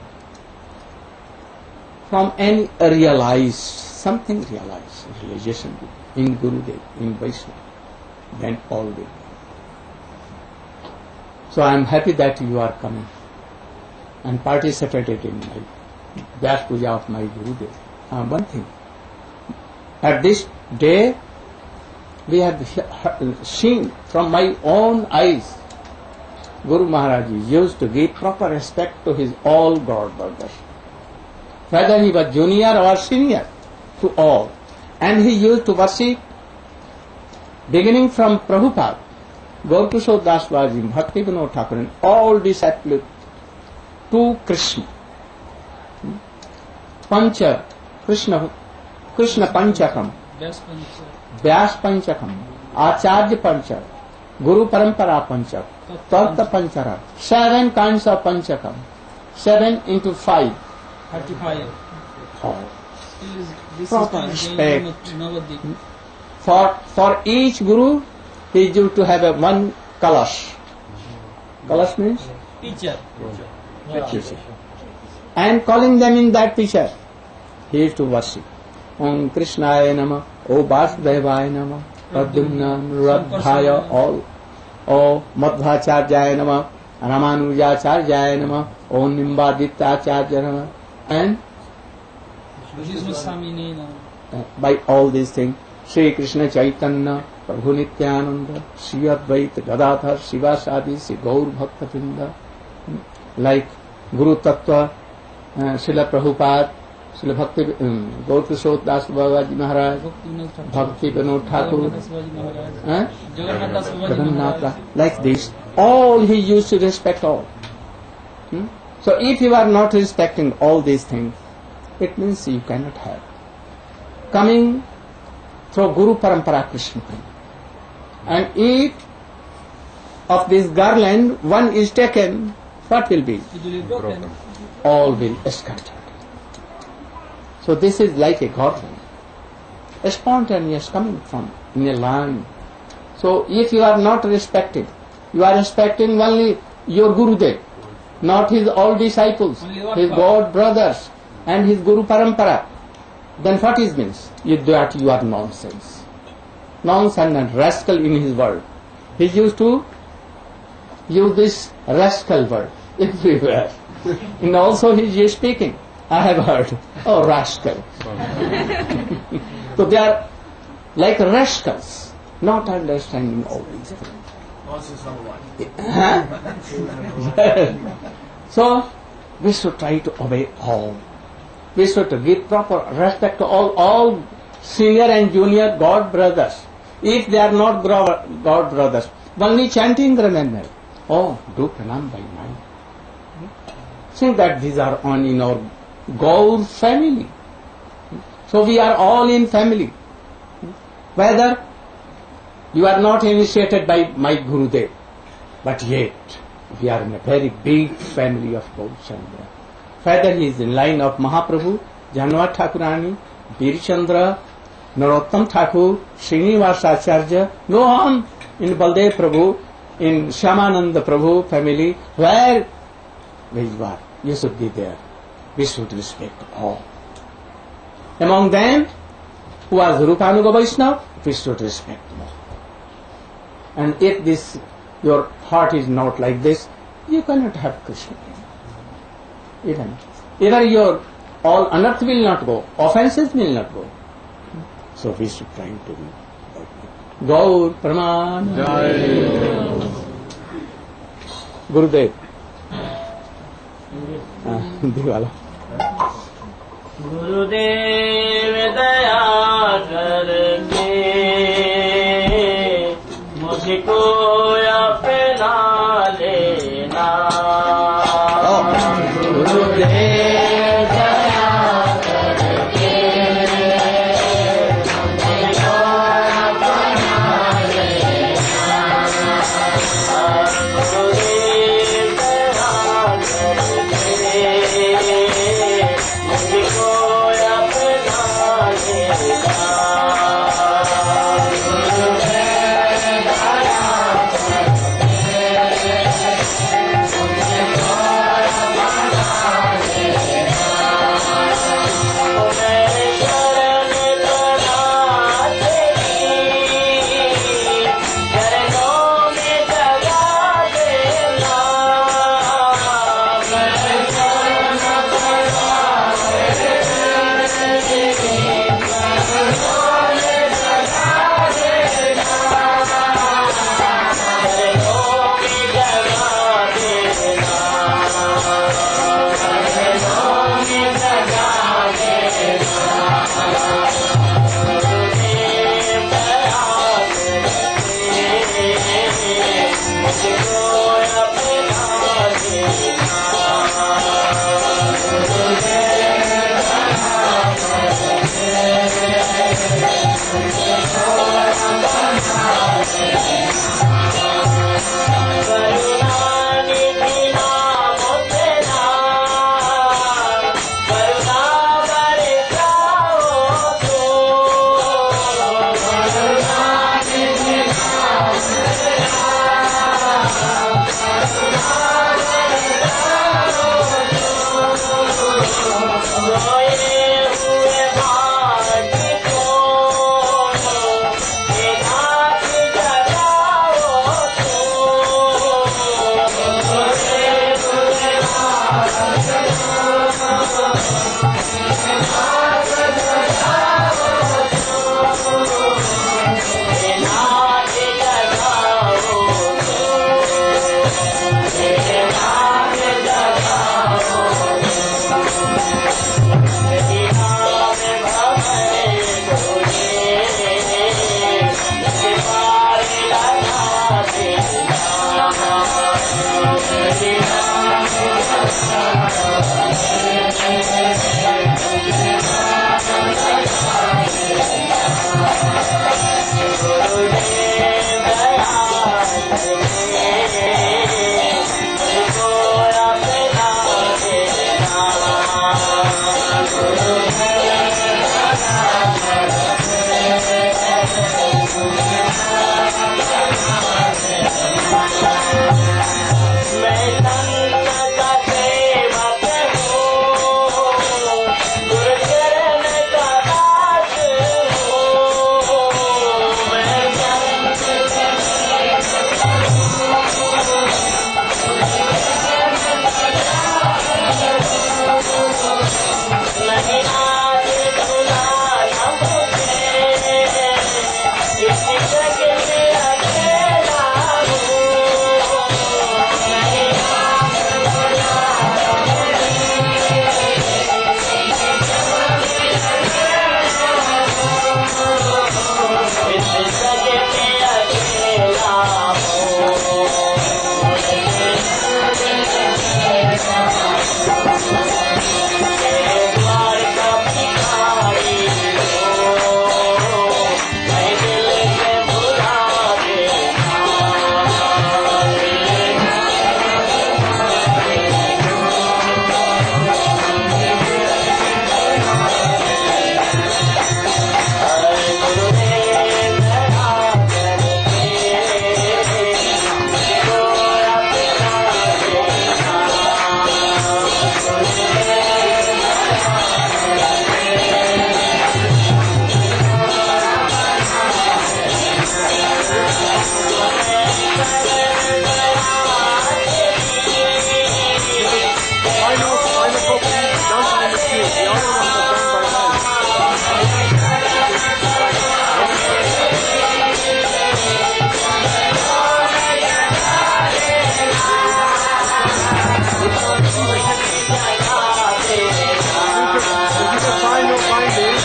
from any realized, something realized, realization in Gurudev, in Vaishnava, then all will. So I am happy that you are coming and participated in my Vyas Puja of my Gurudev. One thing, at this day we have seen from my own eyes, Guru Maharaj used to give proper respect to his all God brothers, whether he was junior or senior, to all. And he used to worship, beginning from Prabhupada, Gaurkishore Das Babaji, Bhakti Vinod Thakur, and all disciples to Krishna. Pancha, Krishna Panchakam, Vyas Panchakam, Acharya Panchak, Guru Parampara Panchak, Tarta Panchara, 7 kinds of Panchakam, 7 into 5. 35. Proper respect. For each Guru, he used to have a one kalash. Kalash means? Teacher. Teacher. And calling them in that picture, he used to worship. Om Krishnaya Namah, O Vasudevaya Namah, Pradyumna Nuradhaya, all. O Madhvacharjaya Namah, Ramanujacharjaya Namah, O Nimbaditacharya Namah. And by all these things, Sri Krishna Chaitanya, Prabhu Nityananda, Sri Advaita Gadadhar, Sivasadi, Sri Gaur Bhakta Vrinda, like Guru Tattva, Srila Prabhupada, Srila Bhakti, Gaurkishore Das Babaji Maharaj, Bhakti Vinod Thakur, Jagannath, like this, all he used to respect all. So if you are not respecting all these things, it means you cannot have. Coming through Guru Parampara Krishna. And if of this garland one is taken, what will be? It will be broken. All will scattered. So this is like a garland, a spontaneous coming from in a line. So if you are not respecting, you are respecting only your Gurudev, not his all disciples, his God brothers and his Guru Parampara, then what is means? That you are nonsense. Nonsense and rascal in his word. He used to use this rascal word everywhere. And also he is speaking. I have heard, oh rascal. So they are like rascals, not understanding all these things. So we should try to obey all. We should give proper respect to all senior and junior God brothers. If they are not God brothers, only chanting remember. Oh, do pranam by mind. Think that these are on in our Gaur family. So we are all in family. Whether you are not initiated by my Gurudev, but yet we are in a very big family of Gaur Chandra. Whether he is in line of Mahaprabhu, Janwat Thakurani, Bir Chandra, Narottam Thakur, Srinivas Acharya, go on in Baldev Prabhu, in Shyamananda Prabhu family, where you are, you should be there. We should respect all. Among them, who was Rupanuga Vaishnava, we should respect more. And if this, your heart is not like this, you cannot have Krishna. Even your all unearth will not go, offenses will not go. So we should try to be like that. Gaur Praman Gurudev. Diwala. गुरुदेव दया करके मुझको अपना लेना गुरुदेव दया करके मुझको अपना लेना गुरुदेव दया करके मुझको अपना लेना find your findings.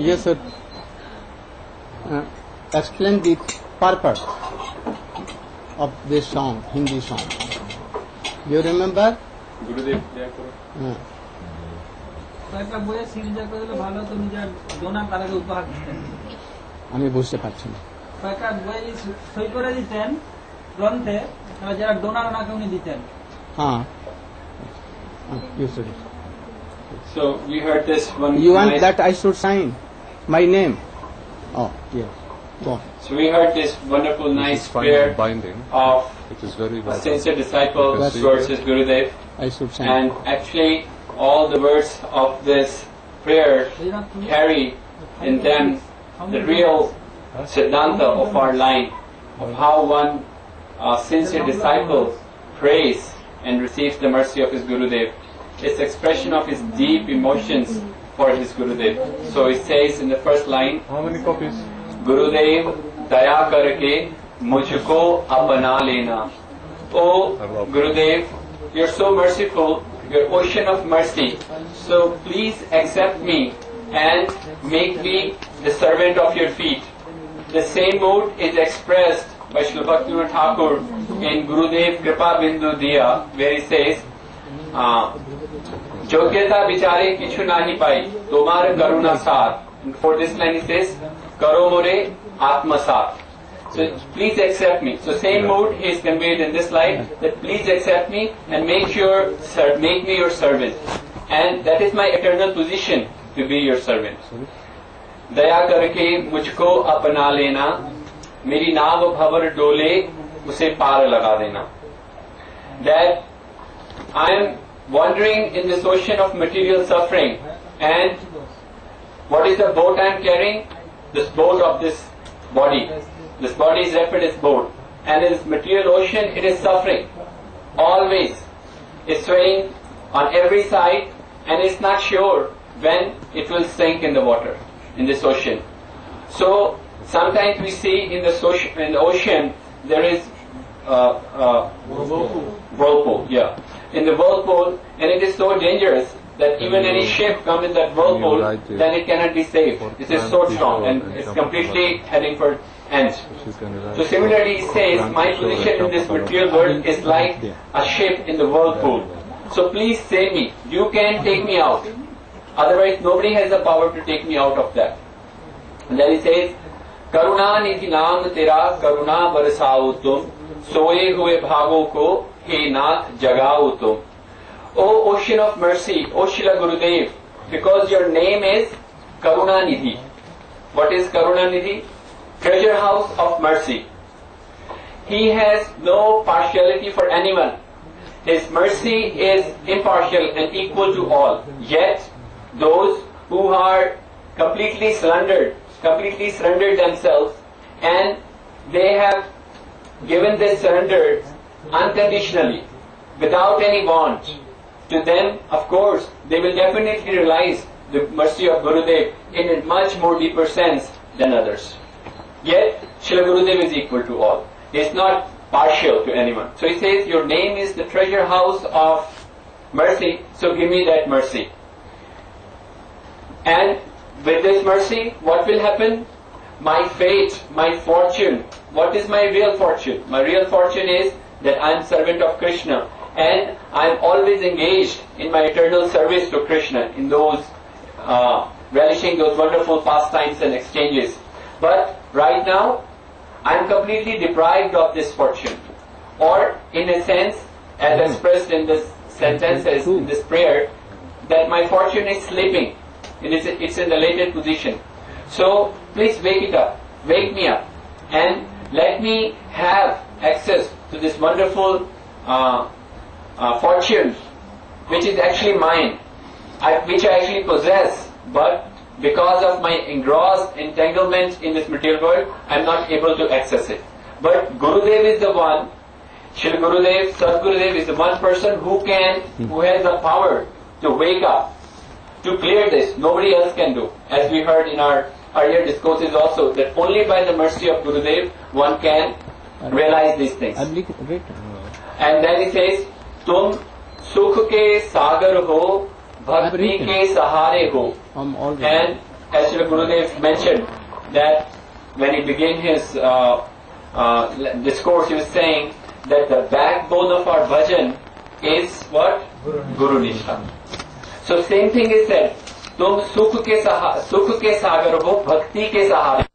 You should explain the purpose of this song, Hindi song. You remember? Gurudev, there karo. একটা বইয়ে সিগনেচার করে দিলে ভালো, তো নিজের ডোনার তারাকে উপহার দিতেন। আমি বুঝতে পারছি না। কয়েকটা বই সই করে দিতেন গ্রন্থে, আর যারা ডোনার ওনাকে উনি দিতেন। হ্যাঁ। You should. So we heard this one. You want that I should sign my name? Oh, yes. Go on. So we heard this wonderful, nice prayer Binding. of It is very a well. sincere disciple versus Gurudev, I should sign. and actually all the words of this prayer carry in them the real siddhanta of our line, of how one sincere disciple prays and receives the mercy of his Gurudev. It's expression of his deep emotions for his Gurudev. So it says in the first line, How many copies? Gurudev daya karke mujhko apna lena. Oh Gurudev, you're so merciful, you're ocean of mercy. So please accept me and make me the servant of your feet. The same mood is expressed by Srila Bhaktivinoda Thakur in Gurudev Kripa Bindu Diya, where he says, Jogyata bichare kichu nahi pai, tomar karuna saath. And for this line he says, Karo more atma saath. So please accept me. So same mood is conveyed in this line, that please accept me and make me your servant. And that is my eternal position, to be your servant. Daya karke mujhko apna lena, meri naav bhavar dole, use paar laga dena. That I am wandering in this ocean of material suffering, and what is the boat I am carrying? This boat of this body. This body is referred as boat, and in this material ocean it is suffering. Always is swaying on every side, and is not sure when it will sink in the water, in this ocean. So sometimes we see in the ocean there is whirlpool. Yeah. In the whirlpool, and it is so dangerous that even any ship come in that whirlpool, then it cannot be saved. It is so strong and it's completely heading for end. So similarly, he says, my position in this material world is like a ship in the whirlpool. So please save me. You can take me out. Otherwise, nobody has the power to take me out of that. And then he says, Karuna nidhi naam tera karuna barsao tum, soye hue bhago ko he nath jagao tum. O ocean of mercy, O Srila Gurudev, because your name is Karuna Nidhi. What is Karuna Nidhi? Treasure house of mercy. He has no partiality for anyone. His mercy is impartial and equal to all. Yet, those who are completely surrendered themselves, and they have given this surrender unconditionally, without any want, to them, of course, they will definitely realize the mercy of Gurudev in a much more deeper sense than others. Yet, Srila Gurudev is equal to all. He is not partial to anyone. So he says, your name is the treasure house of mercy, so give me that mercy. And with this mercy, what will happen? My fate, my fortune. What is my real fortune? My real fortune is that I am servant of Krishna. and I'm always engaged in my eternal service to Krishna, in those relishing those wonderful pastimes and exchanges. But right now, I'm completely deprived of this fortune. Or, in a sense, as expressed in this sentences, in this prayer, that my fortune is slipping. It's in the latent position. So, please wake it up, wake me up, and let me have access to this wonderful fortune, which is actually mine, which I actually possess, but because of my engrossed entanglement in this material world, I am not able to access it. But Gurudev is the one, Shri Gurudev, Sadgurudev is the one person who has the power to wake up, to clear this. Nobody else can do. As we heard in our earlier discourses also, that only by the mercy of Gurudev one can realize these things. And then he says, Tum sukh ke sagar ho, bhakti ke sahare ho. And as Shri Gurudev mentioned, that when he began his discourse, he was saying that the backbone of our bhajan is what? Guru Nishtha. So same thing is said, Tum sukh ke sagar ho, bhakti ke sahare.